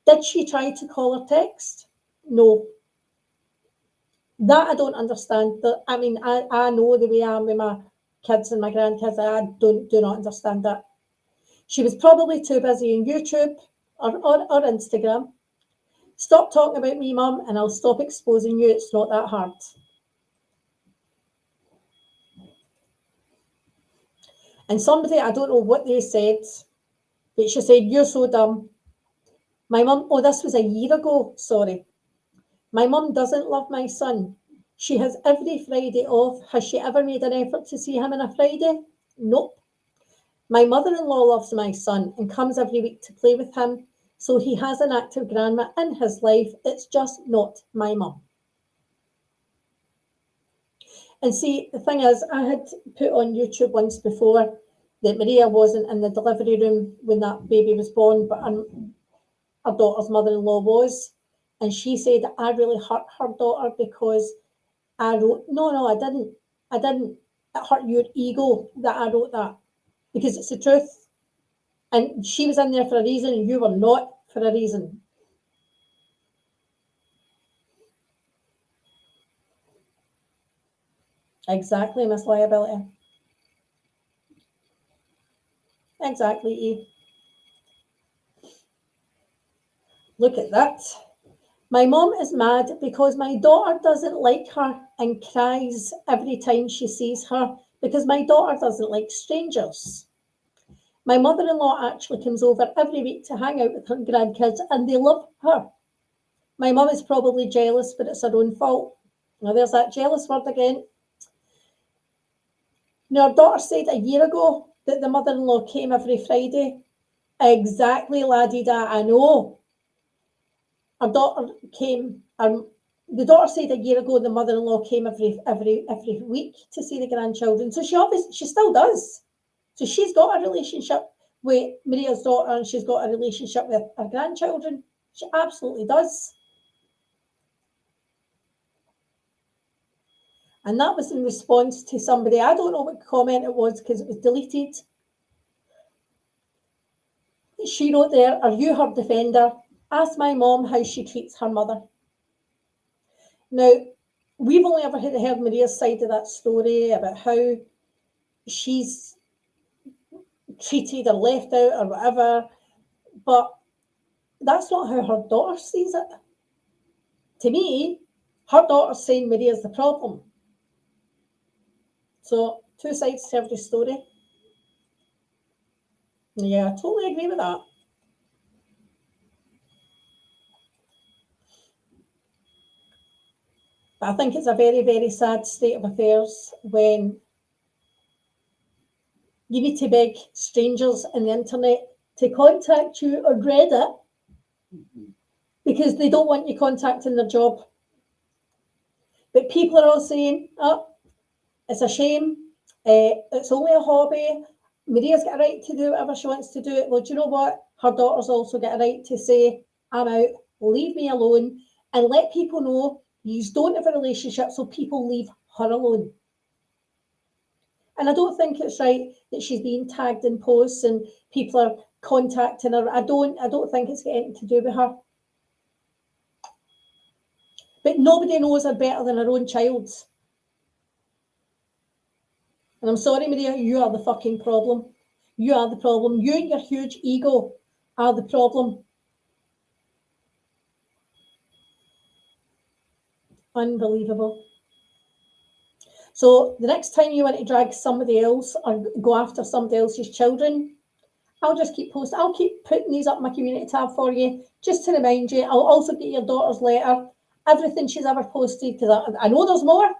Did she try to call or text? No. That I don't understand. I mean, I know the way I am with my kids and my grandkids. I do not understand that. She was probably too busy on YouTube or Instagram. Stop talking about me, Mum, and I'll stop exposing you. It's not that hard. And somebody, I don't know what they said, but she said, you're so dumb. My mum, oh, this was a year ago, sorry. My mum doesn't love my son. She has every Friday off. Has she ever made an effort to see him on a Friday? Nope. My mother-in-law loves my son and comes every week to play with him, so he has an active grandma in his life. It's just not my mum. And see, the thing is, I had put on YouTube once before that Maria wasn't in the delivery room when that baby was born, but her daughter's mother-in-law was. And she said I really hurt her daughter because I wrote, no, I didn't. It hurt your ego that I wrote that, because it's the truth. And she was in there for a reason and you were not for a reason. Exactly, Miss Liability. Exactly, E. Look at that. My mom is mad because my daughter doesn't like her and cries every time she sees her because my daughter doesn't like strangers. My mother-in-law actually comes over every week to hang out with her grandkids and they love her. My mum is probably jealous, but it's her own fault. Now there's that jealous word again. Now, her daughter said a year ago that the mother-in-law came every Friday. Exactly, laddie-da, I know. Her daughter came, the daughter said a year ago the mother-in-law came every week to see the grandchildren. So she still does. So she's got a relationship with Maria's daughter and she's got a relationship with her grandchildren. She absolutely does. And that was in response to somebody, I don't know what comment it was because it was deleted. She wrote there, are you her defender? Ask my mom how she treats her mother. Now, we've only ever heard Maria's side of that story about how she's treated or left out or whatever, but that's not how her daughter sees it. To me, her daughter's saying Maria's the problem. So, two sides to every story. Yeah, I totally agree with that. But I think it's a very, very sad state of affairs when you need to beg strangers on the internet to contact you on Reddit because they don't want you contacting their job. But people are all saying, oh, it's a shame. It's only a hobby. Maria's got a right to do whatever she wants to do. Well, do you know what? Her daughter's also got a right to say, I'm out, leave me alone, and let people know you don't have a relationship, so people leave her alone. And I don't think it's right that she's being tagged in posts and people are contacting her. I don't think it's got anything to do with her. But nobody knows her better than her own child. And I'm sorry, Maria, you are the fucking problem. You are the problem. You and your huge ego are the problem. Unbelievable. So the next time you want to drag somebody else or go after somebody else's children, I'll just keep putting these up in my community tab for you, just to remind you. I'll also get your daughter's letter. everything she's ever posted, because I know there's more.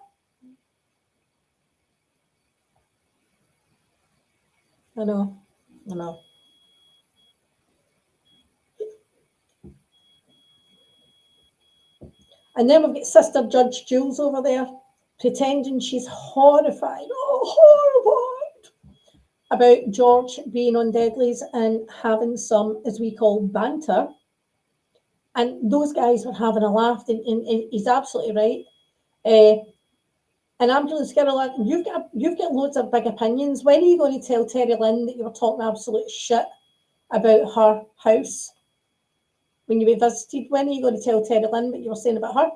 I know. And then we've got Sister Judge Jules over there, pretending she's horrified, about George being on Deadlies and having some, as we call, banter. And those guys were having a laugh, and he's absolutely right. And Ambulance Girl, you've got loads of big opinions. When are you going to tell Terry Lynn that you were talking absolute shit about her house when you were visited? When are you going to tell Terry Lynn what you were saying about her?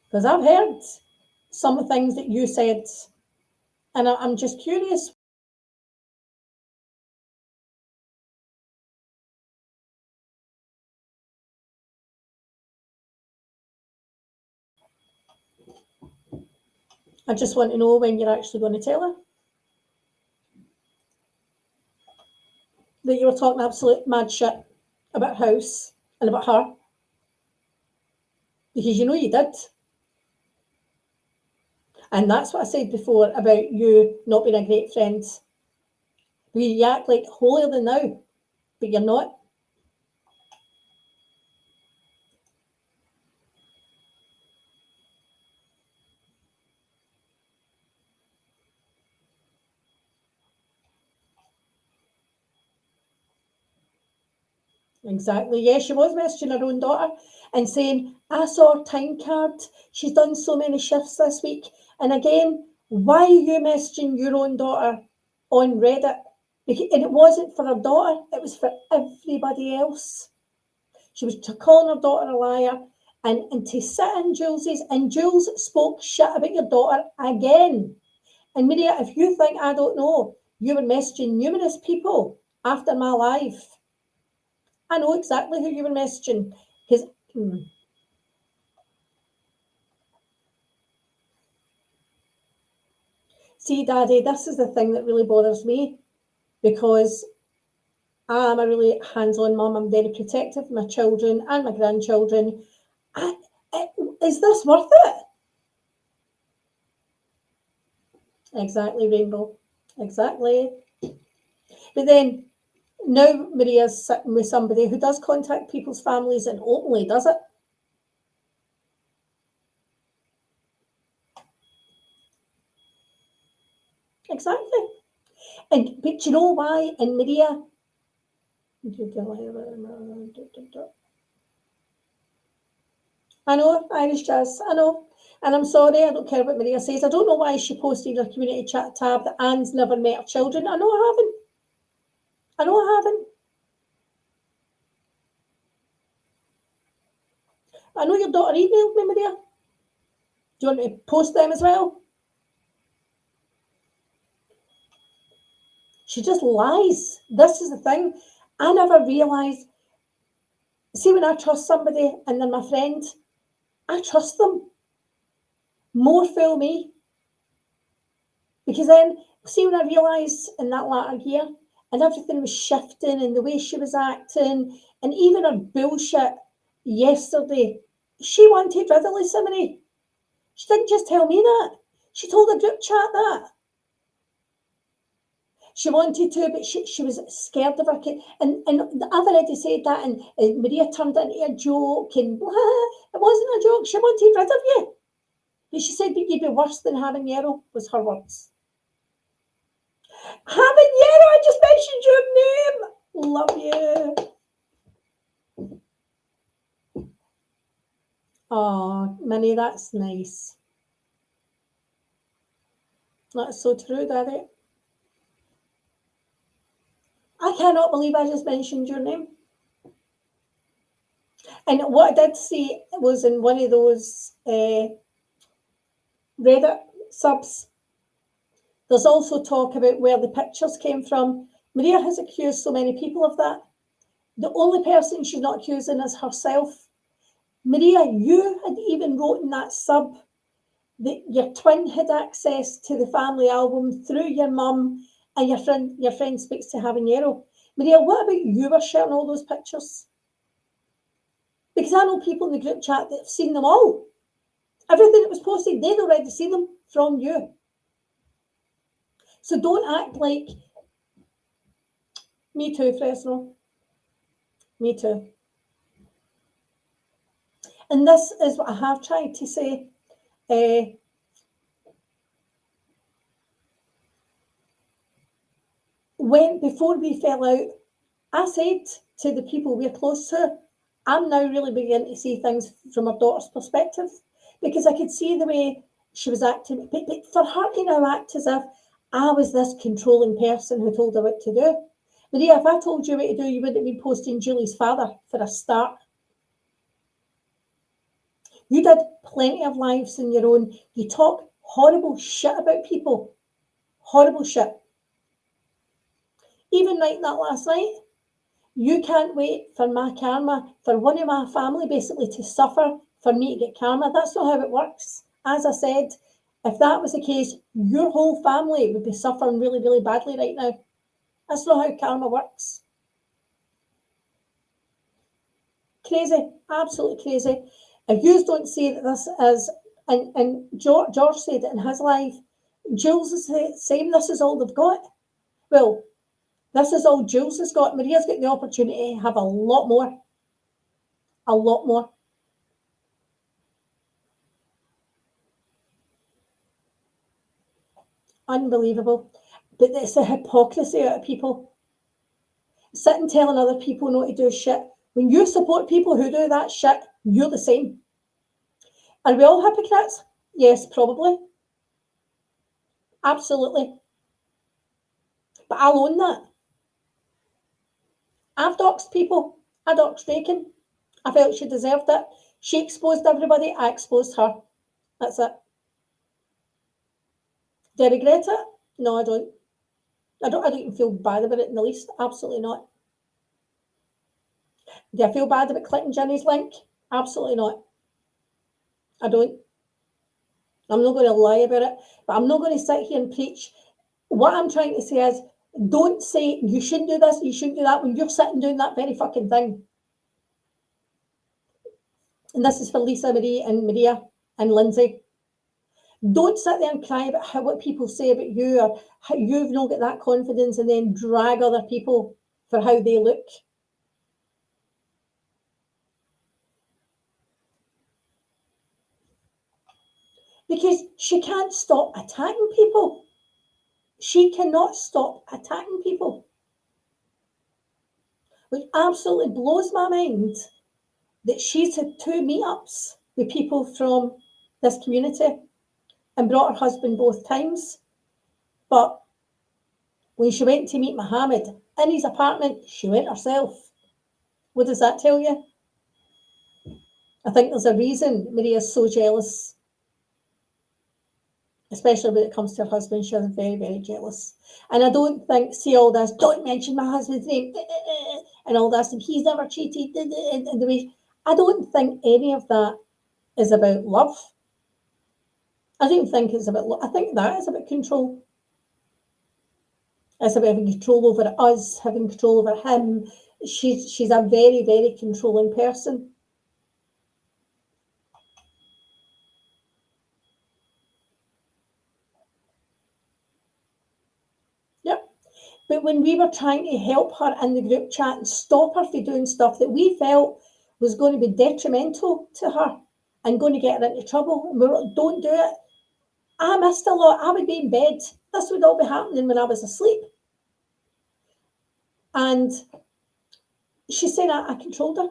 Because I've heard some of the things that you said, and I'm just curious. I just want to know when you're actually going to tell her that you were talking absolute mad shit about her house and about her. Because you know you did. And that's what I said before about you not being a great friend. You act like holier than thou, but you're not. Exactly. Yes, she was messaging her own daughter and saying, I saw her time card. She's done so many shifts this week. And again, why are you messaging your own daughter on Reddit? And it wasn't for her daughter, it was for everybody else. She was calling her daughter a liar, and to sit in Jules's, and Jules spoke shit about your daughter again. And Maria, if you think I don't know, you were messaging numerous people after my live. I know exactly who you were messaging, because see, Daddy, this is the thing that really bothers me, because I'm a really hands-on mum. I'm very protective of my children and my grandchildren. Is this worth it? Exactly, Rainbow. Exactly. But then now Maria's sitting with somebody who does contact people's families and openly does it. Exactly. But you know why? And Maria, I know, Irish Jazz, I know. And I'm sorry, I don't care what Maria says. I don't know why she posted her community chat tab that Anne's never met her children. I know I haven't. I know your daughter emailed me, Maria. Do you want to post them as well? She just lies. This is the thing. I never realised. See, when I trust somebody and they're my friend, I trust them. More fool me. Because then, see, when I realised in that latter year, and everything was shifting and the way she was acting, and even her bullshit yesterday, she wanted rid of Lisa Marie. She didn't just tell me that. She told the group chat that. She wanted to, but she was scared of her kid. And I've already said that, and Maria turned it into a joke, and it wasn't a joke. She wanted rid of you. But she said, but you'd be worse than Habanero, was her words. Habanero, I just mentioned your name. Love you. Oh, Minnie, that's nice. That's so true, Daddy. I cannot believe I just mentioned your name. And what I did see was in one of those Reddit subs, there's also talk about where the pictures came from. Maria has accused so many people of that. The only person she's not accusing is herself. Maria, you had even wrote in that sub that your twin had access to the family album through your mum, and your friend speaks to Habanero. Maria, what about you were sharing all those pictures? Because I know people in the group chat that have seen them all. Everything that was posted, they'd already seen them from you. So don't act like, me too, Fresno. Me too. And this is what I have tried to say. Before we fell out, I said to the people we're close to, I'm now really beginning to see things from her daughter's perspective, because I could see the way she was acting. But for her to now act as if I was this controlling person who told her what to do. Maria, if I told you what to do, you wouldn't have been posting Julie's father for a start. You did plenty of lives in your own. You talk horrible shit about people. Horrible shit. Even writing that last night, you can't wait for my karma, for one of my family basically to suffer for me to get karma. That's not how it works. As I said, if that was the case, your whole family would be suffering really, really badly right now. That's not how karma works. Crazy, absolutely crazy. If you don't see that this is, and George said it in his life, Jules is saying this is all they've got. Well, this is all Jules has got. Maria's got the opportunity to have a lot more. A lot more. Unbelievable. But it's the hypocrisy out of people. Sitting telling other people not to do shit. When you support people who do that shit, you're the same. Are we all hypocrites? Yes, probably. Absolutely. But I'll own that. I've doxed people. I doxed Reagan. I felt she deserved it. She exposed everybody. I exposed her. That's it. Do I regret it? No, I don't. I don't even feel bad about it in the least. Absolutely not. Do I feel bad about clicking Ginny's link? Absolutely not. I don't. I'm not going to lie about it, but I'm not going to sit here and preach. What I'm trying to say is, don't say you shouldn't do this, you shouldn't do that when you're sitting doing that very fucking thing. And this is for Lisa Marie and Maria and Lindsay. Don't sit there and cry about what people say about you or how you've not got that confidence and then drag other people for how they look. Because she can't stop attacking people. She cannot stop attacking people. Which absolutely blows my mind that she's had 2 meetups with people from this community and brought her husband both times. But when she went to meet Mohammed in his apartment, she went herself. What does that tell you? I think there's a reason Maria's so jealous. Especially when it comes to her husband, she's very, very jealous. And I don't think, see all this, don't mention my husband's name, and all this, and he's never cheated, and the way. I don't think any of that is about love. I don't think it's about love. I think that is about control. It's about having control over us, having control over him. She's a very, very controlling person. But when we were trying to help her in the group chat and stop her from doing stuff that we felt was going to be detrimental to her and going to get her into trouble, and we were, don't do it. I missed a lot. I would be in bed. This would all be happening when I was asleep. And she said I controlled her.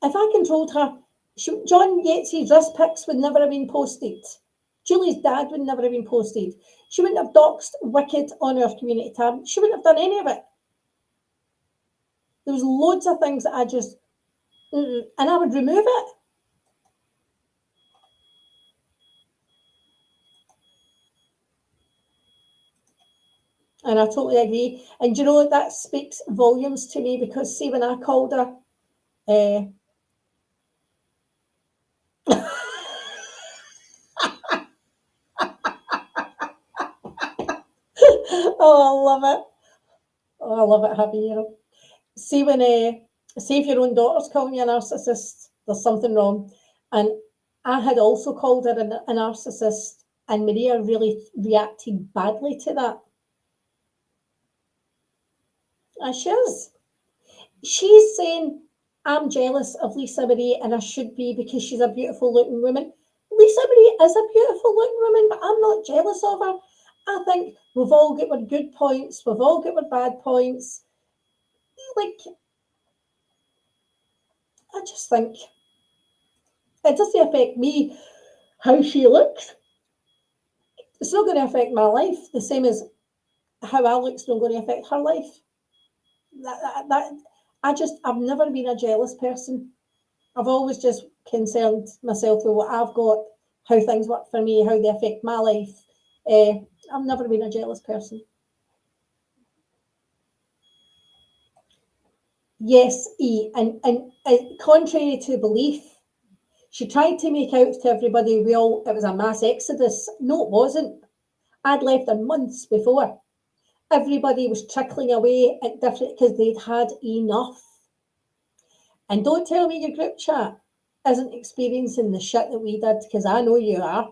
If I controlled her, John Yates's wrist pics would never have been posted. Julie's dad would never have been posted. She wouldn't have doxed Wicked on our community tab. She wouldn't have done any of it. There was loads of things that I just, and I would remove it. And I totally agree. And you know, that speaks volumes to me, because see, when I called her, oh, I love it. Oh, I love it, Happy Hero. See, when say if your own daughter's calling you a narcissist, there's something wrong. And I had also called her a narcissist, and Maria really reacted badly to that. And she is. She's saying, I'm jealous of Lisa Marie, and I should be because she's a beautiful looking woman. Lisa Marie is a beautiful looking woman, but I'm not jealous of her. I think we've all got our good points, we've all got our bad points. Like, I just think it doesn't affect me how she looks. It's not going to affect my life the same as how I look's not going to affect her life. I've never been a jealous person. I've always just concerned myself with what I've got, how things work for me, how they affect my life. I've never been a jealous person. Yes, E, and contrary to belief, she tried to make out to everybody it was a mass exodus. No, it wasn't. I'd left her months before. Everybody was trickling away at different because they'd had enough. And don't tell me your group chat isn't experiencing the shit that we did, because I know you are.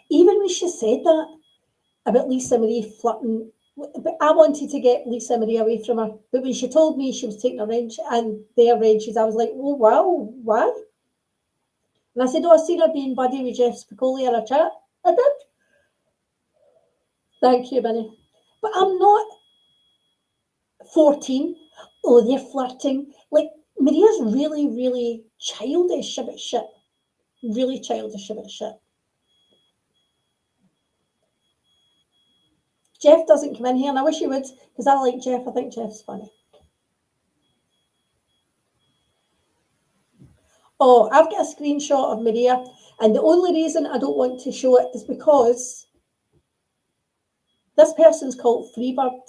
Even when she said that about Lisa Marie flirting, but I wanted to get Lisa Marie away from her. But when she told me she was taking her wrench and their wrenches, I was like, oh, wow, why? And I said, oh, I seen her being buddy with Jeff Spicoli in a chat. I did. Thank you, Benny. But I'm not 14. Oh, they're flirting. Like, Maria's really, really childish about shit. Really childish about shit. Jeff doesn't come in here, and I wish he would, because I like Jeff. I think Jeff's funny. Oh, I've got a screenshot of Maria, and the only reason I don't want to show it is because this person's called Freebird.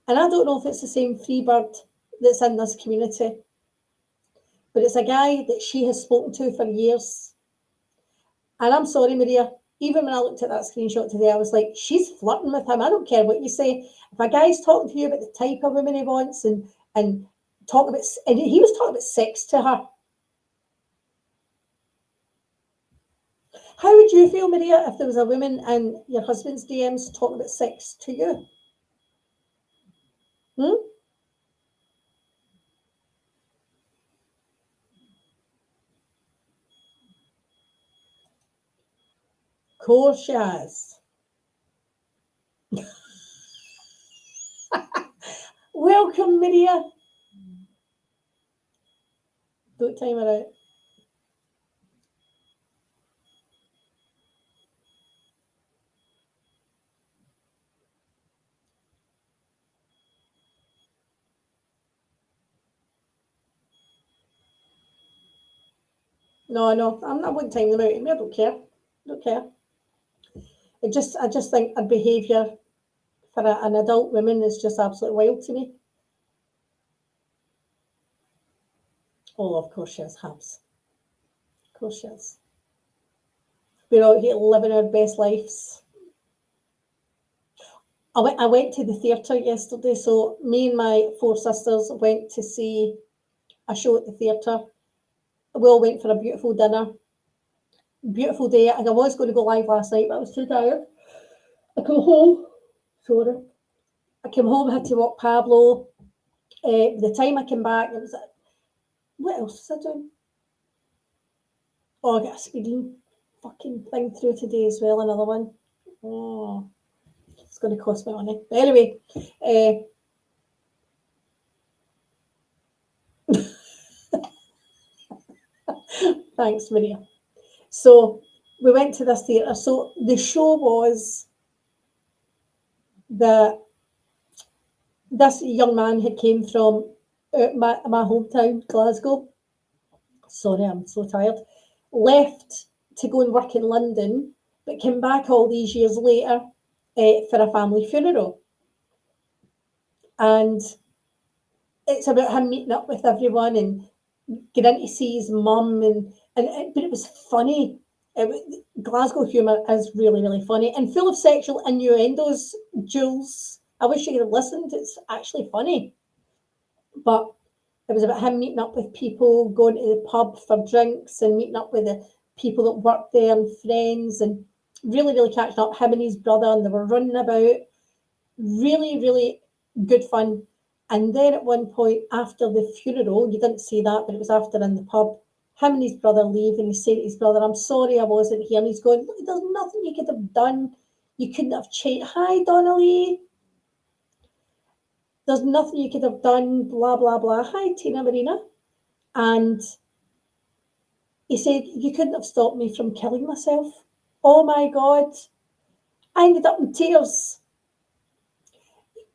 And I don't know if it's the same Freebird that's in this community, but it's a guy that she has spoken to for years. And I'm sorry, Maria, even when I looked at that screenshot today, I was like, she's flirting with him. I don't care what you say. If a guy's talking to you about the type of woman he wants and talking about, and he was talking about sex to her. How would you feel, Maria, if there was a woman in your husband's DMs talking about sex to you? Of course she has. Welcome, Maria. Don't time her out. No, I'm not going to time them out. I don't care. Don't care. I just think her behaviour for an adult woman is just absolutely wild to me. Oh, of course she is, Habs. Of course she is. We're out here living our best lives. I went to the theatre yesterday, so me and my 4 sisters went to see a show at the theatre. We all went for a beautiful dinner. Beautiful day. I was going to go live last night, but I was too tired. I came home. Sorry. I came home, had to walk Pablo. The time I came back, it was... What else was I doing? Oh, I got a speeding fucking thing through today as well, another one. Oh, it's going to cost me money. But anyway, thanks, Maria. So we went to this theatre. So the show was that this young man had came from my hometown, Glasgow. Sorry, I'm so tired. Left to go and work in London, but came back all these years later for a family funeral. And it's about him meeting up with everyone and getting to see his mum, but it was funny. Glasgow humour is really, really funny and full of sexual innuendos, Jules. I wish you could have listened. It's actually funny. But it was about him meeting up with people, going to the pub for drinks and meeting up with the people that worked there and friends and really, really catching up, him and his brother, and they were running about. Really, really good fun. And then at one point after the funeral, you didn't see that, but it was after in the pub, him and his brother leave and he's saying to his brother, I'm sorry I wasn't here. And he's going, there's nothing you could have done. You couldn't have changed. Hi, Donnelly. There's nothing you could have done, blah, blah, blah. Hi, Tina Marina. And he said, you couldn't have stopped me from killing myself. Oh my God. I ended up in tears.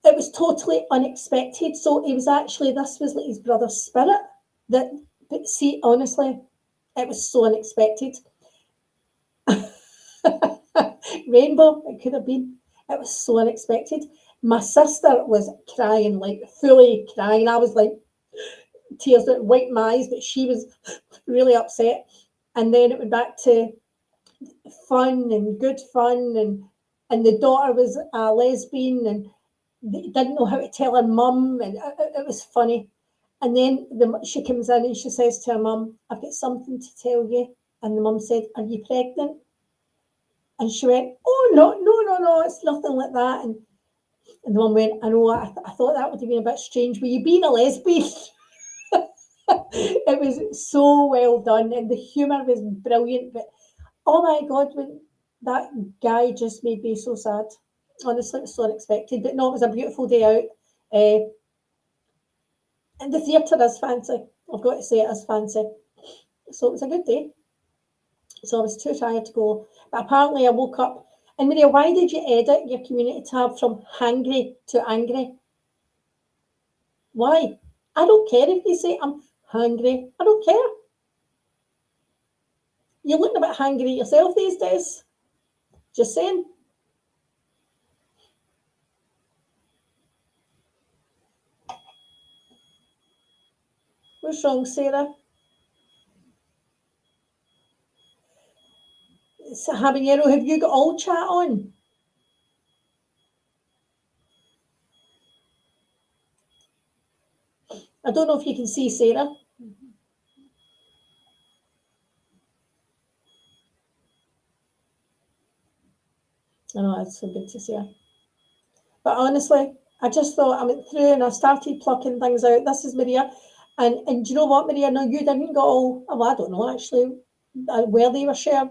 It was totally unexpected. So it was actually, this was like his brother's spirit. But see, honestly, it was so unexpected. Rainbow, it could have been. It was so unexpected. My sister was crying, like fully crying. I was like, tears that wiped my eyes, but she was really upset. And then it went back to fun and good fun, and the daughter was a lesbian and didn't know how to tell her mum, and it was funny. And then she comes in and she says to her mum, I've got something to tell you. And the mum said, are you pregnant? And she went, oh, no, it's nothing like that. And the mum went, I know, I thought that would have been a bit strange. Were you being a lesbian? It was so well done and the humour was brilliant. But oh my God, when that guy just made me so sad. Honestly, it was so unexpected. But no, it was a beautiful day out. And the theatre is fancy. I've got to say it is fancy. So it was a good day. So I was too tired to go. But apparently I woke up. And Maria, why did you edit your community tab from hangry to angry? Why? I don't care if you say I'm hungry. I don't care. You're looking a bit hungry yourself these days. Just saying. What's wrong, Sarah? Habanero, have you got all chat on? I don't know if you can see Sarah. I know, it's so good to see her. But honestly, I just thought I went through and I started plucking things out. This is Maria. And do you know what, Maria? No, you didn't get all, well, I don't know actually, where they were shared.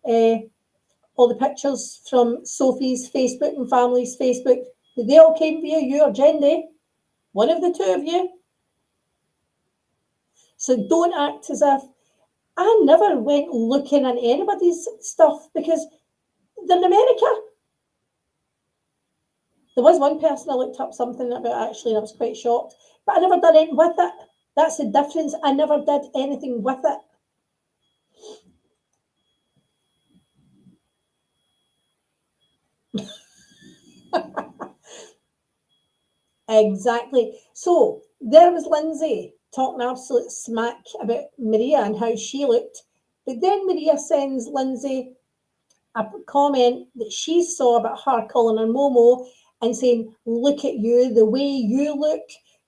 All the pictures from Sophie's Facebook and family's Facebook. They all came via you or Jendy. One of the two of you. So don't act as if, I never went looking at anybody's stuff because they're in America. There was one person I looked up something about actually and I was quite shocked, but I never did anything with it. That's the difference. I never did anything with it. Exactly. So there was Lindsay talking absolute smack about Maria and how she looked. But then Maria sends Lindsay a comment that she saw about her calling her Momo and saying, look at you, the way you look,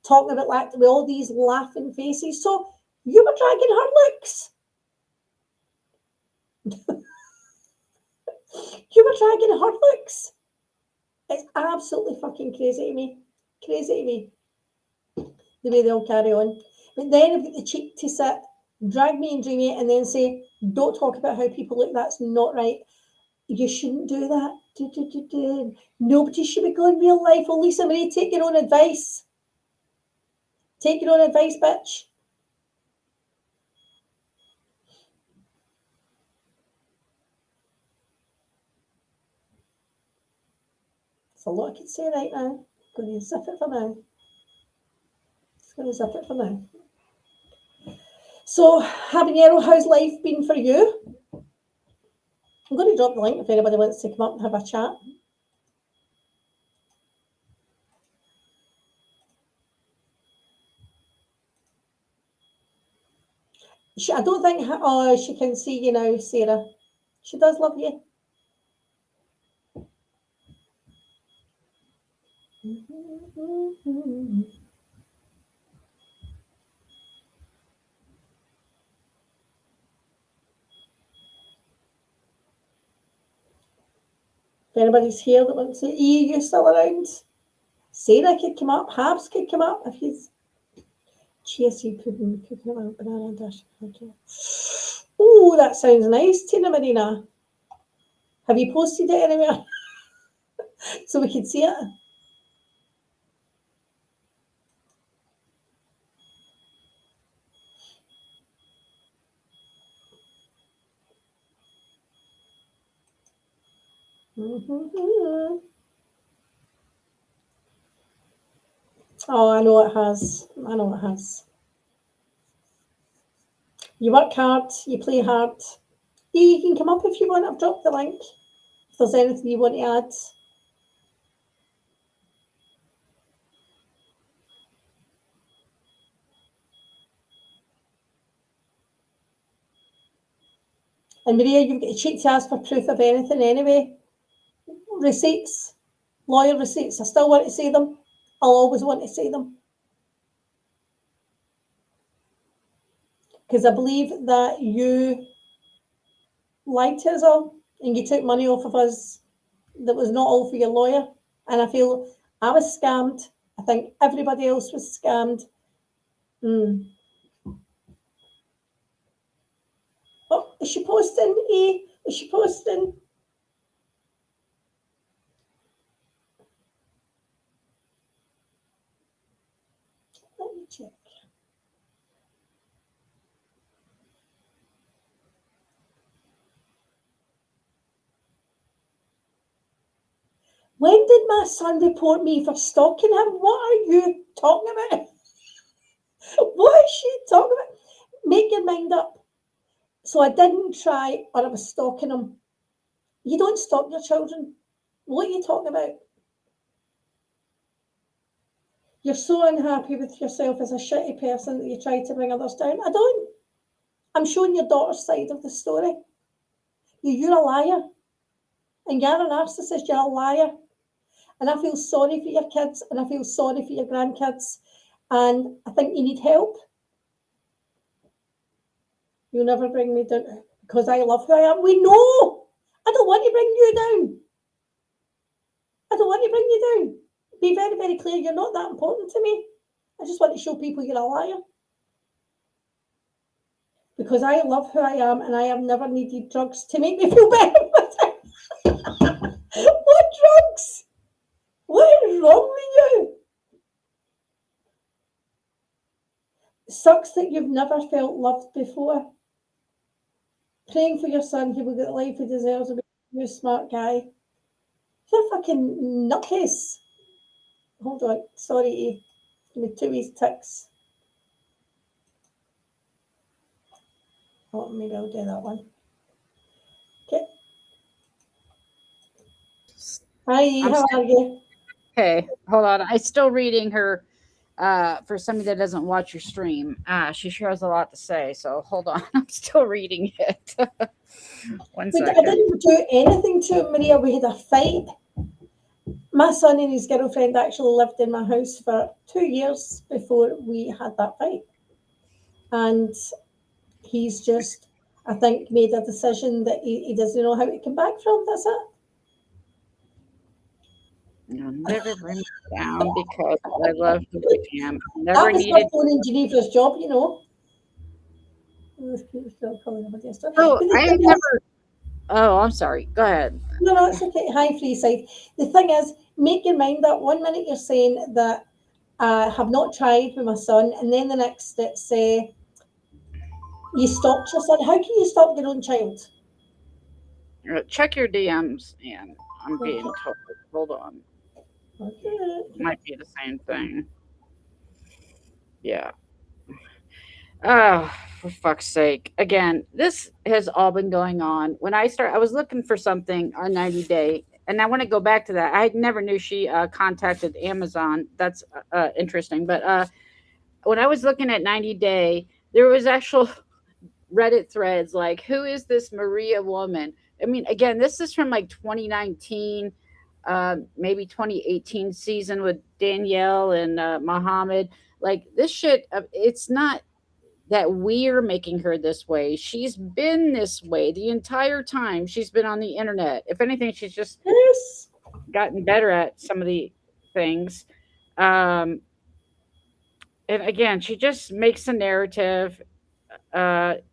talking about like with all these laughing faces. So you were dragging her looks. You were dragging her looks. It's absolutely fucking crazy to me. Crazy to me. The way they all carry on. But then I've got the cheek to sit, drag me and Dreamy, and then say, don't talk about how people look. That's not right. You shouldn't do that. Nobody should be going real life. Oh, Lisa Marie, take your own advice. Take your own advice, bitch. It's a lot I could say right now. I'm going to zip it for now. Just going to zip it for now. So, Habanero, how's life been for you? I'm going to drop the link if anybody wants to come up and have a chat. I don't think, oh, she can see you now, Sarah. She does love you. If anybody's here that wants to see you still around, Sarah could come up, Habs could come up if he's Chasey pudding, cooking out banana dash. Okay. Oh, that sounds nice, Tina Marina. Have you posted it anywhere? So we could see it? Mm-hmm. Oh, I know it has. I know it has. You work hard, you play hard. You can come up if you want. I've dropped the link. If there's anything you want to add. And Maria, you've got to cheat to ask for proof of anything anyway. Receipts, lawyer receipts. I still want to see them. I'll always want to see them. Because I believe that you lied to us all and you took money off of us that was not all for your lawyer. And I feel I was scammed. I think everybody else was scammed. Oh, is she posting? Is she posting? Let me check. When did my son report me for stalking him? What are you talking about? What is she talking about? Make your mind up. So I didn't try, or I was stalking him. You don't stalk your children. What are you talking about? You're so unhappy with yourself as a shitty person that you try to bring others down. I don't. I'm showing your daughter's side of the story. You're a liar. And you're a narcissist. You're a liar. And I feel sorry for your kids, and I feel sorry for your grandkids. And I think you need help. You'll never bring me down because I love who I am. We know. I don't want to bring you down. I don't want to bring you down. Be very, very clear. You're not that important to me. I just want to show people you're a liar. Because I love who I am, and I have never needed drugs to make me feel better. What drugs? What is wrong with you? It sucks that you've never felt loved before. Praying for your son, he will get the life he deserves. You're a smart guy. You're a fucking nutcase. Hold on, sorry, give me 2 wee ticks. Oh, maybe I'll do that one. Okay. Hi, how are you? Okay, hold on. I'm still reading her. For somebody that doesn't watch your stream, she sure has a lot to say. So hold on, I'm still reading it. One second. I didn't do anything to him, Maria. We had a fight. My son and his girlfriend actually lived in my house for 2 years before we had that fight. And he's just, I think, made a decision that he doesn't know how to come back from. That's it. You'll never bring me down because I love who I am. That was my phone in Geneva's job, you know. Oh, I'm sorry. Go ahead. No, it's okay. Hi, Freeside. The thing is, make your mind up. 1 minute you're saying that I have not tried with my son, and then the next it's you stopped your son. How can you stop your own child? Check your DMs, and I'm being told. Hold on. Okay. Might be the same thing. Yeah. Oh, for fuck's sake. Again, this has all been going on. When I was looking for something on 90 Day, and I want to go back to that. I never knew she contacted Amazon. That's interesting. But when I was looking at 90 Day, there was actual Reddit threads like, who is this Maria woman I mean, again, this is from like 2019, maybe 2018 season with Danielle and Muhammad. Like this shit, it's not that we're making her this way. She's been this way the entire time she's been on the internet. If anything, she's just Yes. gotten better at some of the things. Um, and again, she just makes a narrative.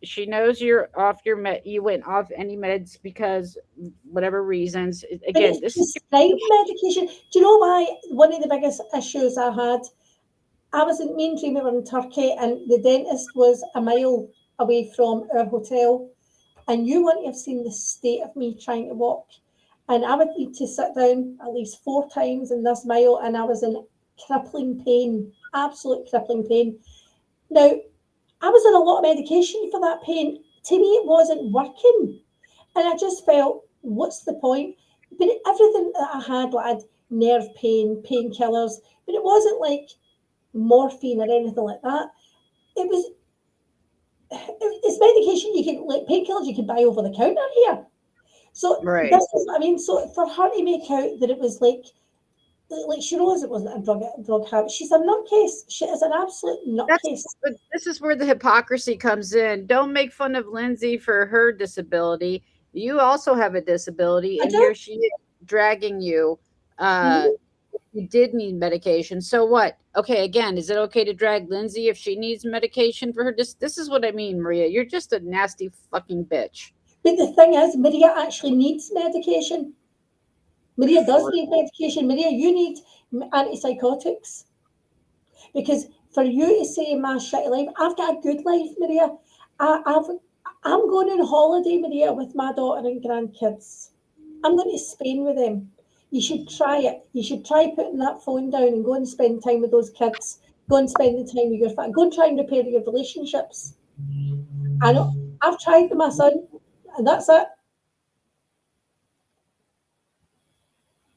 She knows you're off your you went off any meds because whatever reasons. But Again, it's this is prescribed medication. Do you know why? One of the biggest issues I had, I was in, me and Dreamy were in Turkey, and the dentist was a mile away from our hotel. And you wouldn't have seen the state of me trying to walk. And I would need to sit down at least 4 times in this mile, and I was in crippling pain, absolute crippling pain. Now, I was on a lot of medication for that pain. To me, it wasn't working. And I just felt, what's the point? But everything that I had nerve pain, painkillers, but it wasn't like morphine or anything like that. It's medication you can, like painkillers you can buy over the counter here. So right. This is what I mean. So for her to make out that it was like she knows it wasn't a drug habit. She's a nutcase. She is an absolute nutcase. But this is where the hypocrisy comes in. Don't make fun of Lindsay for her disability. You also have a disability, and here she is dragging you. You did need medication. So what? Okay, again, is it okay to drag Lindsay if she needs medication for her? This is what I mean, Maria. You're just a nasty fucking bitch. But the thing is, Maria actually needs medication. Maria does need medication. Maria, you need antipsychotics. Because for you to say my shitty life, I've got a good life, Maria. I'm going on holiday, Maria, with my daughter and grandkids. I'm going to Spain with them. You should try it. You should try putting that phone down and go and spend time with those kids. Go and spend the time with your family. Go and try and repair your relationships. I know. I've tried with my son, and that's it.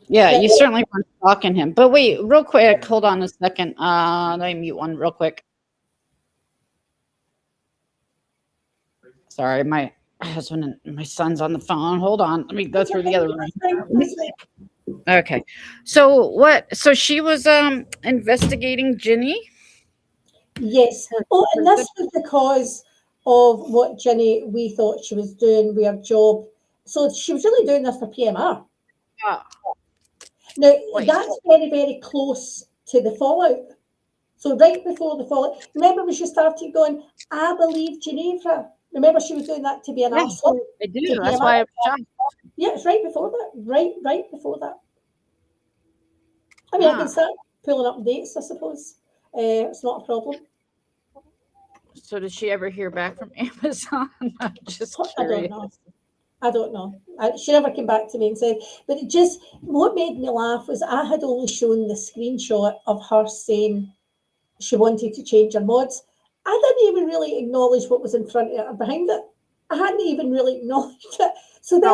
Yeah, you certainly weren't stalking him. But wait, real quick, hold on a second. Let me mute one real quick. Sorry, my husband and my son's on the phone. Hold on. Let me go through the other room. Okay. So what? So she was investigating Ginny? Yes. Oh, and this was because of what Ginny, we thought she was doing with her job. So she was really doing this for PMR. Now, that's very, very close to the fallout. So right before the fallout, remember when she started going, I believe Geneva. Remember she was doing that to be an asshole? I do. That's why I'm shocked. Yeah, it's right before that. Right before that. I mean, I can start pulling up dates, I suppose. It's not a problem. So did she ever hear back from Amazon? I'm just curious. I don't know. She never came back to me and said, but it just, what made me laugh was I had only shown the screenshot of her saying she wanted to change her mods. I didn't even really acknowledge what was in front of her behind it. I hadn't even really acknowledged it. So then,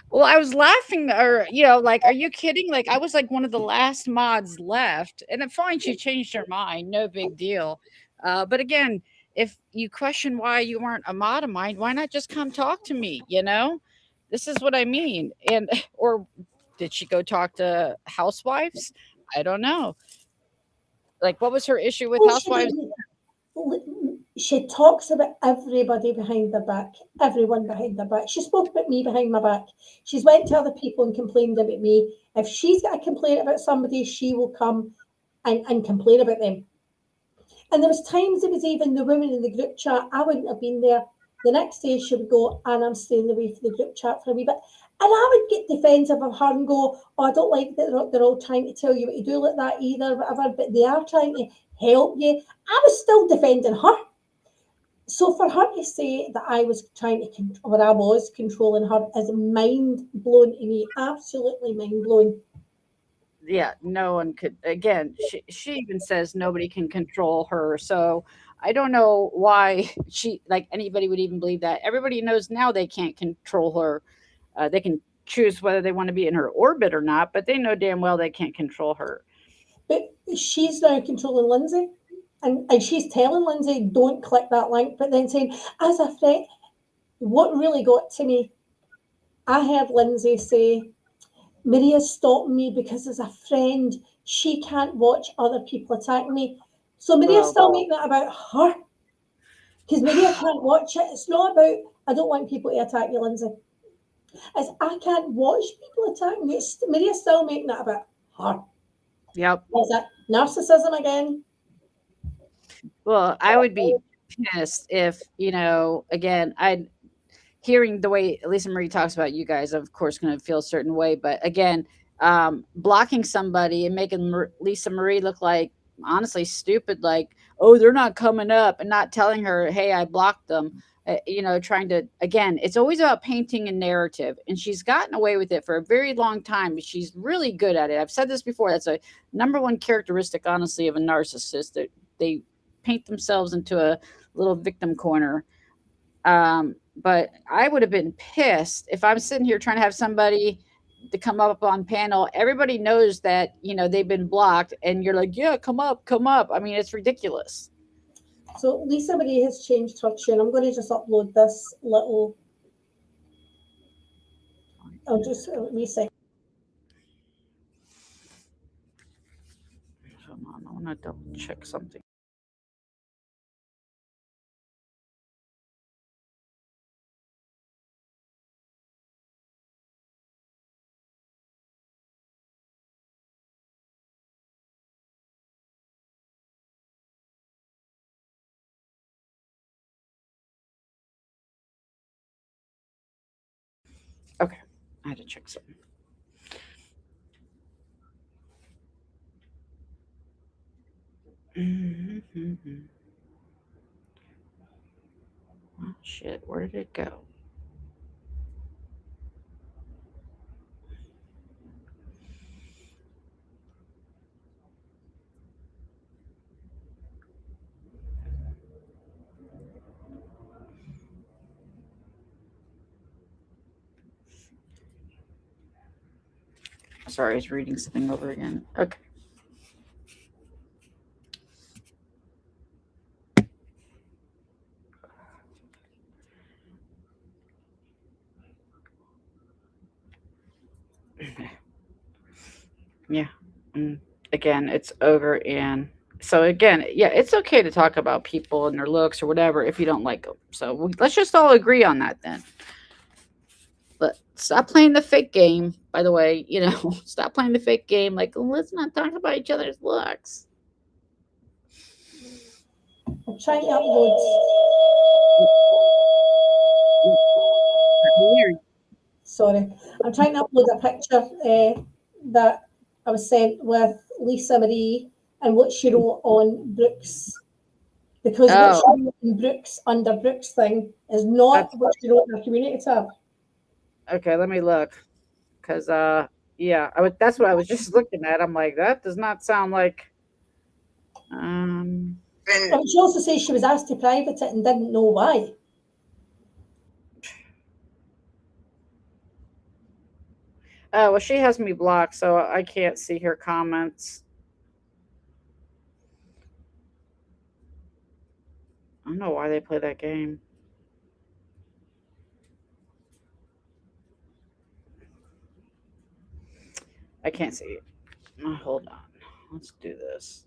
well, I was laughing, or like, are you kidding? Like, I was like one of the last mods left, and then fine, she changed her mind, no big deal. But again, if you question why you weren't a mod of mine, why not just come talk to me? This is what I mean. And or did she go talk to housewives? I don't know. Like, what was her issue with housewives? She talks about everybody behind their back, everyone behind their back. She spoke about me behind my back. She's went to other people and complained about me. If she's got a complaint about somebody, she will come and complain about them. And there was times it was even the women in the group chat, I wouldn't have been there. The next day she would go, and I'm staying away from the group chat for a wee bit. And I would get defensive of her and go, oh, I don't like that they're all trying to tell you what to do like that either, whatever, but they are trying to help you. I was still defending her. So for her to say that I was trying to, or I was controlling her is mind blown to me, absolutely mind blowing. Yeah, no one could. Again, she even says nobody can control her. So I don't know why anybody would even believe that. Everybody knows now they can't control her. They can choose whether they want to be in her orbit or not, but they know damn well they can't control her. But she's now controlling Lindsay, and she's telling Lindsay, don't click that link, but then saying, as a friend, what really got to me, I heard Lindsay say, Maria's stopping me because as a friend, she can't watch other people attack me. So Maria's still making it about her. Because Maria can't watch it. It's not about, I don't want people to attack you, Lindsay. It's, I can't watch people attack me. Maria's still making it about her. Yep. Is that narcissism again? Well, I would be pissed if, again, hearing the way Lisa Marie talks about you guys, of course, going to feel a certain way. But again, blocking somebody and making Lisa Marie look like, honestly, stupid, like, oh, they're not coming up, and not telling her, hey, I blocked them. Trying to, again, it's always about painting a narrative, and she's gotten away with it for a very long time. But she's really good at it. I've said this before. That's a number one characteristic, honestly, of a narcissist, that they paint themselves into a little victim corner. But I would have been pissed if I'm sitting here trying to have somebody to come up on panel. Everybody knows that, they've been blocked, and you're like, yeah, come up. I mean, it's ridiculous. So Lisa Marie has changed her tune. I'm going to just upload this little. I'll just reset. Hold on, I want to double check something. Okay, I had to check something. Oh, shit, where did it go? Sorry, I was reading something over again. Okay. Yeah. Again, it's over in. So again, yeah, it's okay to talk about people and their looks or whatever if you don't like them. So let's just all agree on that then. But stop playing the fake game. By the way, stop playing the fake game. Like, let's not talk about each other's looks. I'm trying to upload. Sorry, I'm trying to upload a picture that I was sent with Lisa Marie and what she wrote on Brooks, because what she wrote in Brooks under Brooks thing is not what she wrote in her community tab. Okay, let me look, because yeah, that's what I was just looking at. I'm like, that does not sound like. She also says she was asked to private it and didn't know why. Oh, well, she has me blocked, so I can't see her comments. I don't know why they play that game. I can't see it. Oh, hold on. Let's do this.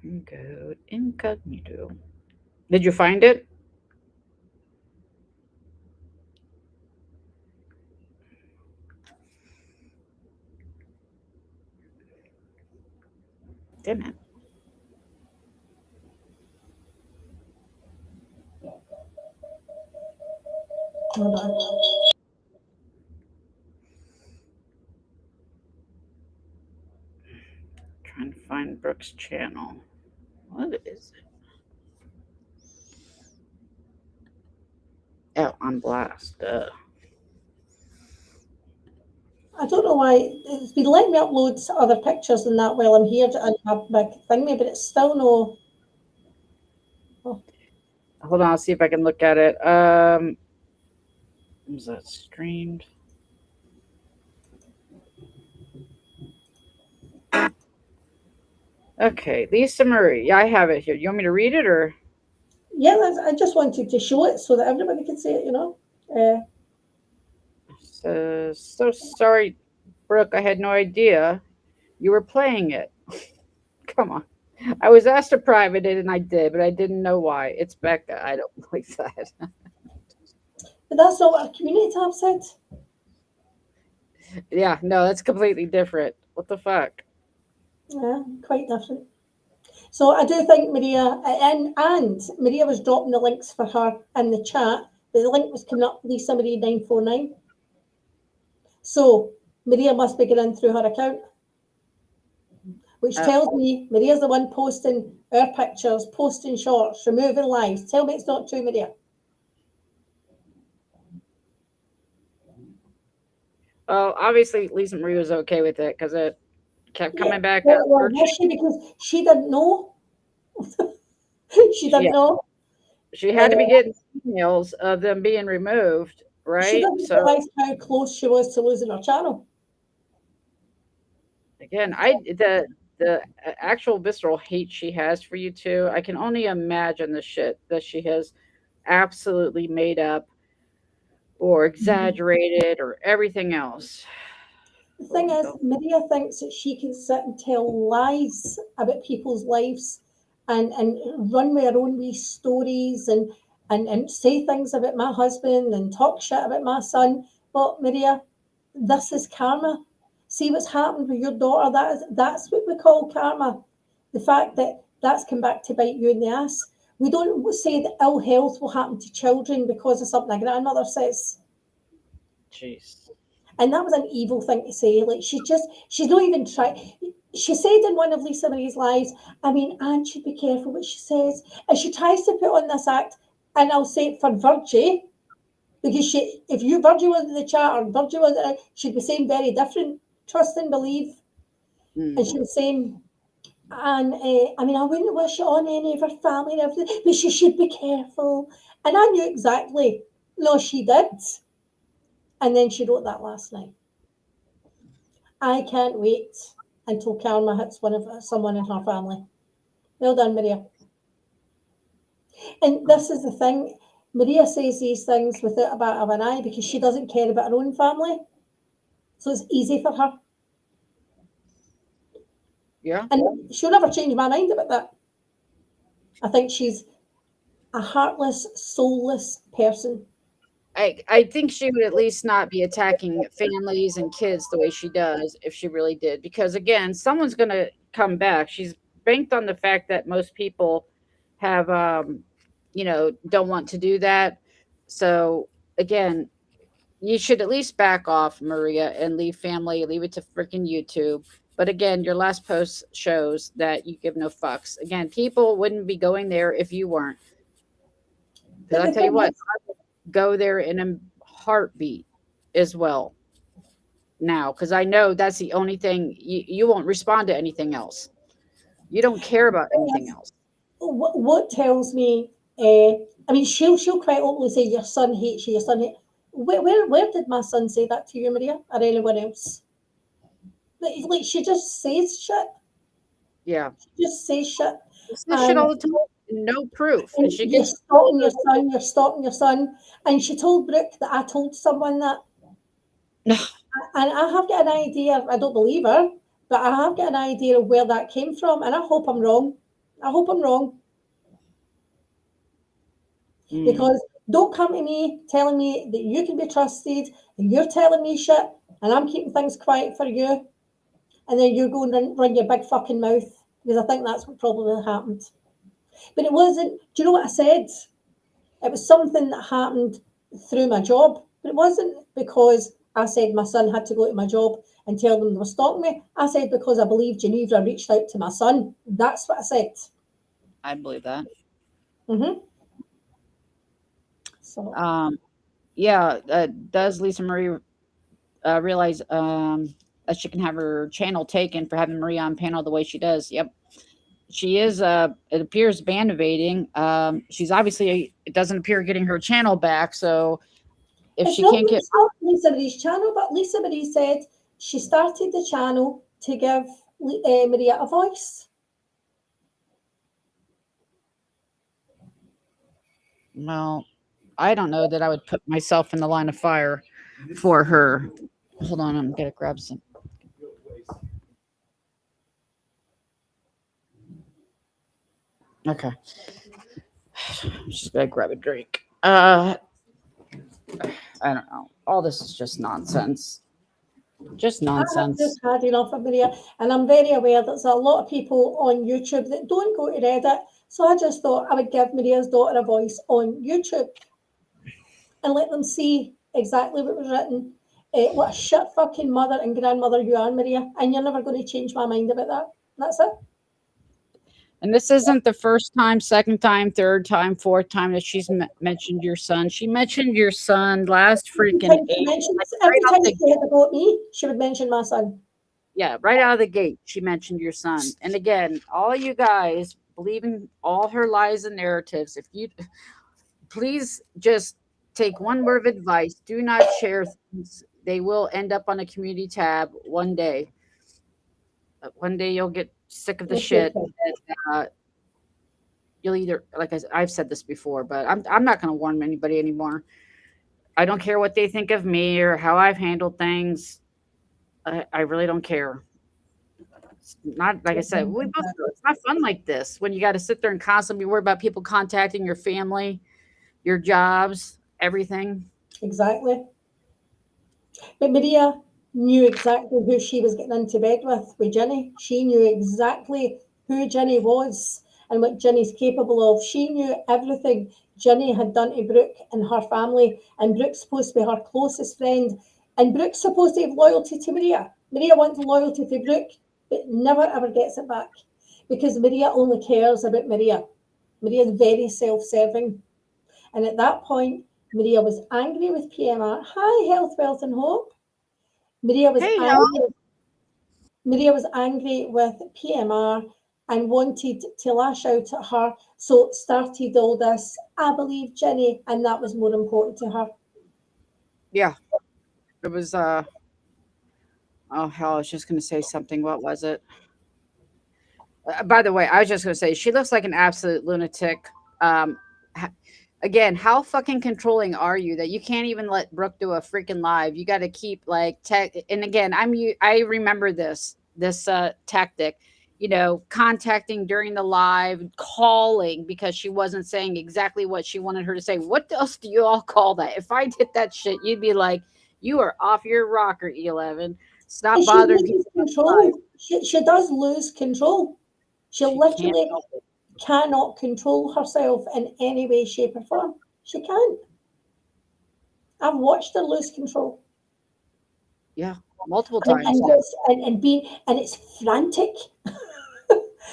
Go incognito. Did you find it? Damn it. Hold on. Trying to find Brooks' channel. What is it? Oh, on blast. I don't know why it's been letting me upload other pictures and that while I'm here and my thingy, but it's still no. Oh. Hold on, I'll see if I can look at it. Was that streamed? Okay, Lisa Marie. Yeah, I have it here. You want me to read it or? Yeah, I just wanted to show it so that everybody can see it, you know. So sorry, Brooke. I had no idea you were playing it. Come on. I was asked to private it and I did, but I didn't know why. It's Becca. I don't like that. But that's not what our community tab said. Yeah, no, that's completely different. What the fuck? Yeah, quite different. So I do think Maria, and Maria was dropping the links for her in the chat, but the link was coming up Lisa Marie 949. So Maria must be getting in through her account, which tells me Maria's the one posting our pictures, posting shorts, removing lives. Tell me it's not true, Maria. Well, obviously Lisa Marie was okay with it because it kept coming back. Well, was she? Because she didn't know. She didn't know. She had to be getting emails of them being removed, right? She didn't realize how close she was to losing her channel. Again, the actual visceral hate she has for you two, I can only imagine the shit that she has absolutely made up or exaggerated or everything else. The thing is, Maria thinks that she can sit and tell lies about people's lives and run with her own wee stories and say things about my husband and talk shit about my son. But Maria, this is karma. See what's happened with your daughter. That's what we call karma. The fact that that's come back to bite you in the ass. We don't say that ill health will happen to children because of something a grandmother says. Jeez. And that was an evil thing to say. Like she's not even trying. She said in one of Lisa Marie's lives, I mean, Anne should be careful what she says. And she tries to put on this act, and I'll say it for Virgie, because if you Virgie was in the chat or Virgie was, she'd be saying very different. Trust and believe. And she was saying, and I mean, I wouldn't wish it on any of her family and everything, but she should be careful. And I knew exactly. No, she did. And then she wrote that last night. I can't wait until karma hits someone in her family. Well done, Maria. And this is the thing. Maria says these things without a bat of an eye because she doesn't care about her own family. So it's easy for her. Yeah. And she'll never change my mind about that. I think she's a heartless, soulless person. I think she would at least not be attacking families and kids the way she does if she really did. Because again, someone's going to come back. She's banked on the fact that most people have, don't want to do that. So again, you should at least back off, Maria, and leave family, leave it to freaking YouTube. But again, your last post shows that you give no fucks. Again, people wouldn't be going there if you weren't. Because I tell you what, go there in a heartbeat as well now, because I know that's the only thing you won't respond to anything else. You don't care about anything else. What tells me, I mean, she'll quite openly say your son hates you, your son hates. Where did my son say that to you, Maria, or anyone else? Like she just says shit. Yeah, she just says shit. Shit all the time. No proof. And she you're gets stalking your son, you're stalking your son. And she told Brooke that I told someone that. And I have got an idea, I don't believe her, but I have got an idea of where that came from. And I hope I'm wrong. I hope I'm wrong. Because don't come to me telling me that you can be trusted and you're telling me shit and I'm keeping things quiet for you. And then you're going to run your big fucking mouth. Because I think that's what probably happened. But it wasn't, do you know what I said? It was something that happened through my job. But it wasn't because I said my son had to go to my job and tell them they were stalking me. I said because I believe Geneva reached out to my son. That's what I said. I believe that. So. Does Lisa Marie realize that she can have her channel taken for having Marie on panel the way she does? Yep. She is, it appears, band evading. She's obviously, it doesn't appear getting her channel back. So if it's she can't get Lisa Marie's channel, but Lisa Marie said she started the channel to give Maria a voice. Well, I don't know that I would put myself in the line of fire for her. Hold on, I'm gonna grab some. Okay. I'm just gonna grab a drink. I don't know. All this is just nonsense. Just I have nonsense. just had enough of Maria, and I'm very aware that there's a lot of people on YouTube that don't go to Reddit. So I just thought I would give Maria's daughter a voice on YouTube and let them see exactly what was written. What a shit fucking mother and grandmother you are, Maria, and you're never going to change my mind about that. That's it. And this isn't the first time, second time, third time, fourth time that she's mentioned your son. She mentioned your son last freaking Every time she said about me, she would mention my son. Yeah, right out of the gate, she mentioned your son. And again, all you guys believing all her lies and narratives, if you please just take one word of advice, do not share things. They will end up on a community tab one day. One day you'll get sick of the shit. And, you'll either, like I've said this before, but I'm not going to warn anybody anymore. I don't care what they think of me or how I've handled things. I really don't care. It's not, like I said, it's not fun like this when you got to sit there and constantly worry about people contacting your family, your jobs, everything. Exactly. But Maria knew exactly who she was getting into bed with Jenny. She knew exactly who Jenny was and what Jenny's capable of. She knew everything Jenny had done to Brooke and her family, and Brooke's supposed to be her closest friend, and Brooke's supposed to have loyalty to Maria. Maria wants loyalty to Brooke, but never ever gets it back because Maria only cares about Maria. Maria's very self-serving. And at that point, Maria was angry with PMR. Hi, Health, Wealth and Hope. Maria was angry with PMR and wanted to lash out at her, so started all this, I believe Jenny, and that was more important to her. Yeah. It was oh hell, I was just gonna say something. What was it? By the way, I was just gonna say she looks like an absolute lunatic. Again, how fucking controlling are you that you can't even let Brooke do a freaking live? You got to keep like tech. And again, I remember this tactic, contacting during the live, calling because she wasn't saying exactly what she wanted her to say. What else do you all call that? If I did that shit, you'd be like, you are off your rocker, E11. Stop bothering people. Control. She does lose control. She literally cannot control herself in any way, shape, or form. She can't. I've watched her lose control. Yeah, multiple times. And it's frantic.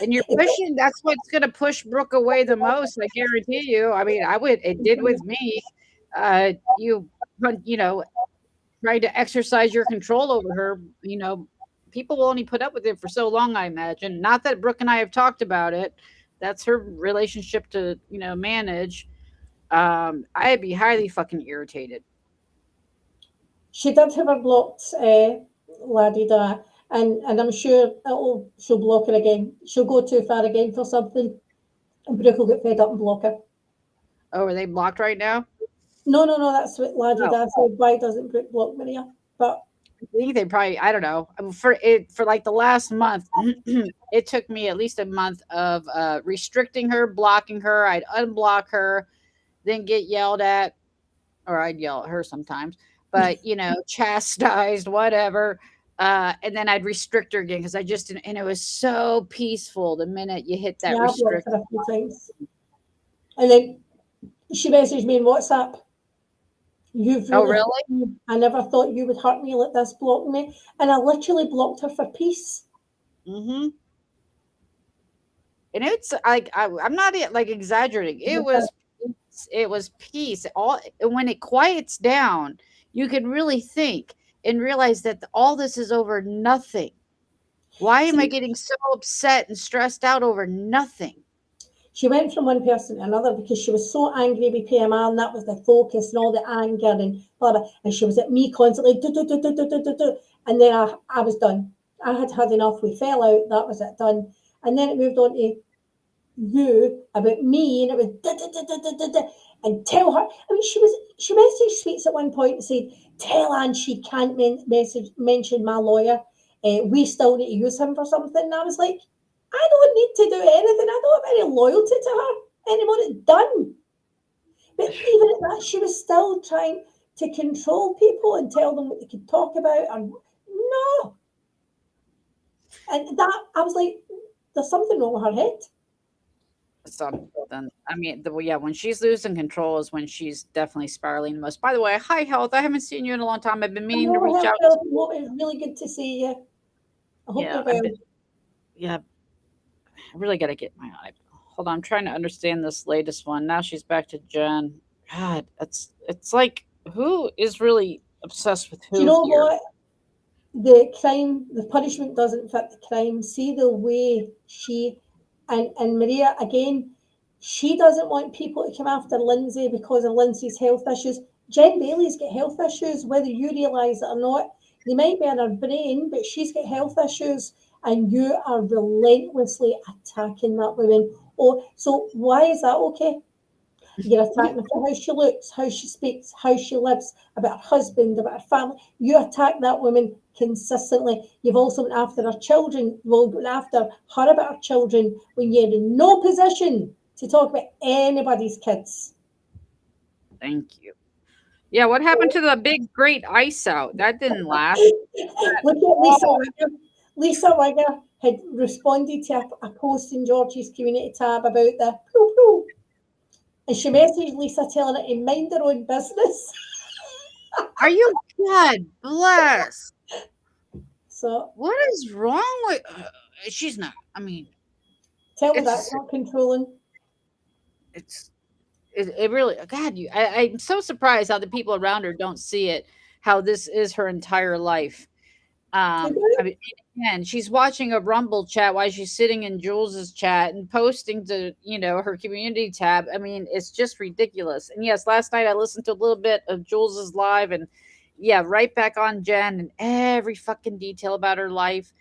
And you're pushing. That's what's going to push Brooke away the most. I guarantee you. I mean, it did with me. You trying to exercise your control over her. People will only put up with it for so long. I imagine. Not that Brooke and I have talked about it. That's her relationship to manage. I'd be highly fucking irritated. She did have her blocked, laddie da, and I'm sure she'll block her again. She'll go too far again for something, and Brooke will get fed up and block her. Oh, are they blocked right now? No, that's what laddie da said. Why doesn't Brooke block Maria? But I think they probably, I don't know, for like the last month, it took me at least a month of restricting her, blocking her. I'd unblock her, then get yelled at, or I'd yell at her sometimes, but chastised, whatever. And then I'd restrict her again because I just didn't, and it was so peaceful the minute you hit that restrict. I blocked her a few times. And then she messaged me in WhatsApp. Oh, really? I never thought you would hurt me like this, blocking me. And I literally blocked her for peace. Mm-hmm. And it's like, I'm not like exaggerating. It was peace. When it quiets down, you can really think and realize that all this is over nothing. Why am I getting so upset and stressed out over nothing? She went from one person to another because she was so angry with PMR, and that was the focus and all the anger and blah, blah. And she was at me constantly, and then I was done. I had had enough. We fell out. That was it, done. And then it moved on to you about me, and it was and tell her. I mean, she messaged Sweets at one point and said, "Tell Anne she can't mention my lawyer. We still need to use him for something." And I was like, I don't need to do anything. I don't have any loyalty to her anymore. It's done. But even at that, she was still trying to control people and tell them what they could talk about. And no. And that, I was like, there's something wrong with her head. Something. I mean, when she's losing control is when she's definitely spiraling the most. By the way, hi, Health. I haven't seen you in a long time. I've been meaning to reach out. It's really good to see you. I hope you're well. Yeah, I really got to get my eye. Hold on, I'm trying to understand this latest one. Now she's back to Jen. God, it's like, who is really obsessed with who? Do you know here? what? The crime, the punishment doesn't fit the crime. See the way she and Maria, again, she doesn't want people to come after Lindsay because of Lindsay's health issues. Jen Bailey's got health issues, whether you realise it or not. They might be in her brain, but she's got health issues, and you are relentlessly attacking that woman. Oh, so why is that okay? You're attacking her for how she looks, how she speaks, how she lives, about her husband, about her family. You attack that woman consistently. You've also went after her children. You've gone after her about her children when you're in no position to talk about anybody's kids. Thank you. Yeah, what happened to the big, great ice out? That didn't last. Look at Lisa Wigger. Lisa Wigger had responded to a post in George's community tab about the poo-poo. And she messaged Lisa telling her to mind her own business. Are you God bless? So what is wrong with she's not, I mean, tell me that's not controlling. It really, God, I'm so surprised how the people around her don't see it, how this is her entire life. I mean, and she's watching a Rumble chat while she's sitting in Jules's chat and posting to, her community tab. I mean, it's just ridiculous. And yes, last night I listened to a little bit of Jules's live, and yeah, right back on Jen and every fucking detail about her life.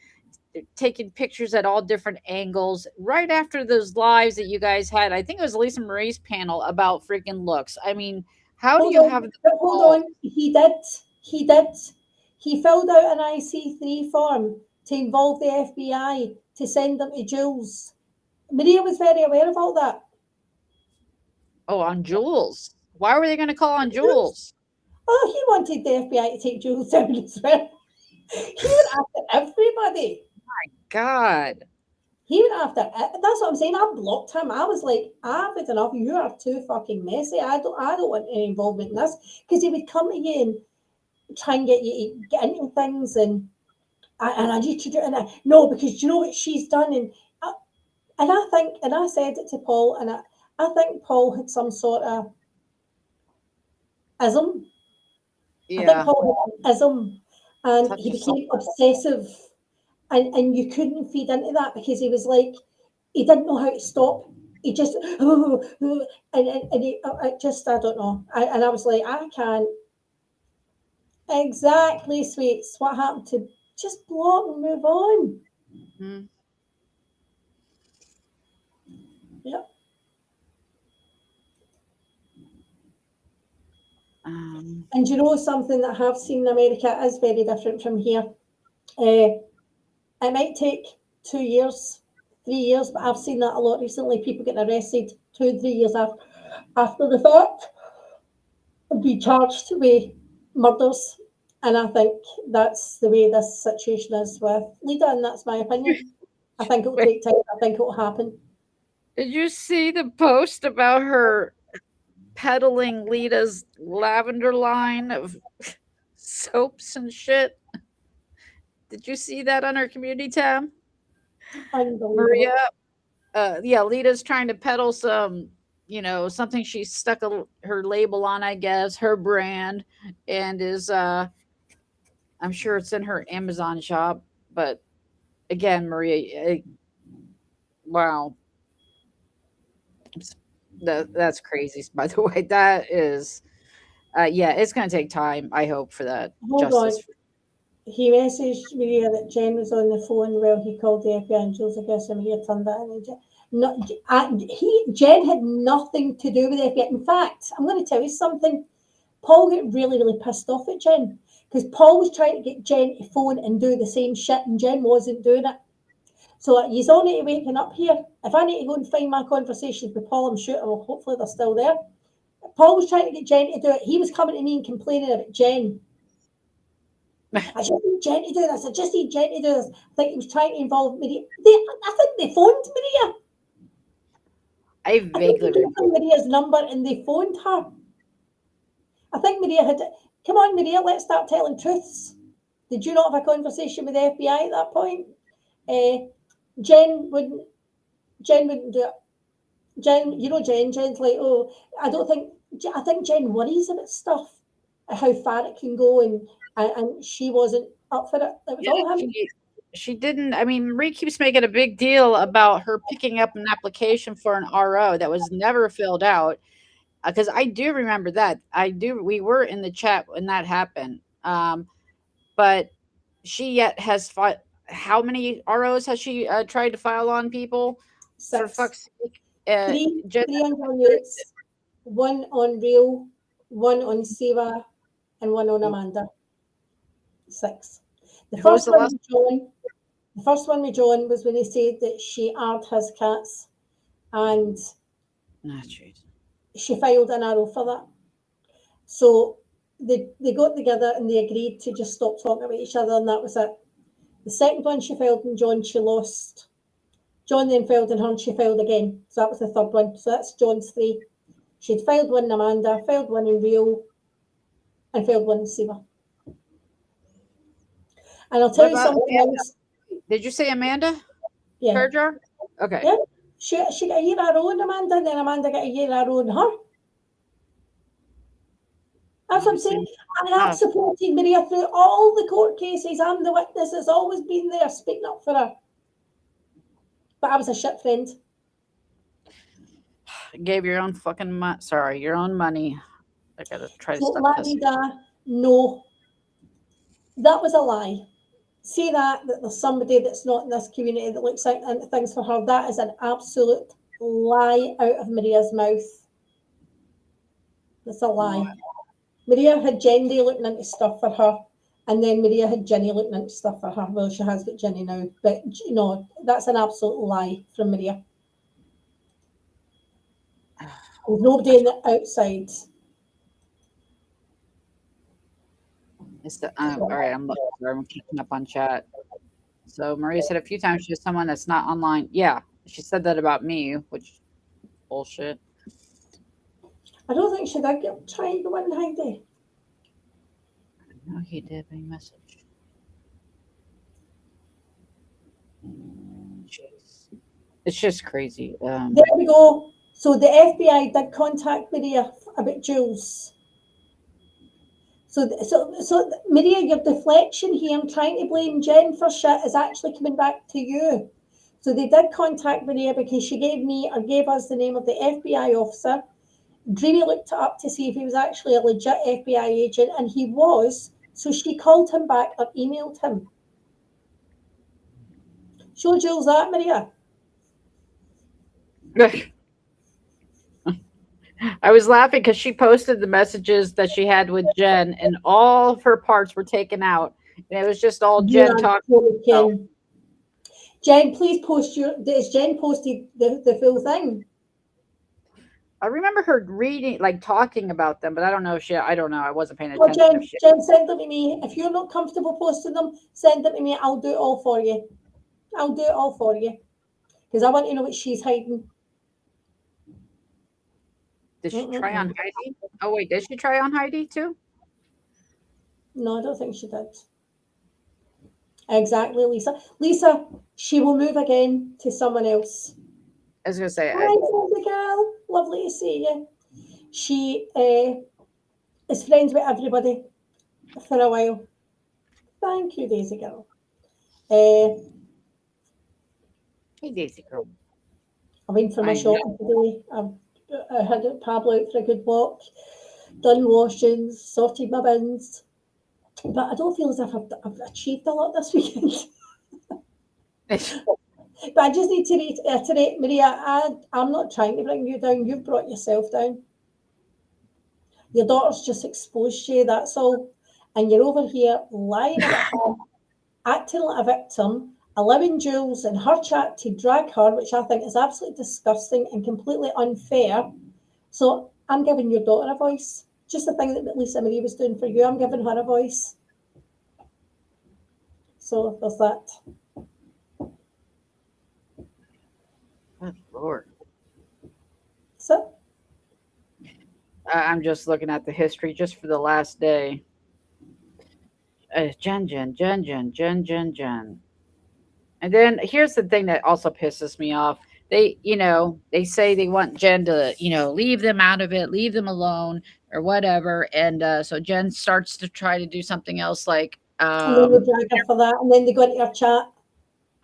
They're taking pictures at all different angles. Right after those lives that you guys had, I think it was Lisa Marie's panel about freaking looks. I mean, how do you have? Hold on, he did. He filled out an IC3 form to involve the FBI to send them to Jules. Maria was very aware of all that. Oh, on Jules. Why were they going to call on Jules? Oh, he wanted the FBI to take Jules down as well. He went after everybody. My God. He went after it. That's what I'm saying. I blocked him. I was like, I've had enough. You are too fucking messy. I don't want any involvement in this. Because he would come to you and try and get you to get into things, and I need to do it. No, because you know what she's done, and I think, and I said it to Paul, and I think Paul had some sort of ism. Yeah. I think Paul had ism, and he became obsessive, and you couldn't feed into that because he was like, he didn't know how to stop. He just and he, I don't know. I was like, I can't. Exactly, Sweets. What happened to just block and move on? Mm-hmm. Yep. And you know something that I have seen in America is very different from here. It might take 2 years, 3 years, but I've seen that a lot recently. People getting arrested 2 3 years after the fact and be charged with murders. And I think that's the way this situation is with Lida, and that's my opinion. I think it will take time. I think it will happen. Did you see the post about her peddling Lida's lavender line of soaps and shit? Did you see that on her community tab? Maria, Lida's trying to peddle some, something she stuck her label on, I guess, her brand, and is I'm sure it's in her Amazon shop. But again, Maria, wow. That's crazy, by the way. That is, it's going to take time, I hope, for that justice. On. He messaged Maria that Jen was on the phone. Well, he called the FBI and Jules, I guess, and Maria turned that in. Jen had nothing to do with the FBI. In fact, I'm going to tell you something. Paul got really, really pissed off at Jen because Paul was trying to get Jen to phone and do the same shit, and Jen wasn't doing it. So you all need to waken up here. If I need to go and find my conversations with Paul, I'm sure, well, hopefully they're still there. Paul was trying to get Jen to do it. He was coming to me and complaining about Jen. I just need Jen to do this. I just need Jen to do this. I think he was trying to involve Maria. I think they phoned Maria. I vaguely remember Maria's number and they phoned her. I think Maria had, come on, Maria, let's start telling truths. Did you not have a conversation with the FBI at that point? Jen wouldn't do it. Jen, you know Jen's like, oh, I think Jen worries about stuff, how far it can go, and she wasn't up for it. It was all him. She didn't. I mean, Marie keeps making a big deal about her picking up an application for an RO that was never filled out. Because I do remember that. We were in the chat when that happened. But she yet has how many ROs has she tried to file on people? 6. For fuck's sake. 3 on Yates, 1 on Real, 1 on Siva, and 1 on Amanda. 6. The first one with John was when he said that she aired his cats, and she filed an RO for that. So they got together and they agreed to just stop talking about each other, and that was it. The second one she filed in John, she lost. John then filed in her and she filed again. So that was the third one. So that's John's 3. She'd filed 1 in Amanda, filed 1 in Rio, and filed 1 in Siva. And I'll tell you something else. Did you say Amanda? Yeah. Perjar? Okay. Yeah. She got a year RO in Amanda, and then Amanda got a year RO in her. That's what I'm saying. And I've supported Maria through all the court cases. I'm the witness that's always been there speaking up for her. But I was a shit friend. Gave your own fucking your own money. I gotta try to stop this. No. That was a lie. Say that there's somebody that's not in this community that looks out into things for her. That is an absolute lie out of Maria's mouth. That's a lie. Maria had Jenny looking into stuff for her, and then Maria had Jenny looking into stuff for her. Well, she has got Jenny now, but you know, that's an absolute lie from Maria. There's nobody in the outside. All right, I'm catching up on chat. So Maria said a few times she's someone that's not online. Yeah, she said that about me, which bullshit. I don't think she did get tried to win Heidi. No, he did by message. It's just crazy. There we go. So the FBI did contact Maria about Jules. So Maria, your deflection here, I'm trying to blame Jen for shit, is actually coming back to you. So they did contact Maria because she gave us the name of the FBI officer. Dreamy looked it up to see if he was actually a legit FBI agent, and he was. So she called him back or emailed him. Show Jules that, Maria. I was laughing because she posted the messages that she had with Jen, and all of her parts were taken out, and it was just all Jen talking. Jen, please post Is Jen posted the full thing? I remember her reading, like talking about them, but I don't know if I don't know. I wasn't paying attention. Well, Jen, send them to me. If you're not comfortable posting them, send them to me. I'll do it all for you. I'll do it all for you. Because I want to know what she's hiding. Did she try on Heidi? Oh, wait, did she try on Heidi too? No, I don't think she did. Exactly, Lisa. Lisa, she will move again to someone else. I was going to say. Hi, Daisy girl. Lovely to see you. She is friends with everybody for a while. Thank you, Daisy girl. Hey, Daisy girl. I went for my shopping today. I had Pablo out for a good walk, done washings, sorted my bins. But I don't feel as if I've achieved a lot this weekend. But I just need to reiterate, Maria, I'm not trying to bring you down. You've brought yourself down. Your daughter's just exposed you, that's all. And you're over here lying about her, acting like a victim, allowing Jules in her chat to drag her, which I think is absolutely disgusting and completely unfair. So I'm giving your daughter a voice. Just the thing that Lisa Marie was doing for you, I'm giving her a voice. So there's that. Good Lord. So I'm just looking at the history just for the last day. Jen. And then here's the thing that also pisses me off. They say they want Jen to, leave them out of it, leave them alone or whatever. And so Jen starts to try to do something else like, and then they drag her for that, and then they go into her chat.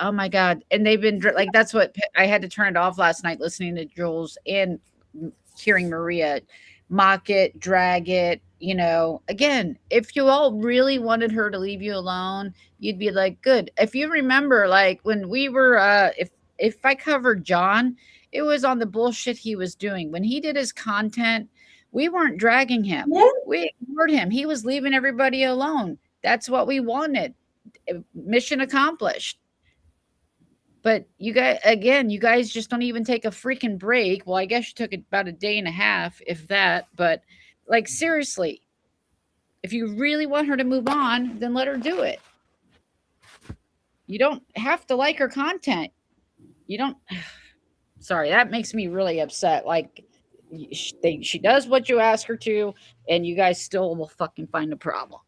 oh my God. And they've been like, that's what I had to turn it off last night, listening to Jules and hearing Maria mock it, drag it. Again, if you all really wanted her to leave you alone, you'd be like, good. If you remember, like when we were, if I covered John, it was on the bullshit he was doing. When he did his content, we weren't dragging him. Yeah. We ignored him. He was leaving everybody alone. That's what we wanted. Mission accomplished. But you guys just don't even take a freaking break. Well, I guess you took about a day and a half, if that. But like, seriously, if you really want her to move on, then let her do it. You don't have to like her content. You don't. Sorry, that makes me really upset. Like, she does what you ask her to, and you guys still will fucking find a problem.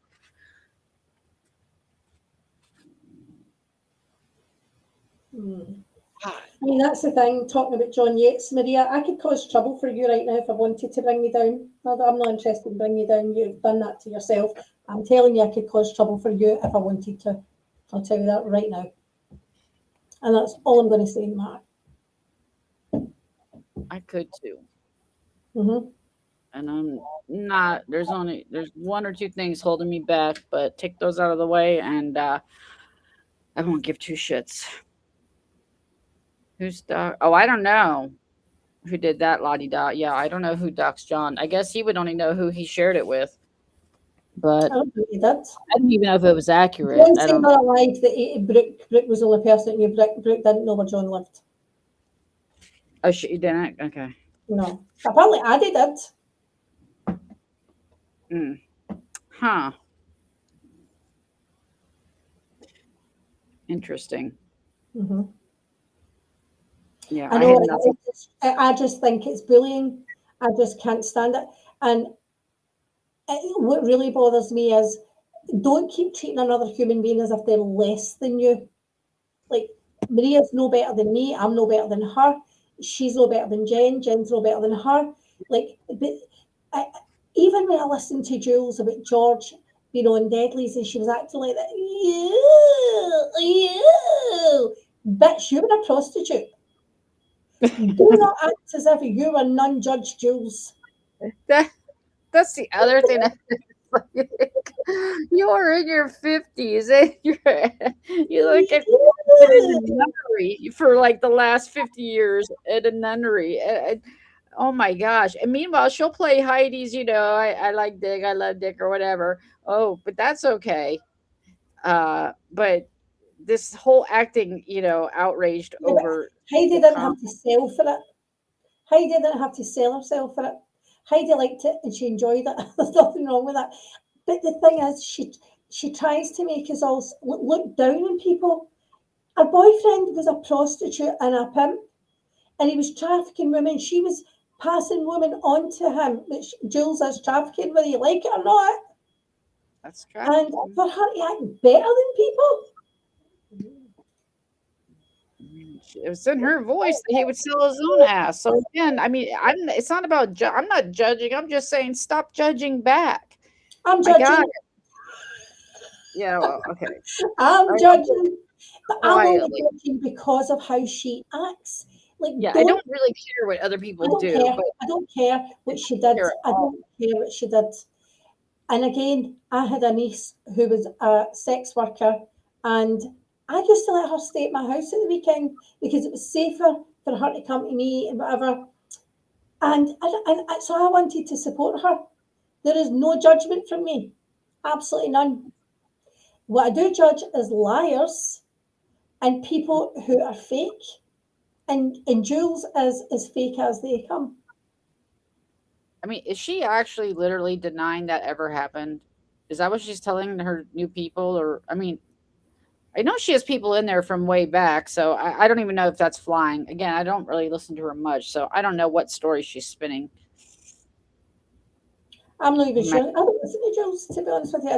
I mean, that's the thing, talking about John Yates, Maria, I could cause trouble for you right now if I wanted to bring you down. I'm not interested in bringing you down. You've done that to yourself. I'm telling you, I could cause trouble for you if I wanted to. I'll tell you that right now. And that's all I'm going to say, Mark. I could too. Mm-hmm. And I'm not, there's one or two things holding me back, but take those out of the way and I won't give two shits. Who's oh, I don't know who did that la-di-da. Yeah, I don't know who doxed John. I guess he would only know who he shared it with. But I don't even know if it was accurate. John said not alive that Brooke was the only person that knew Brooke. Brooke didn't know where John lived. Oh, she didn't? Okay. No. Apparently Addie did. Huh. Interesting. Mm-hmm. Yeah, I know. I just think it's bullying. I just can't stand it. And what really bothers me is don't keep treating another human being as if they're less than you. Like, Maria's no better than me. I'm no better than her. She's no better than Jen. Jen's no better than her. Like, but even when I listened to Jules about George being on Deadlies and she was acting like that, you, bitch, you were a prostitute. Do not act as if you were non-judge, Jules. That's the other thing. You are in your 50s and you look at a nunnery for like the last 50 years at a nunnery. Oh my gosh. And meanwhile, she'll play Heidi's, I like Dick, I love Dick or whatever. Oh, but that's okay. But this whole acting, outraged over. Heidi didn't have to sell for it. Heidi didn't have to sell herself for it. Heidi liked it and she enjoyed it. There's nothing wrong with that. But the thing is, she tries to make us all look down on people. Her boyfriend was a prostitute and a pimp, and he was trafficking women. She was passing women on to him, which Jules is trafficking, whether you like it or not. That's trafficking. And for her to act better than people. It was in her voice that he would sell his own ass. So again, I mean, it's not about. I'm not judging. I'm just saying, stop judging back. I'm judging. Yeah. Well, okay. I'm judging, but I'm only judging because of how she acts. Like, yeah, I don't really care what other people do. But I don't care what she did. I don't care what she did. And again, I had a niece who was a sex worker, and I used to let her stay at my house at the weekend because it was safer for her to come to me and whatever. And so I wanted to support her. There is no judgment from me, absolutely none. What I do judge is liars and people who are fake. And Jules is as fake as they come. I mean, is she actually literally denying that ever happened? Is that what she's telling her new people? Or, I mean, I know she has people in there from way back, so I don't even know if that's flying. Again, I don't really listen to her much, so I don't know what story she's spinning. I'm not even sure. I don't listen to Jules, to be honest with you.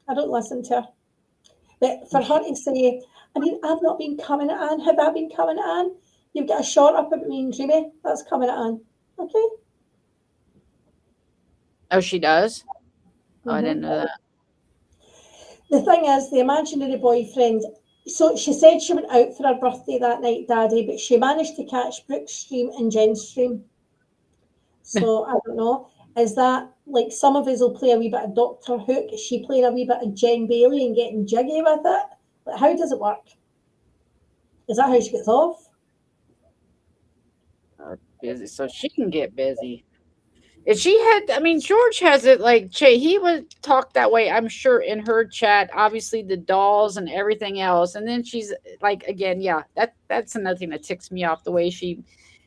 I don't listen to her. But for her to say, I mean, I've not been coming at Anne. Have I been coming at Anne? You've got a short up at me and Dreamy. That's coming at Anne. Okay. Oh, she does? Oh, I didn't know that. The thing is, the imaginary boyfriend. So she said she went out for her birthday that night, Daddy, but she managed to catch Brooke's stream and Jen's stream. So I don't know. Is that like some of us will play a wee bit of Doctor Hook? Is she playing a wee bit of Jen Bailey and getting jiggy with it? Like, how does it work? Is that how she gets off? Busy, so she can get busy. If she had, I mean, George has it like he would talk that way, I'm sure, in her chat. Obviously, the dolls and everything else, and then she's like, again, yeah, that's another thing that ticks me off. The way she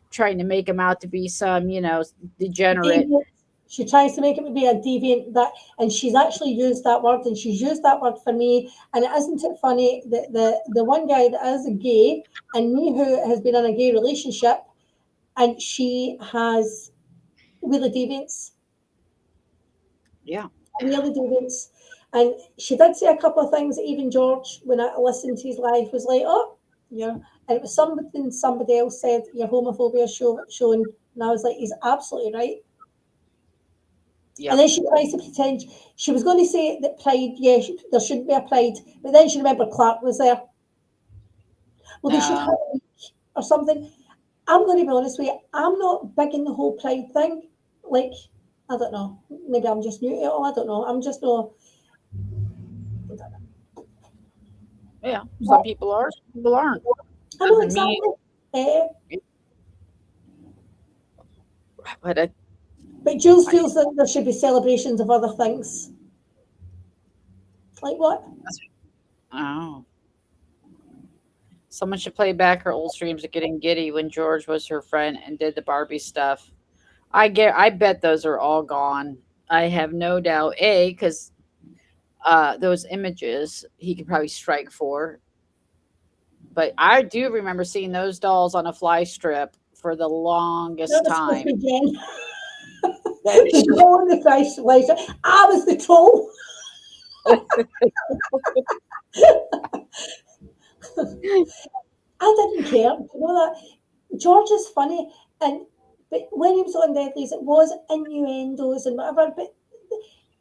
trying to make him out to be some, degenerate. She tries to make him be a deviant, and she's actually used that word, and she's used that word for me. And isn't it funny that the one guy that is a gay, and me who has been in a gay relationship, and she has really deviants. Yeah. Really deviants. And she did say a couple of things that even George, when I listened to his live, was like, oh, yeah. And it was something somebody else said, your homophobia shown. And I was like, he's absolutely right. Yeah. And then she tries to pretend she was going to say that pride, there shouldn't be a pride, but then she remembered Clark was there. Well, they should have a week or something. I'm going to be honest with you, I'm not big in the whole pride thing. Like, I don't know. Maybe I'm just new to it all. I don't know. I'm just not. Yeah, some people are, some people aren't. I know exactly. But Jules feels that there should be celebrations of other things. Like what? Oh. Someone should play back her old streams of getting giddy when George was her friend and did the Barbie stuff. I bet those are all gone. I have no doubt. Because those images he could probably strike for. But I do remember seeing those dolls on a fly strip for the longest time. The troll on the fly strip. I was the troll. I didn't care. You know that George is funny, but when he was on Deadlies, it was innuendos and whatever. But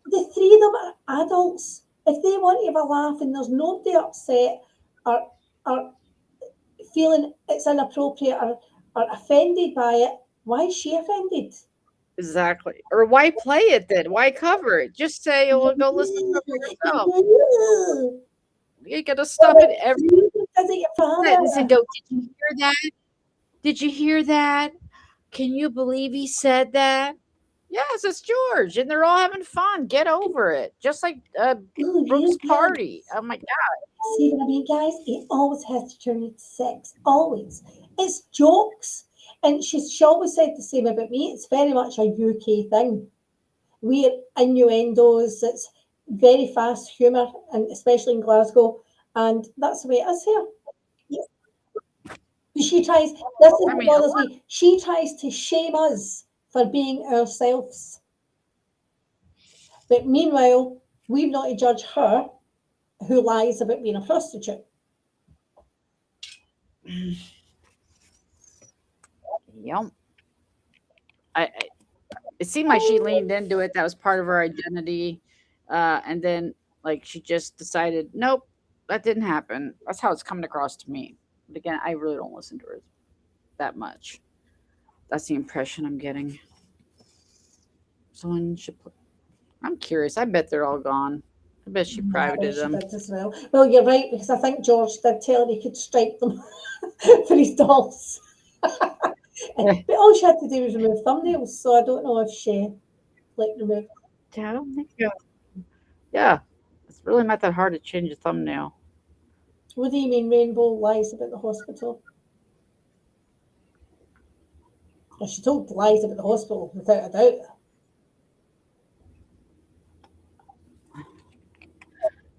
the three of them are adults. If they want to have a laugh and there's nobody upset or feeling it's inappropriate or offended by it, why is she offended? Exactly. Or why play it then? Why cover it? Just say, "Oh, go listen to it yourself." You gotta stop it every sentence and go, "Did you hear that? Did you hear that? Can you believe he said that?" Yes, it's George, and they're all having fun. Get over it. Just like Brooke's party. Oh my God. See what I mean, guys? It always has to turn into sex. Always. It's jokes. And she always said the same about me. It's very much a UK thing. We're innuendos. It's very fast humour, and especially in Glasgow. And that's the way it is here. Yeah. She tries, this is what bothers me. She tries to shame us for being ourselves. But meanwhile, we've not to judge her who lies about being a prostitute. Yep. It seemed like she leaned into it. That was part of her identity. And then, like, she just decided, nope, that didn't happen. That's how it's coming across to me. But again, I really don't listen to her that much. That's the impression I'm getting. Someone should put. I'm curious. I bet they're all gone. bet she privated She them. did as well. Well, you're right, because I think George did tell her he could strike them for his dolls. But all she had to do was remove thumbnails, so I don't know if she removed. Yeah, I don't think so. Yeah, it's really not that hard to change a thumbnail. What do you mean, Rainbow lies about the hospital? Well, she told lies about the hospital, without a doubt.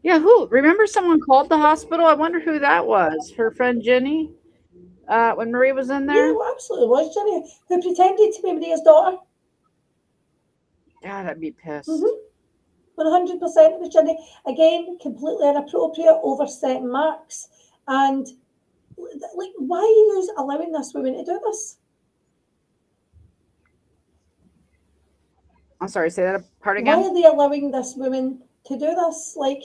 Yeah, who? Remember someone called the hospital? I wonder who that was. Her friend Jenny? When Marie was in there? Yeah, well, absolutely was Jenny, who pretended to be Maria's daughter. God, I'd be pissed. 100% it was Jenny. Again, completely inappropriate, oversetting marks. And, like, why are you allowing this woman to do this? I'm sorry, say that part again. Why are they allowing this woman to do this? Like,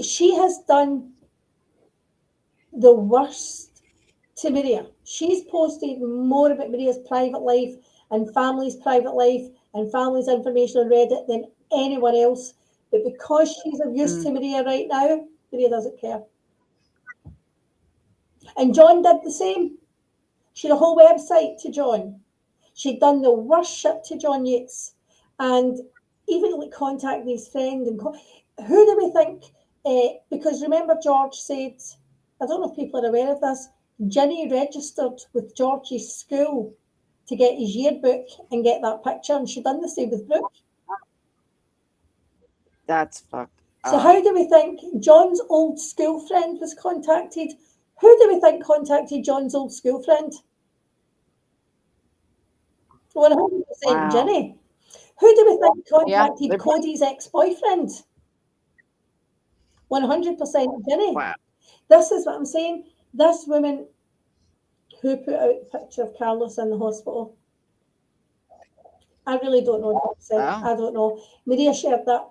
she has done the worst to Maria. She's posted more about Maria's private life and family's private life and family's information on Reddit than anyone else. But because she's of use to Maria right now, Maria doesn't care. And John did the same. She had a whole website to John. She'd done the worst shit to John Yates. And even like contacting his friend. And who do we think? Because remember, George said, I don't know if people are aware of this, Ginny registered with George's school to get his yearbook and get that picture. And she done the same with Brooke. That's fucked up. So how do we think John's old school friend was contacted? Who do we think contacted John's old school friend? 100% Wow. Ginny. Who do we think contacted Yeah, Cody's ex-boyfriend? 100% Ginny. Wow. This is what I'm saying. This woman who put out a picture of Carlos in the hospital, I really don't know what to say. I don't know. Maria shared that.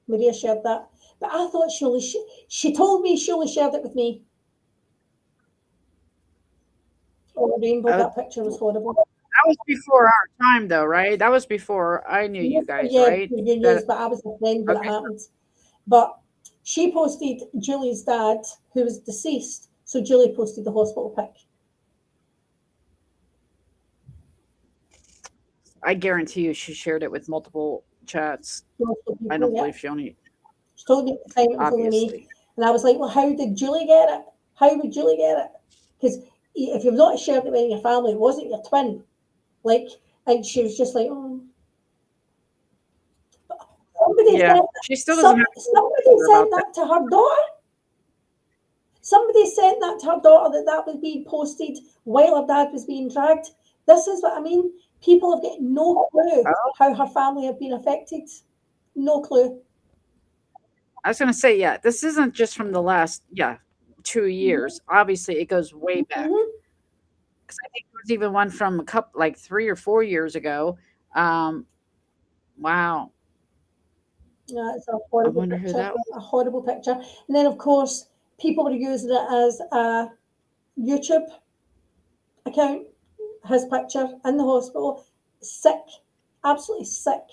But I thought she told me she only shared it with me. Oh, Rainbow, that picture was horrible. That was before our time, though, right? That was before I knew you guys, right? Yeah, but I was a friend when it happened. But she posted Julie's dad, who was deceased. So Julie posted the hospital pic. I guarantee you she shared it with multiple chats. I don't believe she only... She told me at the time it was only me. And I was like, well, how did Julie get it? How would Julie get it? Because if you've not shared it with your family, it wasn't your twin. Like, and she was just like, oh. Somebody said that to her daughter. Somebody sent that to her daughter that was being posted while her dad was being dragged. This is what I mean. People have got no clue how her family have been affected. No clue. I was going to say, yeah, this isn't just from the last, 2 years. Obviously, it goes way back. Because I think there was even one from a couple, like 3 or 4 years ago. Wow. Yeah, it's a horrible picture. A horrible picture. And then, of course, people were using it as a YouTube account. His picture in the hospital. Sick. Absolutely sick.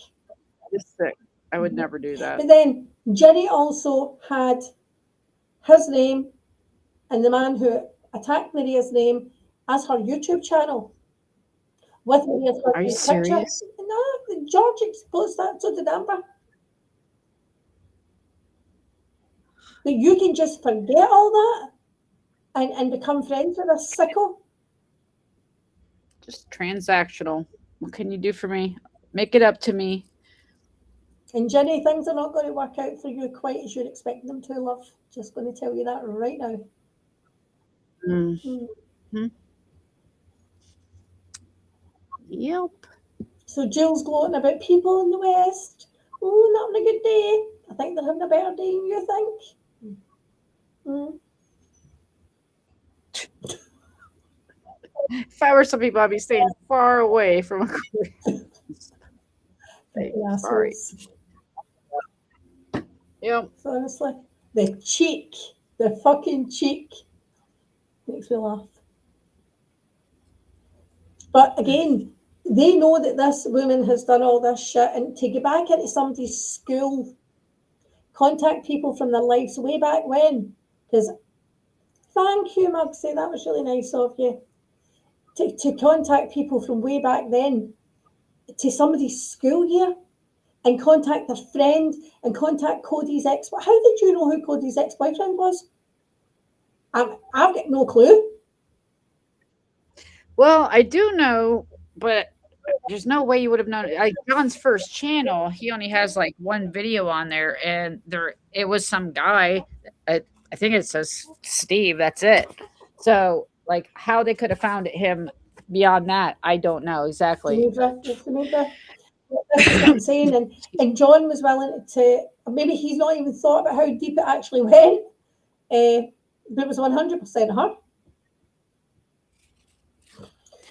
Just sick. I would never do that. But then Jenny also had his name and the man who attacked Maria's name as her YouTube channel. With Maria's Are you picture. serious? No, George exposed that, so did Amber. But you can just forget all that and become friends with a sicko. Just transactional. What can you do for me? Make it up to me. And Jenny, things are not going to work out for you quite as you'd expect them to, love. Just going to tell you that right now. Yep. So Jill's gloating about people in the West. Oh, not having a good day. I think they're having a better day than you think. If I were some people, I'd be staying far away from a sorry. Yep. So honestly, the cheek, the fucking cheek makes me laugh. But again, they know that this woman has done all this shit, and to get back into somebody's school, Contact people from their lives way back when. Because thank you, Mugsy, that was really nice of you. To contact people from way back then to somebody's school year and contact their friend and contact Cody's ex. How did you know who Cody's ex-boyfriend was? I've got no clue. Well, I do know, but there's no way you would have known it. Like John's first channel, he only has like one video on there, and it was some guy. I think it says Steve. That's it. So, like, how they could have found him beyond that, I don't know exactly. That's what I'm saying. And John was willing to, maybe he's not even thought about how deep it actually went, but it was 100% her.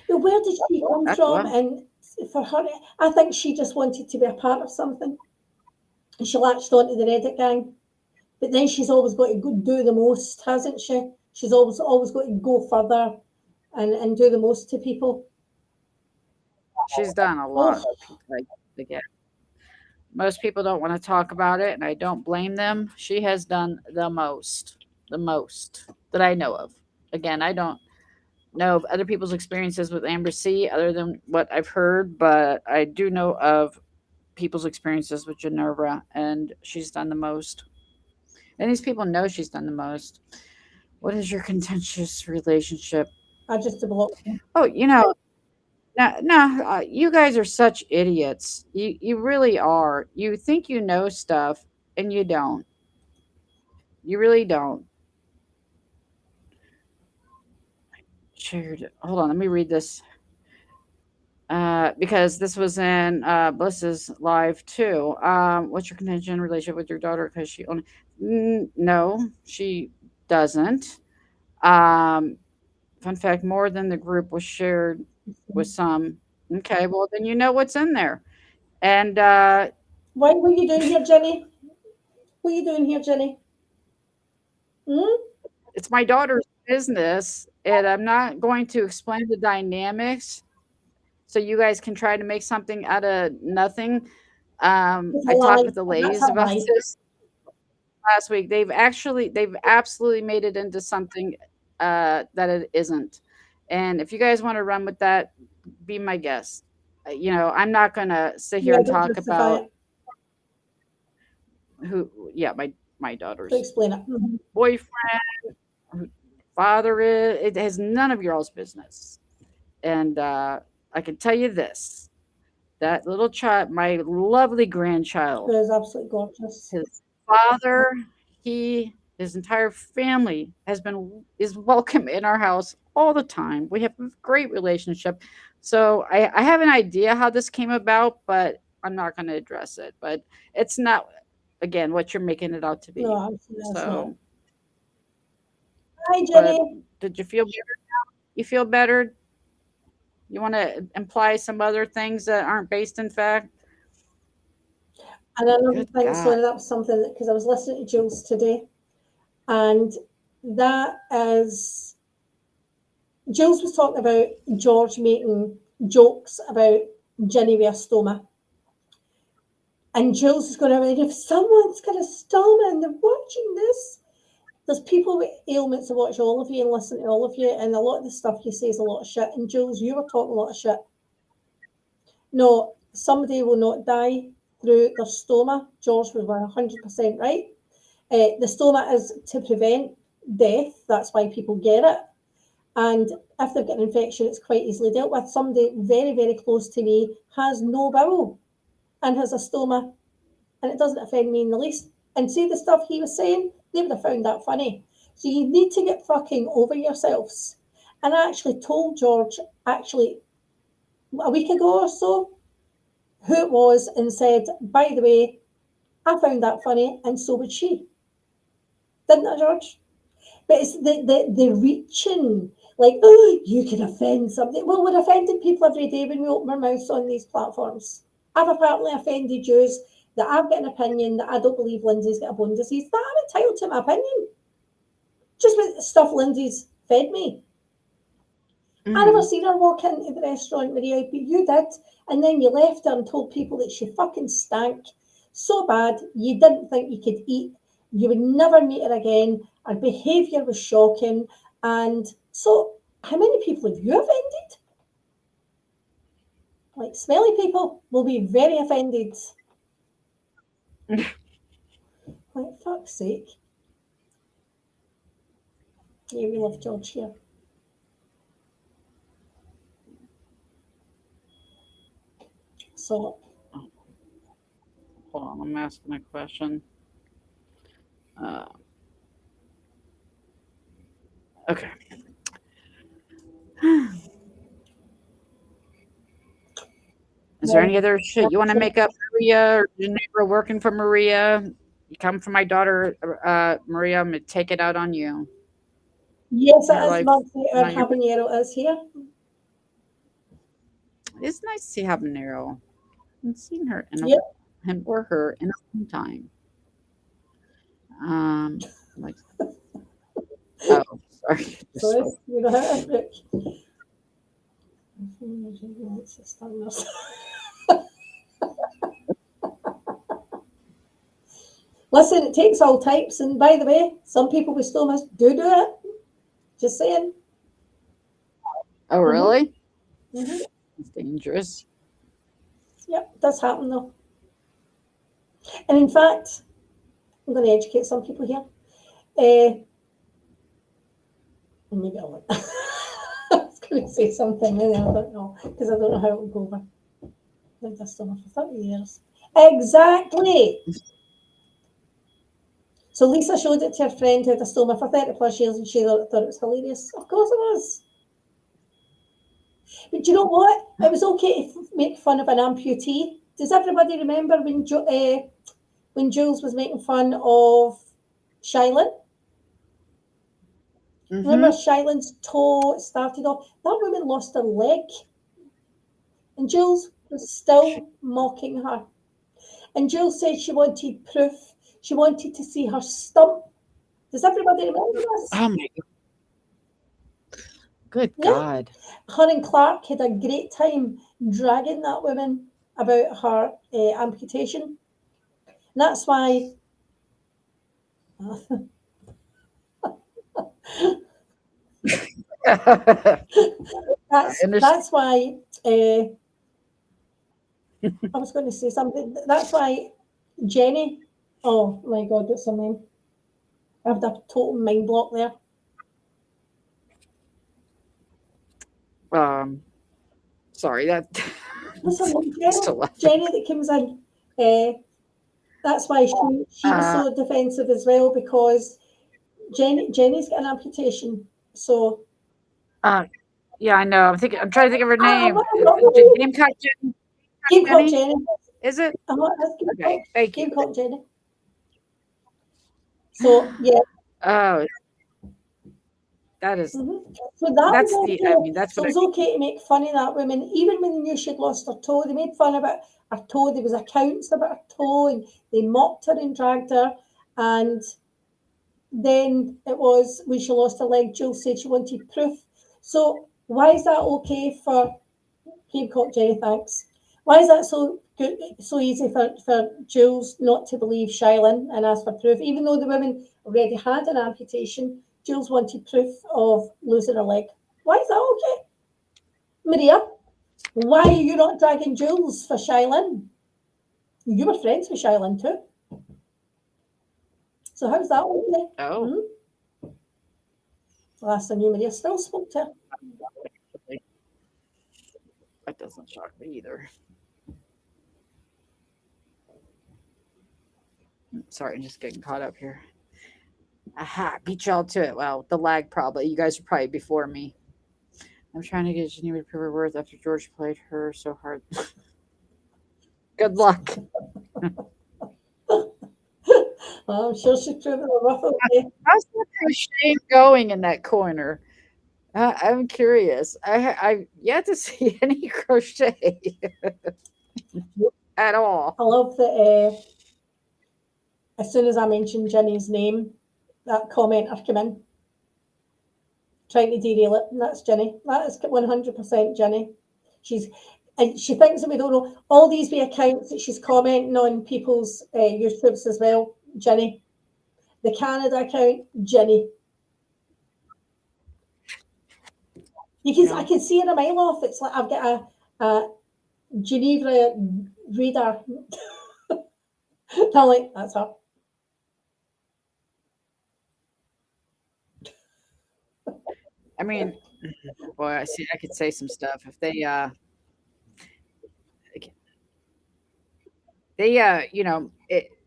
But where did she come from? And for her, I think she just wanted to be a part of something. And she latched onto the Reddit gang. But then she's always got to go do the most, hasn't she? She's always got to go further and do the most to people. She's done a lot. Like, again, most people don't want to talk about it, and I don't blame them. She has done the most that I know of. Again, I don't know of other people's experiences with Amber C other than what I've heard, but I do know of people's experiences with Ginevra, and she's done the most. And these people know she's done the most. What is your contentious relationship? I just developed. Oh, no, you guys are such idiots. You really are. You think you know stuff, and you don't. You really don't. Shared. Hold on, let me read this. Because this was in Bliss's live too. What's your contention relationship with your daughter? Because she only no, she doesn't. Fun fact: more than the group was shared with some. Okay, well then you know what's in there. And what are you doing here, Jenny? What are you doing here, Jenny? It's my daughter's business, and I'm not going to explain the dynamics so you guys can try to make something out of nothing. I talked with the ladies about this last week. They've absolutely made it into something that it isn't. And if you guys want to run with that, be my guest. I'm not going to sit here and talk about my daughter's boyfriend, father is. It has none of your all's business. And I can tell you this: that little child, my lovely grandchild, is absolutely gorgeous. His father, his entire family is welcome in our house all the time. We have a great relationship. So I have an idea how this came about, but I'm not going to address it. But it's not, again, what you're making it out to be. No, absolutely so. Hi, Jenny. Did you feel better now? You feel better? You want to imply some other things that aren't based in fact? And another thing, sorry, that was something because I was listening to Jules today, and that is, Jules was talking about George making jokes about Jenny with a stoma. And Jules is going to, if someone's got a stoma and they're watching this, there's people with ailments that watch all of you and listen to all of you, and a lot of the stuff you say is a lot of shit. And Jules, you were talking a lot of shit. No, somebody will not die through their stoma. George was 100% right. The stoma is to prevent death. That's why people get it. And if they've got an infection, it's quite easily dealt with. Somebody very, very close to me has no bowel and has a stoma, and it doesn't offend me in the least. And see the stuff he was saying, they would have found that funny. So you need to get fucking over yourselves. And I actually told George, a week ago or so, who it was, and said, by the way, I found that funny, and so would she. Didn't I, George? But it's the reaching, like, oh, you can offend somebody. Well, we're offending people every day when we open our mouths on these platforms. I've apparently offended Jews that I've got an opinion that I don't believe Lindsay's got a bone disease. That I'm entitled to my opinion. Just with the stuff Lindsay's fed me. I never seen her walk into the restaurant, Maria, but you did. And then you left her and told people that she fucking stank. so bad you didn't think you could eat. You would never meet her again. Her behaviour was shocking. And so, how many people have you offended? Like, smelly people will be very offended. Like, fuck's sake. Yeah, we love George here. So, hold on, I'm asking a question. Okay. Is there any other shit you want to make up, Maria, or your neighbor working for Maria? You come from my daughter, Maria. I'm gonna take it out on you. yes, it Your is life, monthly. Our not your. habanero is here. It's nice to see Habanero. I haven't seen her in Yep. him or her in a long time. Like, oh, sorry. So it's, you know how it looks. Listen, it takes all types, and by the way, some people with stomachs do it. Just saying. Oh, really? Mm-hmm. It's dangerous. Yep, it does happen though. And in fact, I'm going to educate some people here. Maybe I won't. I was going to say something, and I don't know, because I don't know how it will go over. Lived a stomach for 30 years. Exactly. So Lisa showed it to her friend who had a stoma for 30 plus years, and she thought it was hilarious. Of course it was. But do you know what? It was okay to make fun of an amputee. Does everybody remember when Jules was making fun of Shylin? Mm-hmm. Remember Shylon's toe started off? That woman lost her leg. And Jules was still mocking her. And Jules said she wanted proof. She wanted to see her stump. Does everybody remember this? Oh my God. Good God. Her and Clark had a great time dragging that woman about her amputation. And that's why that's why I was going to say something. That's why Jenny, oh my God, what's her name? I have that total mind block there. Sorry, that. What's her name? Jenny that comes in. That's why she was so defensive as well, because Jenny's got an amputation. So. Yeah, I know. I'm trying to think of her name. Gamecock Jenny. Gamecock Jenny. Is it? Okay, thank you. Gamecock Jenny. So yeah. Oh, that is. Mm-hmm. So that's okay. I mean, that's so it was okay to make fun of that woman, even when they knew she'd lost her toe. They made fun about her toe. There was accounts about her toe, and they mocked her and dragged her. And then it was when she lost her leg, Jill said she wanted proof. So why is that okay for Gamecock Jenny? Thanks. Why is that so good, so easy for Jules not to believe Shylin and ask for proof, even though the woman already had an amputation? Jules wanted proof of losing her leg. Why is that okay? Maria, why are you not dragging Jules for Shylin? You were friends with Shylin too. So how's that okay? Oh. Mm-hmm. Last I knew, Maria still spoke to her. That doesn't shock me either. Sorry, I'm just getting caught up here. Aha, beat y'all to it. Well, the lag probably. You guys are probably before me. I'm trying to get Geneva to prove her worth after George played her so hard. Good luck. I'm sure she's proven her worth. Okay. How's the crochet going in that corner? I'm curious. I've yet to see any crochet at all. I love that as soon as I mentioned Jenny's name, that commenter came in trying to derail it. And that's Jenny. That is 100% Jenny. And she thinks that we don't know all these wee accounts that she's commenting on people's YouTubes as well. Ginny, the Canada account, Ginny. I can see her a mile off. It's like I've got a Geneva reader. I'm like, that's her. I mean, boy, I could say some stuff if they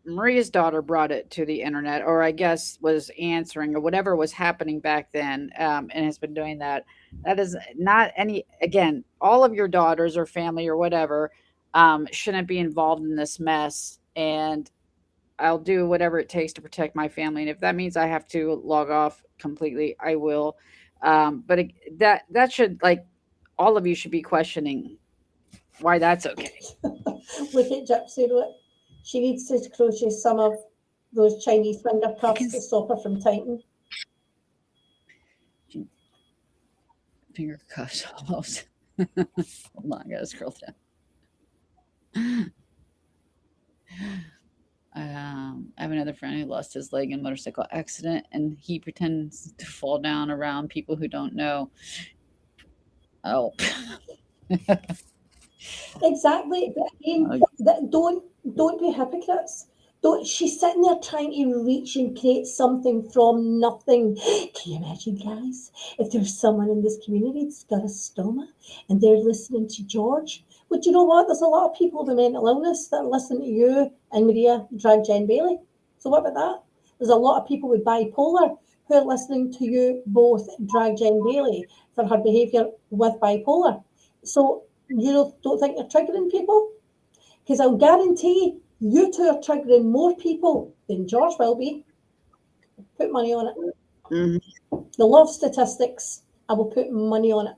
Maria's daughter brought it to the internet, or I guess was answering, or whatever was happening back then, and has been doing that. That is not any. Again, all of your daughters or family or whatever shouldn't be involved in this mess. And I'll do whatever it takes to protect my family. And if that means I have to log off completely, I will. But that should, like, all of you should be questioning why that's okay. Look at Gypsy Root. She needs to crochet some of those Chinese finger cuffs to stop her from typing. Finger cuffs almost. Hold on, I gotta scroll down. I have another friend who lost his leg in a motorcycle accident, and he pretends to fall down around people who don't know. Oh. Exactly. But again, don't be hypocrites. She's sitting there trying to reach and create something from nothing. Can you imagine, guys, if there's someone in this community that's got a stoma and they're listening to George? But you know what? There's a lot of people with mental illness that are listening to you and Maria drag Jen Bailey. So what about that? There's a lot of people with bipolar who are listening to you both drag Jen Bailey for her behaviour with bipolar. So you don't think you're triggering people? Because I'll guarantee you two are triggering more people than George will be. Put money on it. Mm-hmm. The love statistics, I will put money on it.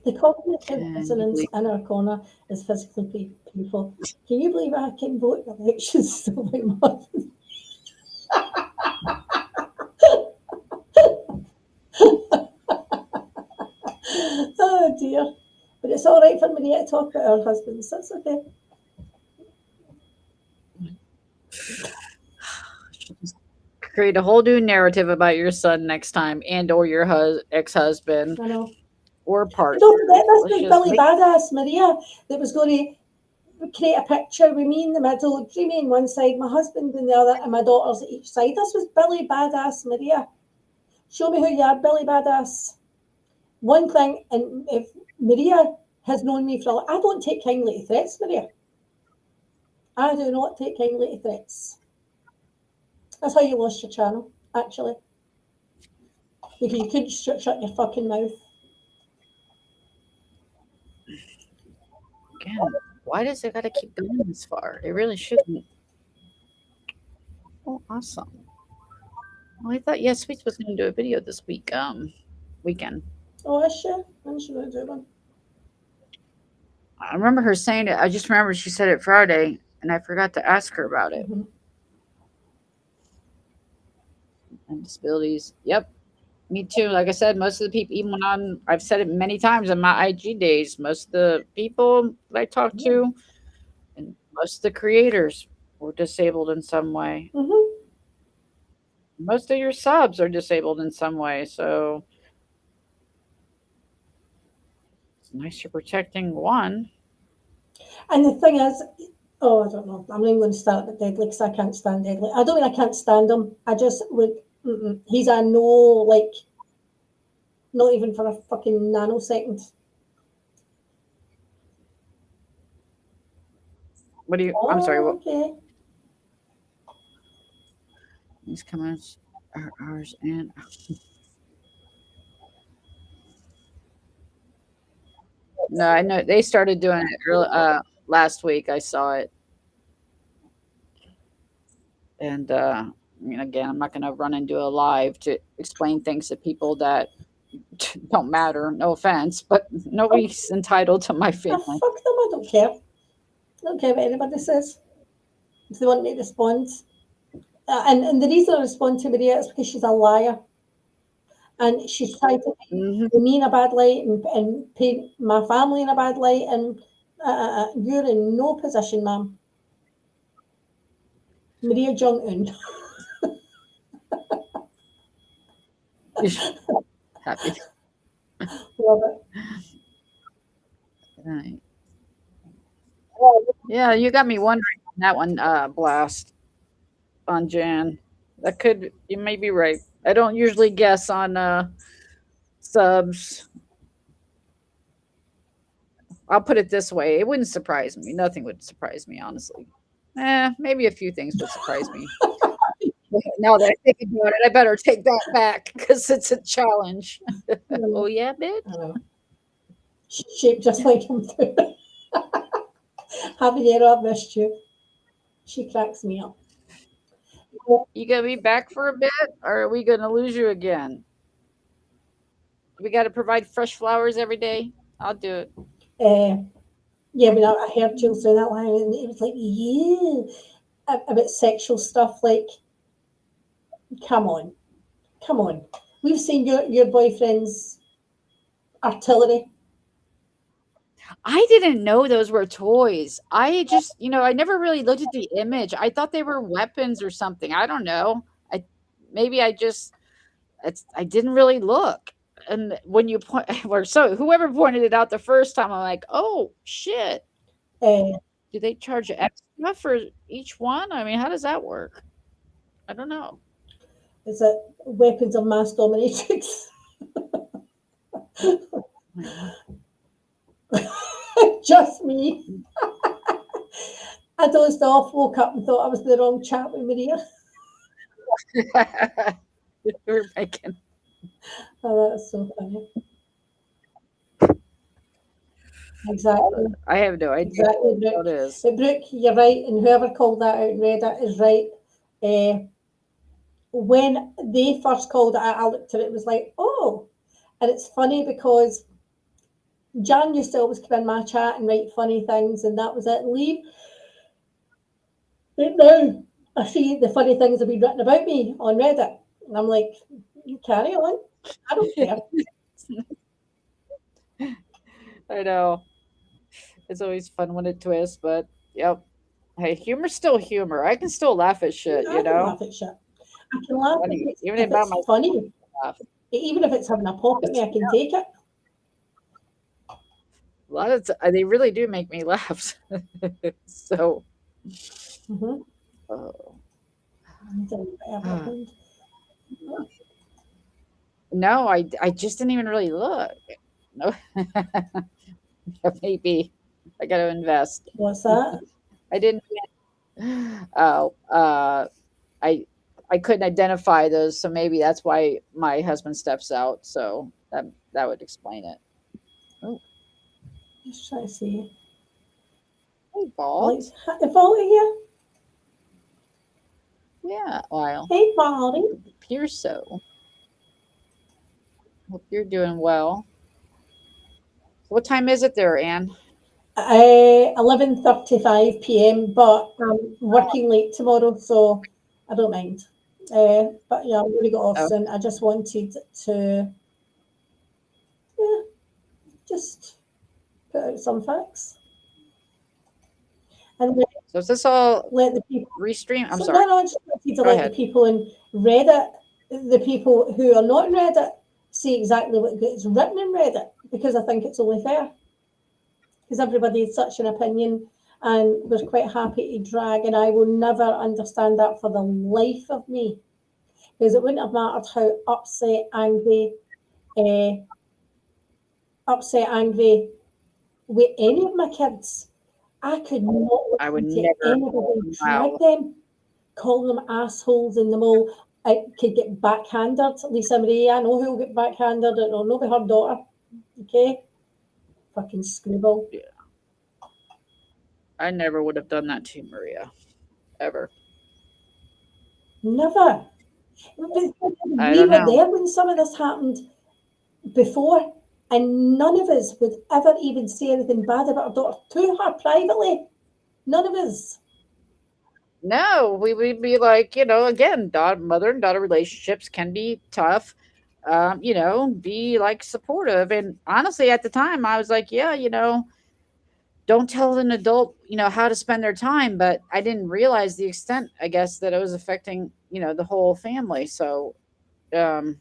The cognitive dissonance in our corner is physically painful. Can you believe I can vote in elections still by month? Oh dear. But it's all right for Maria to talk about her husbands. That's okay. Create a whole new narrative about your son next time, and or your ex-husband. I know. Or partner. Don't forget this was Billy Badass Maria that was going to create a picture with me in the middle, Dreamy on one side, my husband on the other, and my daughters at each side. This was Billy Badass Maria. Show me who you are, Billy Badass. One thing, and if Maria has known me for a while, I don't take kindly to threats, Maria. I do not take kindly to threats. That's how you lost your channel, actually. Because you couldn't shut your fucking mouth. Again, why does it gotta keep going this far? It really shouldn't. Oh, awesome. Well, I thought Sweets was going to do a video this weekend. Oh, is she? When is she going to do one? I remember her saying it. I just remember she said it Friday, and I forgot to ask her about it. Mm-hmm. And disabilities. Yep. Me too. Like I said, most of the people, even when I've said it many times in my IG days, most of the people that I talk to, and most of the creators were disabled in some way. Mm-hmm. Most of your subs are disabled in some way, so it's nice you're protecting one. And the thing is, I don't know. I'm not even going to start with Deadly because I can't stand Deadly. I don't mean I can't stand him. I just would. He's a no, like, not even for a fucking nanosecond. What do you? I'm sorry. What? Okay. These comments are ours, and no, I know they started doing it early, last week. I saw it, and I mean, again, I'm not going to run and do a live to explain things to people that don't matter. No offense, but nobody's entitled to my feelings. Fuck them. I don't care. I don't care what anybody says. If they want me to respond. And the reason I respond to Maria is because she's a liar. And she's trying to paint me in a bad light and paint my family in a bad light. And you're in no position, ma'am. Maria Jong-un. Happy. Love it. Right. Yeah, you got me wondering on that one, Blast on Jan. That could, you may be right. I don't usually guess on subs. I'll put it this way. It wouldn't surprise me. Nothing would surprise me, honestly. Maybe a few things would surprise me. Now that I think about it, I better take that back because it's a challenge. Oh, yeah, bitch? Shaped just like him too. Javier, I've missed you. She cracks me up. You gonna be back for a bit, or are we gonna lose you again? We got to provide fresh flowers every day. I'll do it. Yeah, but I heard Jill say that line, and it was like, yeah, about sexual stuff. Like, come on. We've seen your boyfriend's artillery. I didn't know those were toys. I just, I never really looked at the image. I thought they were weapons or something. I don't know. I didn't really look. And when you point, or so whoever pointed it out the first time, I'm like, oh shit. Do they charge extra for each one? I mean, how does that work? I don't know. Is it weapons of mass dominatrix? Just me. I dozed off, woke up and thought I was in the wrong chat with Maria. We're making. Oh, that's so funny. Exactly. I have no idea exactly, what it is. But Brooke, you're right, and whoever called that out and read it is right. When they first called it out, I looked at it, it was like, oh. And it's funny because Jan used to always come in my chat and write funny things, and that was it, and leave. But now I see the funny things have been written about me on Reddit, and I'm like, you carry on. I don't care. I know. It's always fun when it twists, but yep. Hey, humor's still humor. I can still laugh at shit, I can laugh at shit. I can laugh funny. at it. Even if about it's my funny. laugh. Even if it's having a pop at me, I can take it. A lot of they really do make me laugh. So. Mm-hmm. Oh. Oh. No, I just didn't even really look. No. Maybe I got to invest. What's that? I didn't. Oh, I couldn't identify those, so maybe that's why my husband steps out. So that would explain it. Oh, Let's try to see. Hey, Bald. The Bald here. Yeah, well. Hey, Baldy. Appears so. Hope you're doing well. What time is it there, Anne? 11:35 p.m. But I'm working late tomorrow, so I don't mind. But yeah, I'm going to go off soon. I just wanted to, just put out some facts. And so is this all let the people restream? I'm so sorry. No, I just wanted to let the people in Reddit, the people who are not in Reddit, see exactly what gets written in Reddit, because I think it's only fair. Because everybody has such an opinion and was quite happy to drag, and I will never understand that for the life of me. Because it wouldn't have mattered how upset, angry with any of my kids. I could not listen to anybody drag them, call them assholes in the mall. I could get backhanded. Lisa Marie, I know who'll get backhanded. It'll not be her daughter. Okay? Fucking screwball. Yeah. I never would have done that to you, Maria. Ever. Never. We were there when some of this happened before, and none of us would ever even say anything bad about our daughter to her privately. None of us. No, we would be like, again, mother and daughter relationships can be tough. you know, be like supportive. And honestly, at the time, I was like, yeah, you know, don't tell an adult, you know, how to spend their time. But I didn't realize the extent, I guess, that it was affecting, you know, the whole family. So, um,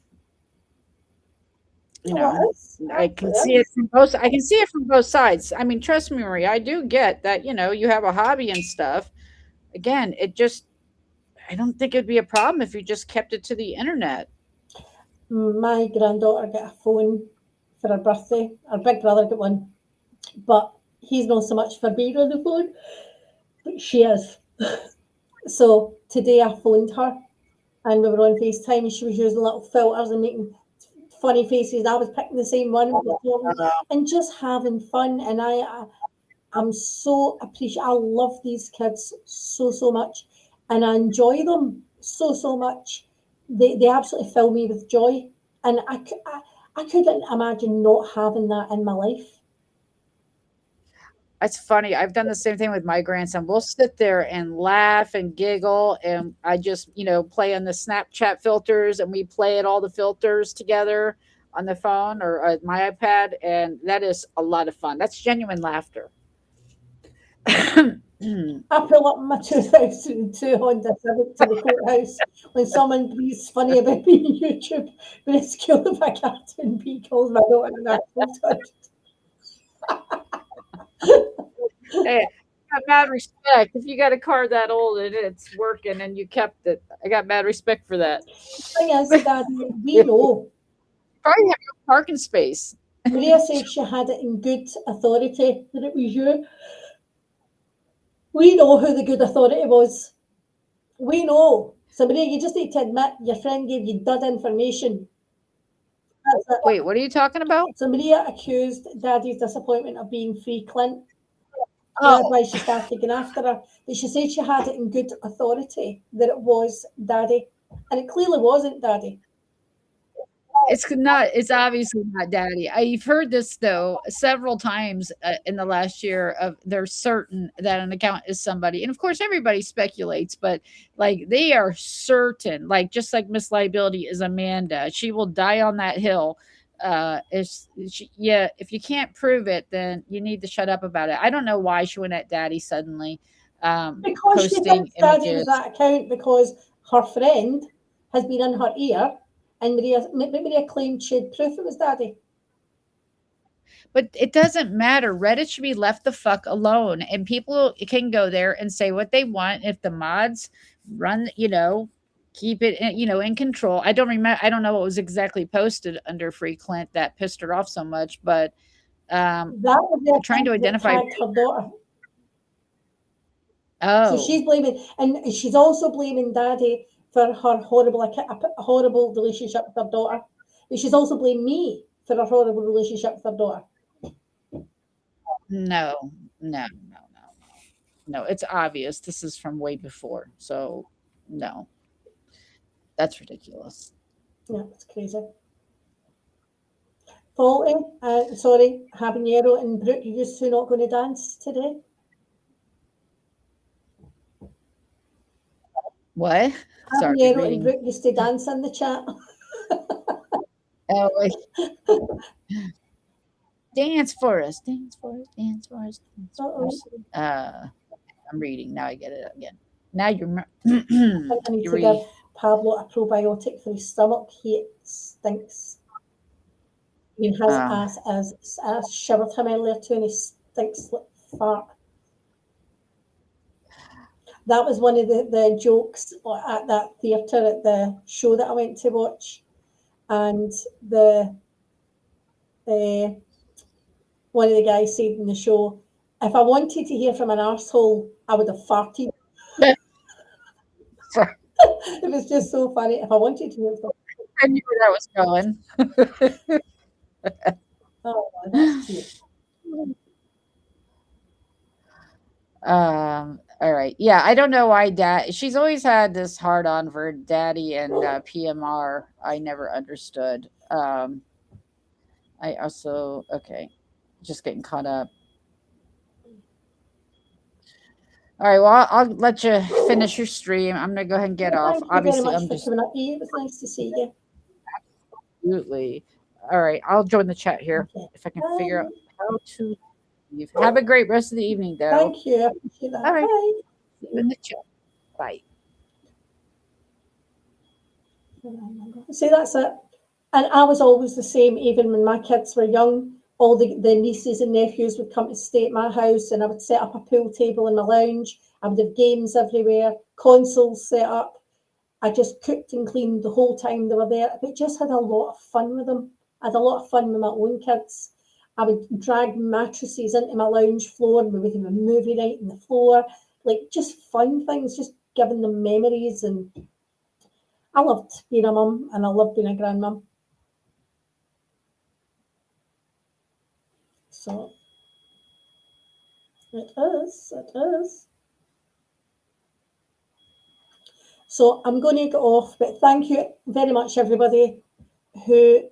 you Well, know, I can see it from both. I can see it from both sides. I mean, trust me, Marie, I do get that. You know, you have a hobby and stuff. Again, it just, I don't think it'd be a problem if you just kept it to the internet. my granddaughter got a phone for her birthday. Her big brother got one, but he's not so much for being on the phone, but she is. So today I phoned her and we were on FaceTime and she was using little filters and making funny faces. I was picking the same one and just having fun. And I'm so appreciative. I love these kids so much, and I enjoy them so much. They absolutely fill me with joy, and I couldn't imagine not having that in my life. It's funny. I've done the same thing with my grandson. We'll sit there and laugh and giggle, and I just, you know, play on the Snapchat filters, and we play at all the filters together on the phone or my iPad, and that is a lot of fun. That's genuine laughter. I pull up my 2002 Honda Civic to the courthouse when someone breathes funny about me on YouTube, but it's cool if I Captain B calls my daughter an asshole. Hey, I got mad respect. If you got a car that old and it's working and you kept it, I got mad respect for that. Thing is, Dad, we know. Probably have no parking space. Maria said she had it in good authority that it was you. We know who the good authority was. We know. So, Maria, you just need to admit your friend gave you dud information. That's it. Wait, what are you talking about? So, Maria accused Daddy's disappointment of being free Clint. So that's why she started going after her. But she said she had it in good authority that it was Daddy. And it clearly wasn't Daddy. It's not. It's obviously not Daddy. I've heard this though several times in the last year. Of they're certain that an account is somebody, and of course everybody speculates, but like they are certain. Like just like Miss Liability is Amanda, she will die on that hill. Yeah, if you can't prove it, then you need to shut up about it. I don't know why she went at Daddy suddenly. Because she Posting thinks Daddy images. was that account because her friend has been in her ear. And Maria claimed she had proof it was Daddy. But it doesn't matter. Reddit should be left the fuck alone. And people can go there and say what they want. If the mods run, you know, keep it, you know, in control. I don't remember. I don't know what was exactly posted under Free Clint that pissed her off so much. But that was trying to identify her daughter. Oh. So she's blaming, and she's also blaming Daddy for her horrible relationship with her daughter. But she's also blamed me for her horrible relationship with her daughter. No. It's obvious. This is from way before. So, no. That's ridiculous. Yeah, it's crazy. Faulty, sorry, Habanero and Brooke, you two not going to dance today? What? Sorry, Habanero and Brooke used to dance in the chat. Oh, dance for us, dance for us, dance for us, dance for us. I'm reading now. I get it again. Now you're. I need to give Pablo a probiotic for his stomach. He stinks. I mean, his ass is. I shivered him earlier too, and he stinks like fart. That was one of the jokes at that theatre at the show that I went to watch, and one of the guys said in the show, "If I wanted to hear from an arsehole, I would have farted." It was just so funny. If I wanted to hear from, I knew where that was going. Oh, that's cute. All right. Yeah, I don't know why she's always had this hard on for Daddy and PMR. I never understood. I also just getting caught up. All right, well, I'll let you finish your stream. I'm gonna go ahead and get off. Thank you Obviously, very much I'm for just coming up. It was nice to see you. Absolutely. All right, I'll join the chat here Okay. if I can figure out how to leave. Have a great rest of the evening, though. Thank you. I appreciate that. All right. Bye. See you in the chat. Bye. See, that's it. And I was always the same, even when my kids were young. All the nieces and nephews would come to stay at my house, and I would set up a pool table in my lounge. I would have games everywhere, consoles set up. I just cooked and cleaned the whole time they were there. But just had a lot of fun with them. I had a lot of fun with my own kids. I would drag mattresses into my lounge floor, and we would have a movie night on the floor. Like, just fun things, just giving them memories. And I loved being a mum, and I loved being a grandmum. So it is. So I'm going to get off, but thank you very much, everybody who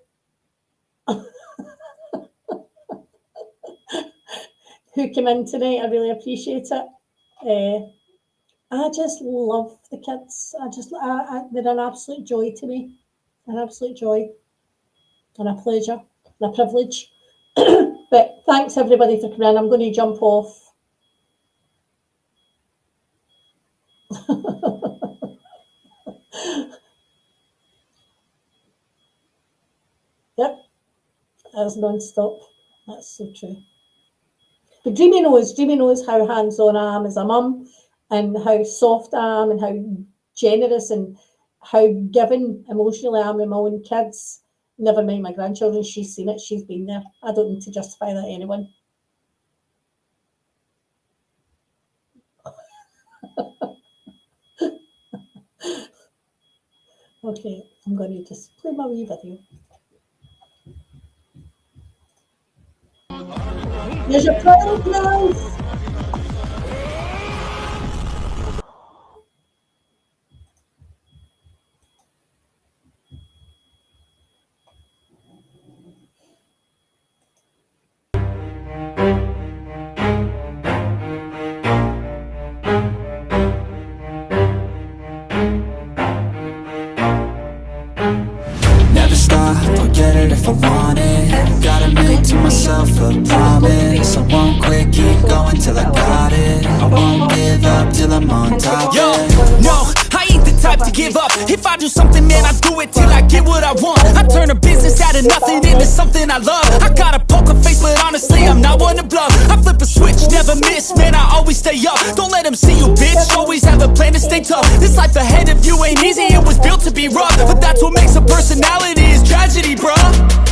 who came in tonight. I really appreciate it. I just love the kids. They're an absolute joy to me, an absolute joy, and a pleasure, and a privilege. But thanks everybody for coming in. I'm going to jump off. Yep, that's non-stop. That's so true. But Dreamy knows how hands-on I am as a mum, and how soft I am, and how generous and how giving emotionally I am with my own kids. Never mind my grandchildren. She's seen it. She's been there. I don't need to justify that to anyone. Okay, I'm going to just play my wee video. There's your product now. Never stop, I'll get it if I want it. Gotta make to myself a promise. I won't quit, keep going till I got it. I won't give up till I'm on top. Yo, no, I ain't the type to give up. If I do something, man, I do it till I get what I want. I turn a business out of nothing into something I love. I got a poker face, but honestly, I'm not one to bluff. I flip a switch, never miss, man, I always stay up. Don't let them see you, bitch, always have a plan to stay tough. This life ahead of you ain't easy, it was built to be rough. But that's what makes a personality, is tragedy, bruh.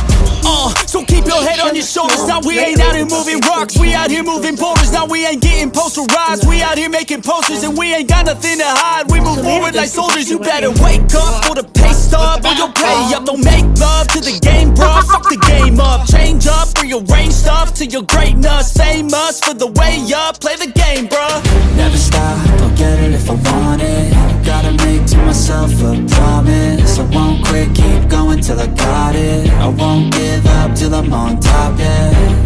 So keep your head on your shoulders. Now we ain't out here moving rocks, we out here moving boulders. Now we ain't getting posterized, we out here making posters. And we ain't got nothing to hide, we move forward like soldiers. You better wake up for the pay stub, or you'll pay up. Don't make love to the game, bruh, fuck the game up. Change up, rearrange stuff to your greatness. Same us for the way up, play the game, bruh. Never stop, I'll get it if I want it. Gotta make to myself a promise. I won't quit, keep going till I got it. I won't give up till I'm on top, yeah.